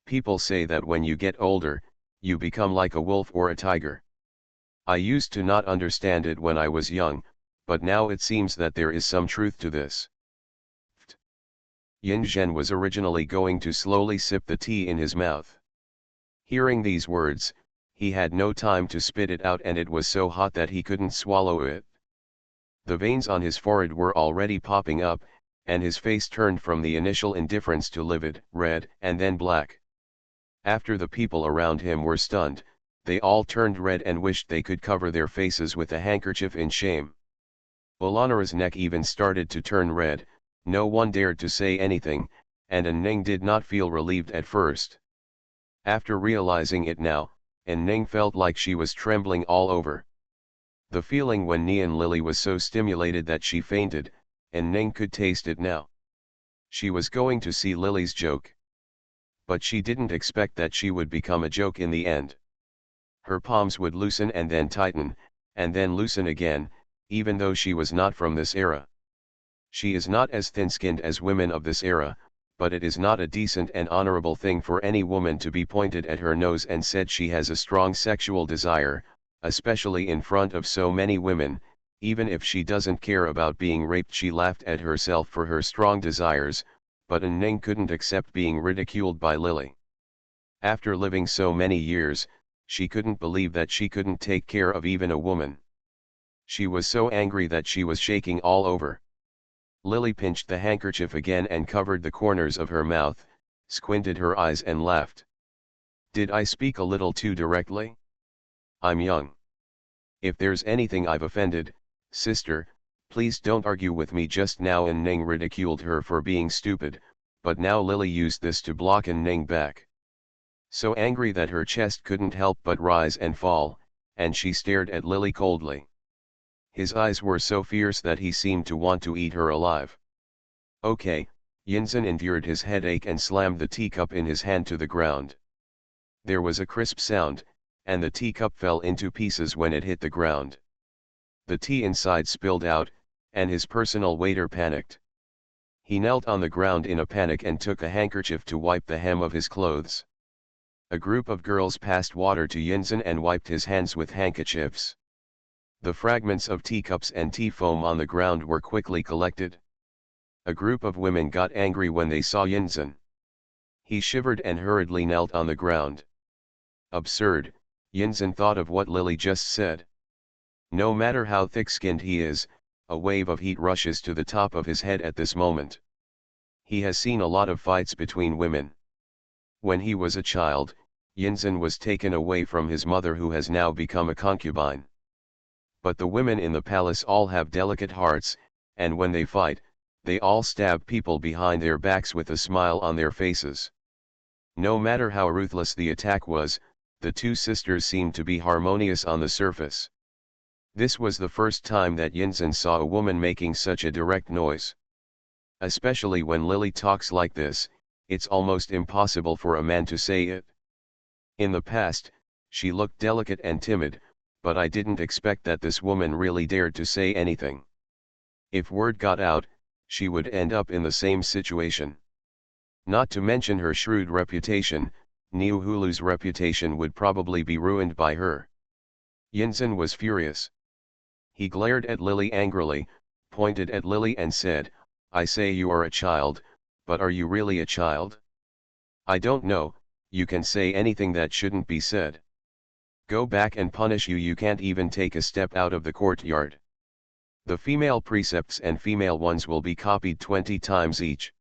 People say that when you get older, you become like a wolf or a tiger. I used to not understand it when I was young, but now it seems that there is some truth to this. Yin Zhen was originally going to slowly sip the tea in his mouth. Hearing these words, he had no time to spit it out and it was so hot that he couldn't swallow it. The veins on his forehead were already popping up, and his face turned from the initial indifference to livid, red, and then black. After the people around him were stunned, they all turned red and wished they could cover their faces with a handkerchief in shame. Olanara's neck even started to turn red, no one dared to say anything, and An Ning did not feel relieved at first. After realizing it now, An Ning felt like she was trembling all over. The feeling when Nian Lily was so stimulated that she fainted, An Ning could taste it now. She was going to see Lily's joke. But she didn't expect that she would become a joke in the end. Her palms would loosen and then tighten, and then loosen again, even though she was not from this era. She is not as thin-skinned as women of this era, but it is not a decent and honorable thing for any woman to be pointed at her nose and said she has a strong sexual desire, especially in front of so many women. Even if she doesn't care about being raped. She laughed at herself for her strong desires, but An Ning couldn't accept being ridiculed by Lily. After living so many years, she couldn't believe that she couldn't take care of even a woman. She was so angry that she was shaking all over. Lily pinched the handkerchief again and covered the corners of her mouth, squinted her eyes and laughed. Did I speak a little too directly? I'm young. If there's anything I've offended, sister, please don't argue with me just now. An Ning ridiculed her for being stupid, but now Lily used this to block An Ning back. So angry that her chest couldn't help but rise and fall, and she stared at Lily coldly. His eyes were so fierce that he seemed to want to eat her alive. Okay, Yinzhen endured his headache and slammed the teacup in his hand to the ground. There was a crisp sound, and the teacup fell into pieces when it hit the ground. The tea inside spilled out, and his personal waiter panicked. He knelt on the ground in a panic and took a handkerchief to wipe the hem of his clothes. A group of girls passed water to Yinzhen and wiped his hands with handkerchiefs. The fragments of teacups and tea foam on the ground were quickly collected. A group of women got angry when they saw Yinzhen. He shivered and hurriedly knelt on the ground. Absurd, Yinzhen thought of what Lily just said. No matter how thick-skinned he is, a wave of heat rushes to the top of his head at this moment. He has seen a lot of fights between women. When he was a child, Yinzhen was taken away from his mother who has now become a concubine. But the women in the palace all have delicate hearts, and when they fight, they all stab people behind their backs with a smile on their faces. No matter how ruthless the attack was, the two sisters seemed to be harmonious on the surface. This was the first time that Yinzhen saw a woman making such a direct noise. Especially when Lily talks like this, it's almost impossible for a man to say it. In the past, she looked delicate and timid, but I didn't expect that this woman really dared to say anything. If word got out, she would end up in the same situation. Not to mention her shrewd reputation, Niuhulu's reputation would probably be ruined by her. Yinzhen was furious. He glared at Lily angrily, pointed at Lily and said, "I say you are a child, but are you really a child? I don't know, you can say anything that shouldn't be said. Go back and punish you, you can't even take a step out of the courtyard. The female precepts and female ones will be copied 20 times each."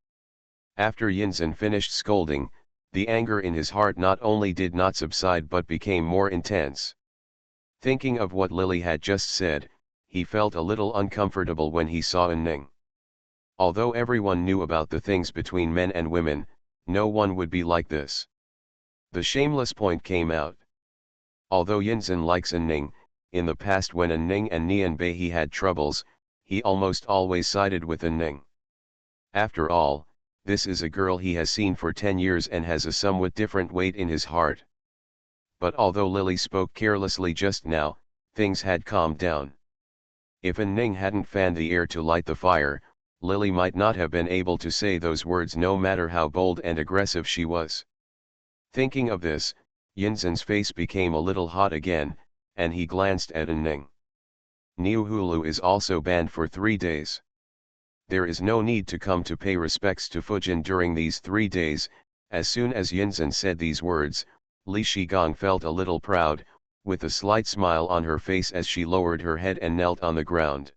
After Yinzhen finished scolding, the anger in his heart not only did not subside but became more intense. Thinking of what Lily had just said, he felt a little uncomfortable when he saw Ning. Although everyone knew about the things between men and women, no one would be like this. The shameless point came out. Although Yinzhen likes Ning, in the past when Ning and Nianbei had troubles, he almost always sided with Ning. After all, this is a girl he has seen for 10 years and has a somewhat different weight in his heart. But although Lily spoke carelessly just now, things had calmed down. If Ning hadn't fanned the air to light the fire, Lily might not have been able to say those words no matter how bold and aggressive she was. Thinking of this, Yinzhen's face became a little hot again, and he glanced at Ning. Niuhulu is also banned for 3 days. There is no need to come to pay respects to Fujin during these 3 days. As soon as Yinzhen said these words, Li Shigong felt a little proud, with a slight smile on her face as she lowered her head and knelt on the ground.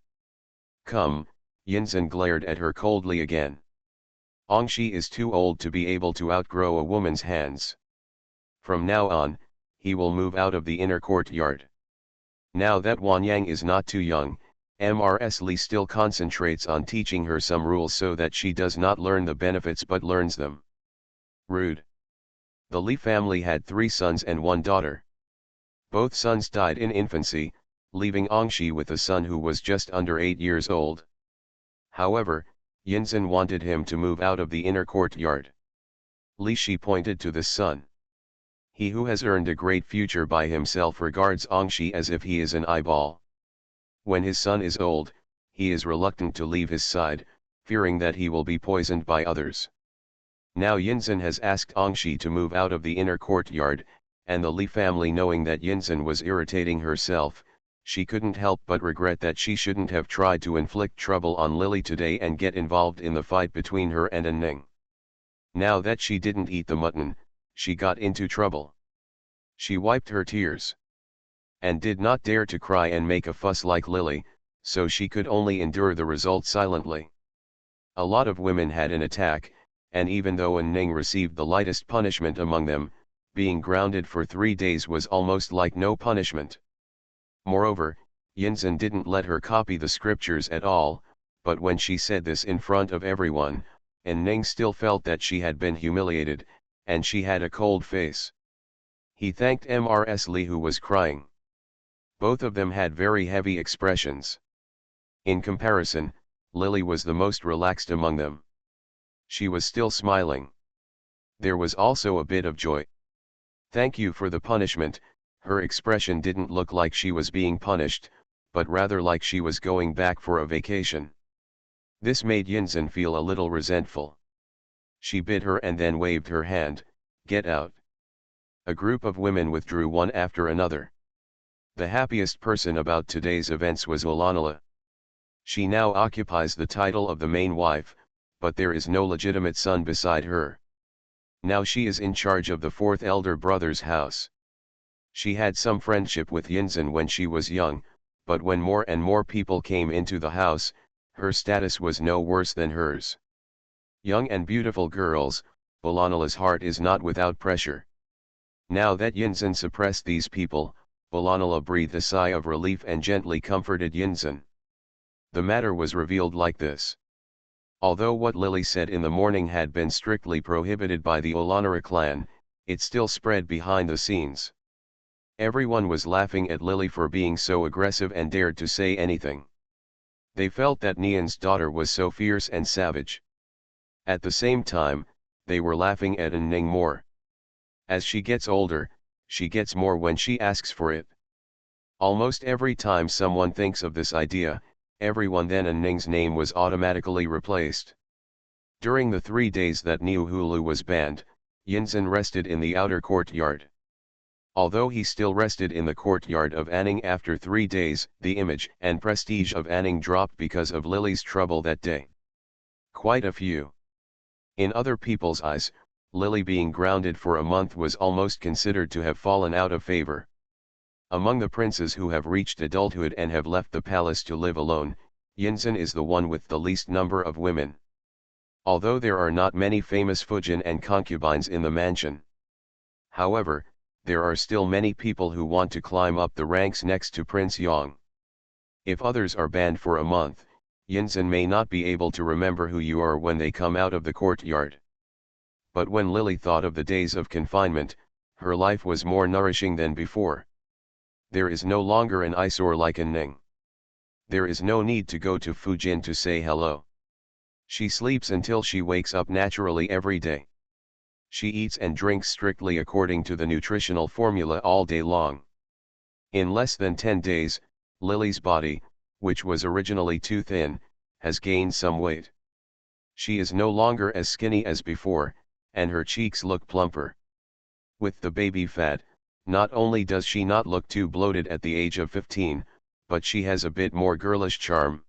"Come," Yinzhen glared at her coldly again. "Ongshi is too old to be able to outgrow a woman's hands. From now on, he will move out of the inner courtyard. Now that Wanyang is not too young, Mrs. Li still concentrates on teaching her some rules so that she does not learn the benefits but learns them." Rude. The Li family had 3 sons and 1 daughter. Both sons died in infancy, leaving Ongshi with a son who was just under 8 years old. However, Yinzhen wanted him to move out of the inner courtyard. Li Shi pointed to the son. "He who has earned a great future by himself regards Ongshi as if he is an eyeball. When his son is old, he is reluctant to leave his side, fearing that he will be poisoned by others. Now Yinzhen has asked Ongshi to move out of the inner courtyard, and the Li family, knowing that Yinzhen was irritating herself, she couldn't help but regret that she shouldn't have tried to inflict trouble on Lily today and get involved in the fight between her and Ning. Now that she didn't eat the mutton, she got into trouble. She wiped her tears. And did not dare to cry and make a fuss like Lily, so she could only endure the result silently. A lot of women had an attack, and even though Ning received the lightest punishment among them, being grounded for 3 days was almost like no punishment. Moreover, Yinzhen didn't let her copy the scriptures at all, but when she said this in front of everyone, Ning still felt that she had been humiliated, and she had a cold face. He thanked Mrs. Li, who was crying. Both of them had very heavy expressions. In comparison, Lily was the most relaxed among them. She was still smiling. There was also a bit of joy. "Thank you for the punishment." Her expression didn't look like she was being punished, but rather like she was going back for a vacation. This made Yinzhen feel a little resentful. She bit her and then waved her hand, "Get out." A group of women withdrew one after another. The happiest person about today's events was Olanala. She now occupies the title of the main wife, but there is no legitimate son beside her. Now she is in charge of the 4th elder brother's house. She had some friendship with Yinzhen when she was young, but when more and more people came into the house, her status was no worse than hers. Young and beautiful girls, Olanala's heart is not without pressure. Now that Yinzhen suppressed these people, Olanala breathed a sigh of relief and gently comforted Yinzhen. The matter was revealed like this. Although what Lily said in the morning had been strictly prohibited by the Olanara clan, it still spread behind the scenes. Everyone was laughing at Lily for being so aggressive and dared to say anything. They felt that Nian's daughter was so fierce and savage. At the same time, they were laughing at Ning more. As she gets older, she gets more when she asks for it. Almost every time someone thinks of this idea, everyone then Ning's name was automatically replaced. During the 3 days that Niuhulu was banned, Yinzhen rested in the outer courtyard. Although he still rested in the courtyard of Anning after 3 days, the image and prestige of Anning dropped because of Lily's trouble that day. Quite a few. In other people's eyes, Lily being grounded for a month was almost considered to have fallen out of favor. Among the princes who have reached adulthood and have left the palace to live alone, Yinzhen is the one with the least number of women. Although there are not many famous Fujin and concubines in the mansion. However, there are still many people who want to climb up the ranks next to Prince Yang. If others are banned for a month, Yinzhen may not be able to remember who you are when they come out of the courtyard. But when Lily thought of the days of confinement, her life was more nourishing than before. There is no longer an eyesore like Ning. There is no need to go to Fujin to say hello. She sleeps until she wakes up naturally every day. She eats and drinks strictly according to the nutritional formula all day long. In less than 10 days, Lily's body, which was originally too thin, has gained some weight. She is no longer as skinny as before, and her cheeks look plumper. With the baby fat, not only does she not look too bloated at the age of 15, but she has a bit more girlish charm.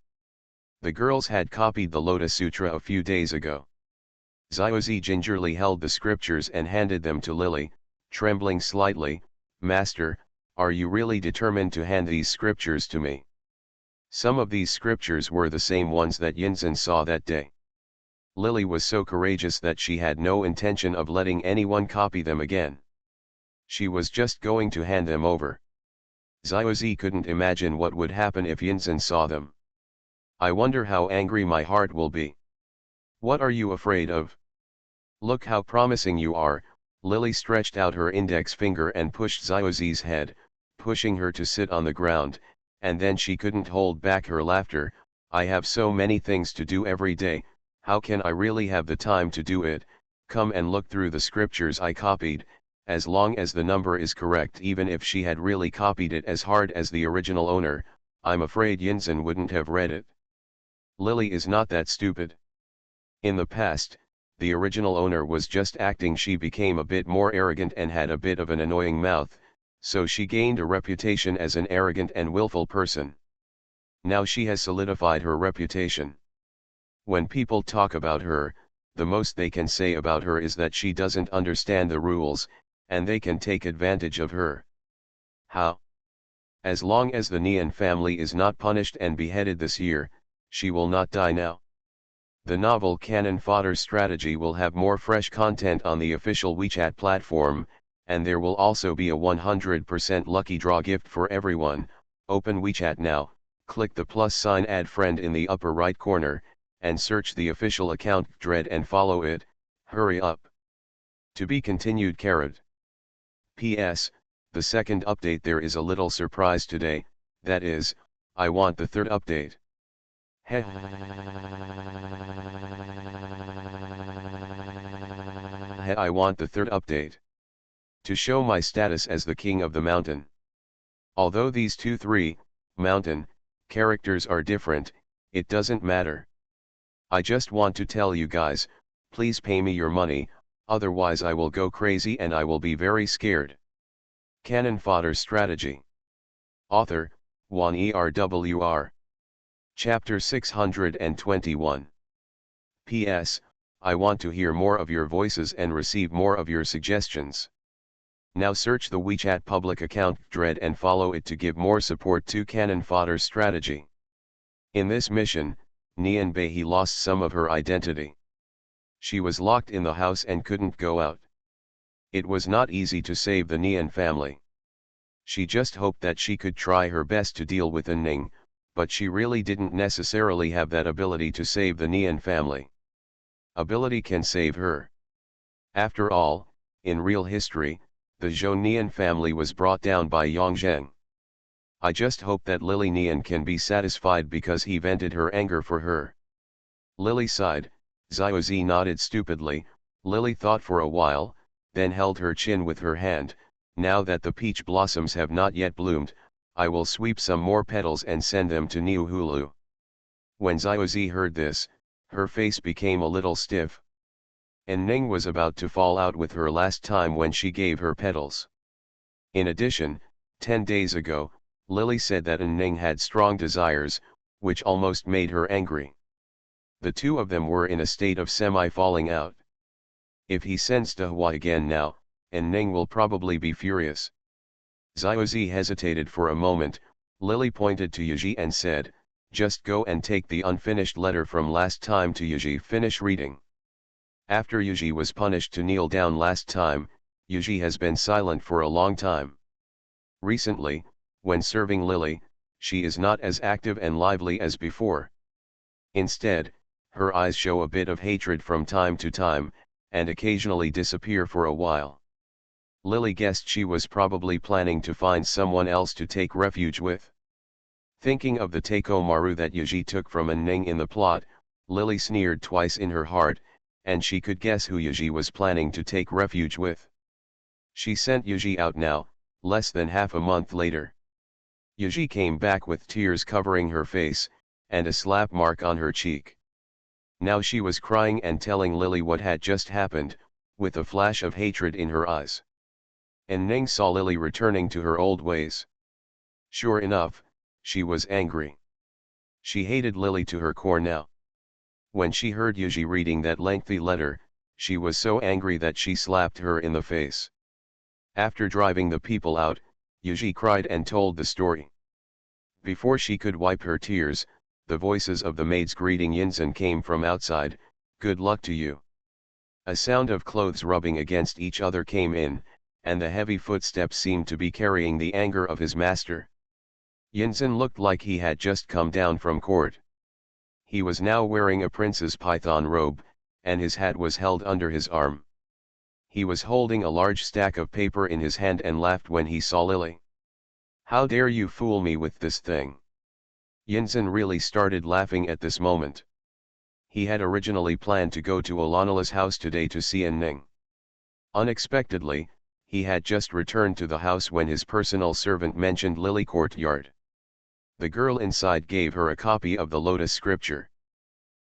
The girls had copied the Lotus Sutra a few days ago. Xiaozi gingerly held the scriptures and handed them to Lily, trembling slightly. "Master, are you really determined to hand these scriptures to me?" Some of these scriptures were the same ones that Yinzhen saw that day. Lily was so courageous that she had no intention of letting anyone copy them again. She was just going to hand them over. Xiaozi couldn't imagine what would happen if Yinzhen saw them. "I wonder how angry my heart will be." "What are you afraid of? Look how promising you are." Lily stretched out her index finger and pushed Xiaozi's head, pushing her to sit on the ground, and then she couldn't hold back her laughter. "I have so many things to do every day, how can I really have the time to do it? Come and look through the scriptures I copied, as long as the number is correct." Even if she had really copied it as hard as the original owner, I'm afraid Yinzhen wouldn't have read it. Lily is not that stupid. In the past, the original owner was just acting. She became a bit more arrogant and had a bit of an annoying mouth, so she gained a reputation as an arrogant and willful person. Now she has solidified her reputation. When people talk about her, the most they can say about her is that she doesn't understand the rules, and they can take advantage of her. How? As long as the Nian family is not punished and beheaded this year, she will not die now. The novel Canon Fodder Strategy will have more fresh content on the official WeChat platform, and there will also be a 100% lucky draw gift for everyone. Open WeChat now, click the plus sign add friend in the upper right corner, and search the official account Dread and follow it. Hurry up. To be continued. P.S. The second update, there is a little surprise today, that is, I want the third update. I want the third update. To show my status as the king of the mountain. Although these 2-3 mountain characters are different, it doesn't matter. I just want to tell you guys, please pay me your money, otherwise I will go crazy and I will be very scared. Canon Fodder Strategy. Author, Juan ERWR. Chapter 621. P.S. I want to hear more of your voices and receive more of your suggestions. Now search the WeChat public account Dread and follow it to give more support to Canon Fodder Strategy. In this mission, Nian Behi lost some of her identity. She was locked in the house and couldn't go out. It was not easy to save the Nian family. She just hoped that she could try her best to deal with Ning, but she really didn't necessarily have that ability to save the Nian family. Ability can save her. After all, in real history, the Zhou Nian family was brought down by Yang Zheng. I just hope that Lily Nian can be satisfied because he vented her anger for her. Lily sighed. Xiaozi nodded stupidly. Lily thought for a while, then held her chin with her hand. Now that the peach blossoms have not yet bloomed, I will sweep some more petals and send them to Niuhulu. When Xiaozi heard this, her face became a little stiff. and Ning was about to fall out with her last time when she gave her petals. In addition, 10 days ago, Lily said that Ning had strong desires, which almost made her angry. The two of them were in a state of semi-falling out. If he sends Dehua again now, Ning will probably be furious. Xiaozi hesitated for a moment. Lily pointed to Yaji and said, "Just go and take the unfinished letter from last time to Yaji. Finish reading." After Yaji was punished to kneel down last time, Yaji has been silent for a long time. Recently, when serving Lily, she is not as active and lively as before. Instead, her eyes show a bit of hatred from time to time, and occasionally disappear for a while. Lily guessed she was probably planning to find someone else to take refuge with. Thinking of the Teiko Maru that Yaji took from Ning in the plot, Lily sneered twice in her heart, and she could guess who Yaji was planning to take refuge with. She sent Yaji out now, less than half a month later. Yaji came back with tears covering her face, and a slap mark on her cheek. Now she was crying and telling Lily what had just happened, with a flash of hatred in her eyes. And Ning saw Lily returning to her old ways. Sure enough, she was angry. She hated Lily to her core now. When she heard Yaji reading that lengthy letter, she was so angry that she slapped her in the face. After driving the people out, Yaji cried and told the story. Before she could wipe her tears, the voices of the maids greeting Yinzhen came from outside. "Good luck to you." A sound of clothes rubbing against each other came in, and the heavy footsteps seemed to be carrying the anger of his master. Yinzhen looked like he had just come down from court. He was now wearing a prince's python robe, and his hat was held under his arm. He was holding a large stack of paper in his hand and laughed when he saw Lily. "How dare you fool me with this thing?" Yinzhen really started laughing at this moment. He had originally planned to go to Alanala's house today to see Ning. Unexpectedly, he had just returned to the house when his personal servant mentioned Lily Courtyard. The girl inside gave her a copy of the Lotus scripture.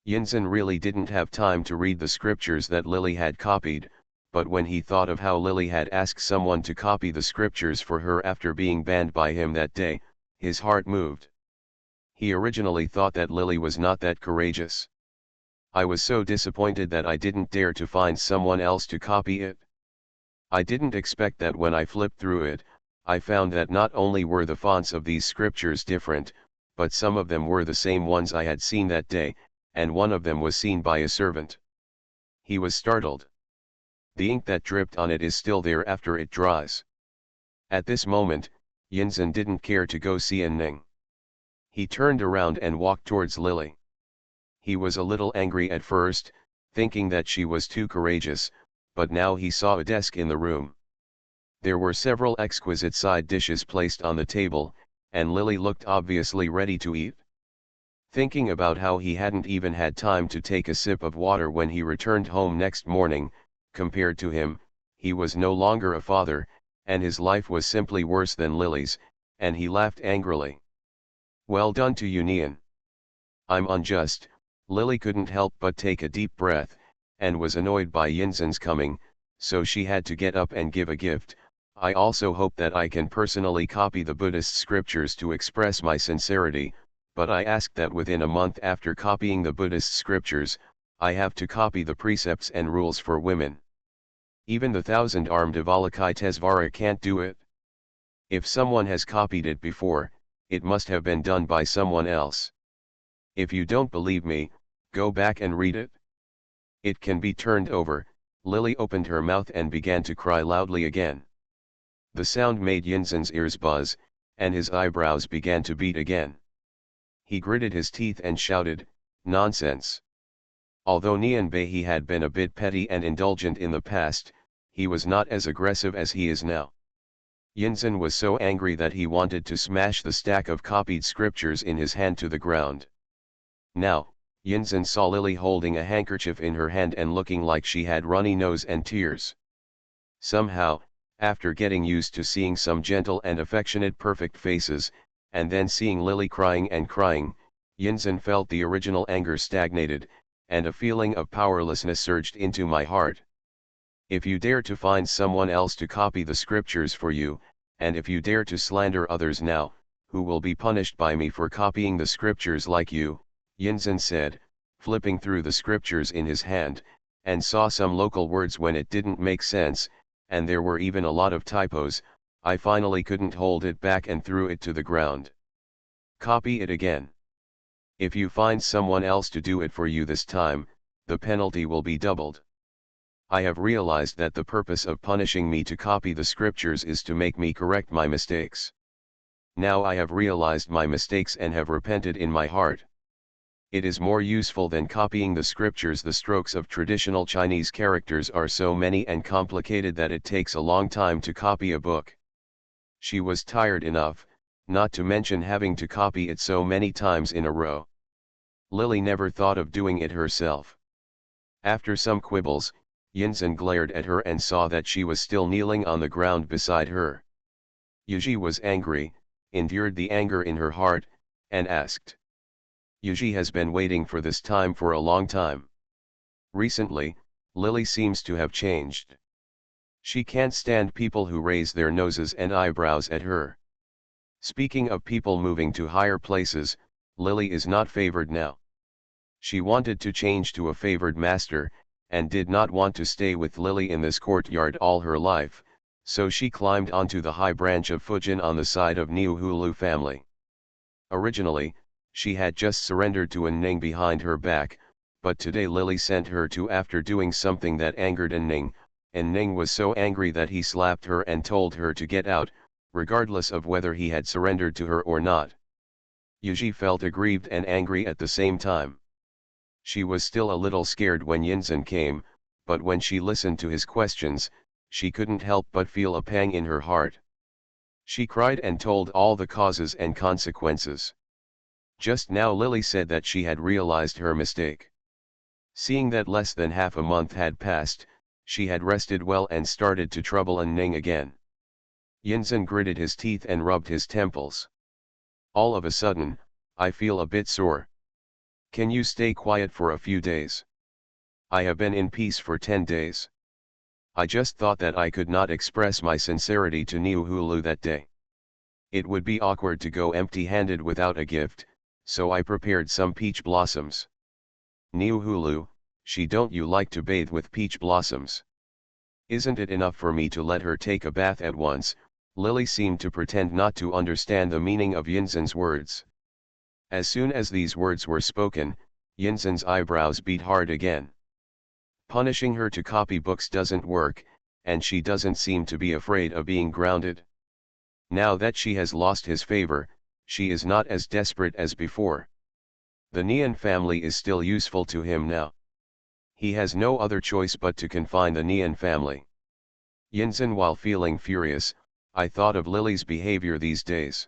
Yinzhen really didn't have time to read the scriptures that Lily had copied, but when he thought of how Lily had asked someone to copy the scriptures for her after being banned by him that day, his heart moved. He originally thought that Lily was not that courageous. "I was so disappointed that I didn't dare to find someone else to copy it. I didn't expect that when I flipped through it, I found that not only were the fonts of these scriptures different, but some of them were the same ones I had seen that day, and one of them was seen by a servant." He was startled. The ink that dripped on it is still there after it dries. At this moment, Yinzhen didn't care to go see Ning. He turned around and walked towards Lily. He was a little angry at first, thinking that she was too courageous, but now he saw a desk in the room. There were several exquisite side dishes placed on the table, and Lily looked obviously ready to eat. Thinking about how he hadn't even had time to take a sip of water when he returned home next morning, compared to him, he was no longer a father, and his life was simply worse than Lily's, and he laughed angrily. "Well done to you, Nian. I'm unjust." Lily couldn't help but take a deep breath, and was annoyed by Yinzhen's coming, so she had to get up and give a gift. "I also hope that I can personally copy the Buddhist scriptures to express my sincerity, but I ask that within a month after copying the Buddhist scriptures, I have to copy the precepts and rules for women. Even the 1,000-armed Avalokitesvara can't do it. If someone has copied it before, it must have been done by someone else. If you don't believe me, go back and read it." "It can be turned over." Lily opened her mouth and began to cry loudly again. The sound made Yinzhen's ears buzz, and his eyebrows began to beat again. He gritted his teeth and shouted, "Nonsense." Although Nian Bei had been a bit petty and indulgent in the past, he was not as aggressive as he is now. Yinzhen was so angry that he wanted to smash the stack of copied scriptures in his hand to the ground. Now, Yinzhen saw Lily holding a handkerchief in her hand and looking like she had runny nose and tears. Somehow, after getting used to seeing some gentle and affectionate perfect faces, and then seeing Lily crying and crying, Yinzhen felt the original anger stagnated, and a feeling of powerlessness surged into my heart. If you dare to find someone else to copy the scriptures for you, and if you dare to slander others now, who will be punished by me for copying the scriptures like you, Yinzhen said, flipping through the scriptures in his hand, and saw some local words when it didn't make sense, and there were even a lot of typos. I finally couldn't hold it back and threw it to the ground. Copy it again. If you find someone else to do it for you this time, the penalty will be doubled. I have realized that the purpose of punishing me to copy the scriptures is to make me correct my mistakes. Now I have realized my mistakes and have repented in my heart. It is more useful than copying the scriptures. The strokes of traditional Chinese characters are so many and complicated that it takes a long time to copy a book. She was tired enough, not to mention having to copy it so many times in a row. Lily never thought of doing it herself. After some quibbles, Yinzhen glared at her and saw that she was still kneeling on the ground beside her. Yuji was angry, endured the anger in her heart, and asked. Yuji has been waiting for this time for a long time. Recently, Lily seems to have changed. She can't stand people who raise their noses and eyebrows at her. Speaking of people moving to higher places, Lily is not favored now. She wanted to change to a favored master, and did not want to stay with Lily in this courtyard all her life, so she climbed onto the high branch of Fujin on the side of Niuhulu family. Originally, she had just surrendered to Ning behind her back, but today Lily sent her to after doing something that angered Ning, and Ning was so angry that he slapped her and told her to get out, regardless of whether he had surrendered to her or not. Yuji felt aggrieved and angry at the same time. She was still a little scared when Yinzhen came, but when she listened to his questions, she couldn't help but feel a pang in her heart. She cried and told all the causes and consequences. Just now Lily said that she had realized her mistake. Seeing that less than half a month had passed, she had rested well and started to trouble Ning again. Yinzhen gritted his teeth and rubbed his temples. All of a sudden, I feel a bit sore. Can you stay quiet for a few days? I have been in peace for 10 days. I just thought that I could not express my sincerity to Niuhulu that day. It would be awkward to go empty-handed without a gift, so I prepared some peach blossoms. Niuhulu, don't you like to bathe with peach blossoms? Isn't it enough for me to let her take a bath at once? Lily seemed to pretend not to understand the meaning of Yinzhen's words. As soon as these words were spoken, Yinzhen's eyebrows beat hard again. Punishing her to copy books doesn't work, and she doesn't seem to be afraid of being grounded. Now that she has lost his favor, she is not as desperate as before. The Nian family is still useful to him now. He has no other choice but to confine the Nian family. Yinzhen, while feeling furious, I thought of Lily's behavior these days.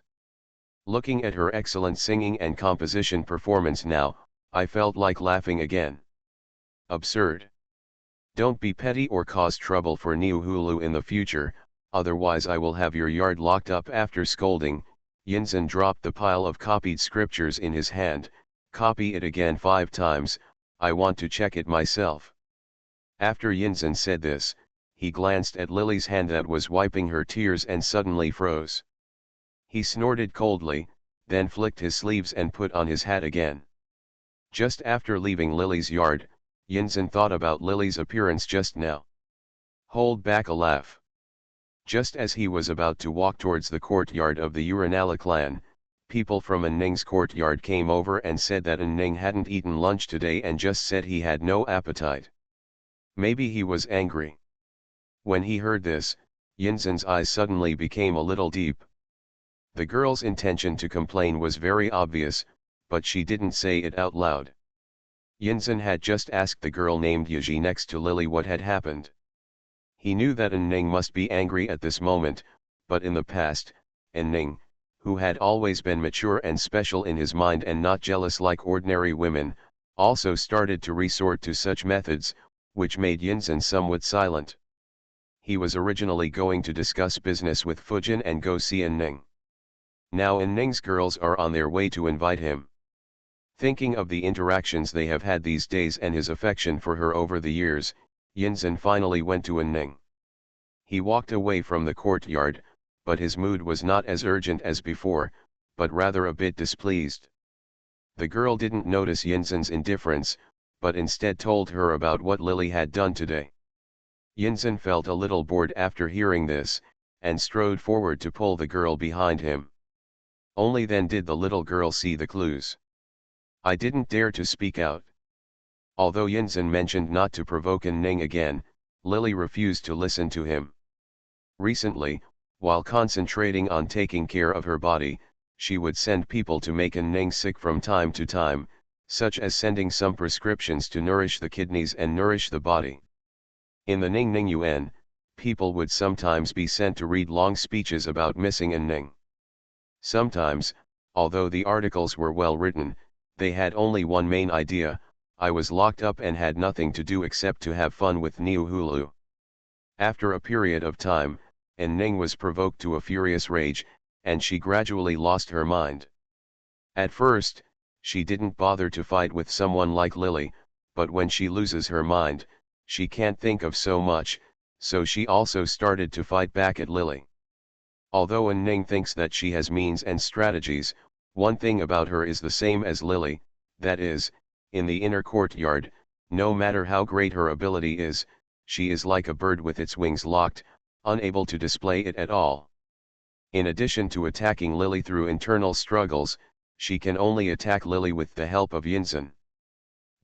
Looking at her excellent singing and composition performance now, I felt like laughing again. Absurd. Don't be petty or cause trouble for Niuhulu in the future, otherwise I will have your yard locked up. After scolding, Yinzhen dropped the pile of copied scriptures in his hand. Copy it again 5 times, I want to check it myself. After Yinzhen said this, he glanced at Lily's hand that was wiping her tears and suddenly froze. He snorted coldly, then flicked his sleeves and put on his hat again. Just after leaving Lily's yard, Yinzhen thought about Lily's appearance just now. Hold back a laugh. Just as he was about to walk towards the courtyard of the Uranala clan, people from Ning's courtyard came over and said that Ning hadn't eaten lunch today and just said he had no appetite. Maybe he was angry. When he heard this, Yinzhen's eyes suddenly became a little deep. The girl's intention to complain was very obvious, but she didn't say it out loud. Yinzhen had just asked the girl named Yuji next to Lily what had happened. He knew that Ning must be angry at this moment, but in the past, Ning, who had always been mature and special in his mind and not jealous like ordinary women, also started to resort to such methods, which made Yinzhen somewhat silent. He was originally going to discuss business with Fujin and go see Ning. Now Ning's girls are on their way to invite him. Thinking of the interactions they have had these days and his affection for her over the years, Yinzhen finally went to Ning. He walked away from the courtyard, but his mood was not as urgent as before, but rather a bit displeased. The girl didn't notice Yinzhen's indifference, but instead told her about what Lily had done today. Yinzhen felt a little bored after hearing this, and strode forward to pull the girl behind him. Only then did the little girl see the clues. I didn't dare to speak out. Although Yinzhen mentioned not to provoke Ning again, Lily refused to listen to him. Recently, while concentrating on taking care of her body, she would send people to make Ning sick from time to time, such as sending some prescriptions to nourish the kidneys and nourish the body. In the Ning Yuan, people would sometimes be sent to read long speeches about missing Ning. Sometimes, although the articles were well written, they had only one main idea: I was locked up and had nothing to do except to have fun with Niu Hulu. After a period of time, Ning was provoked to a furious rage, and she gradually lost her mind. At first, she didn't bother to fight with someone like Lily, but when she loses her mind, she can't think of so much, so she also started to fight back at Lily. Although Ning thinks that she has means and strategies, one thing about her is the same as Lily, that is, in the inner courtyard, no matter how great her ability is, she is like a bird with its wings locked, unable to display it at all. In addition to attacking Lily through internal struggles, she can only attack Lily with the help of Yinzhen.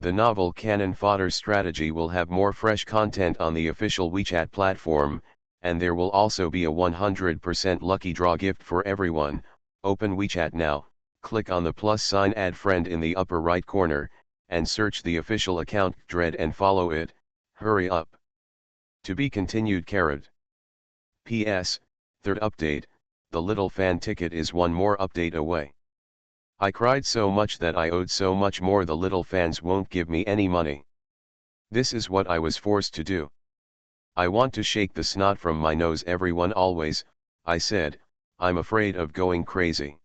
The novel Canon Fodder Strategy will have more fresh content on the official WeChat platform, and there will also be a 100% lucky draw gift for everyone. Open WeChat now, click on the plus sign add friend in the upper right corner, and search the official account Dread and follow it. Hurry up. To be continued. PS, third update, the little fan ticket is one more update away. I cried so much that I owed so much more the little fans won't give me any money. This is what I was forced to do. I want to shake the snot from my nose everyone always, I said, I'm afraid of going crazy.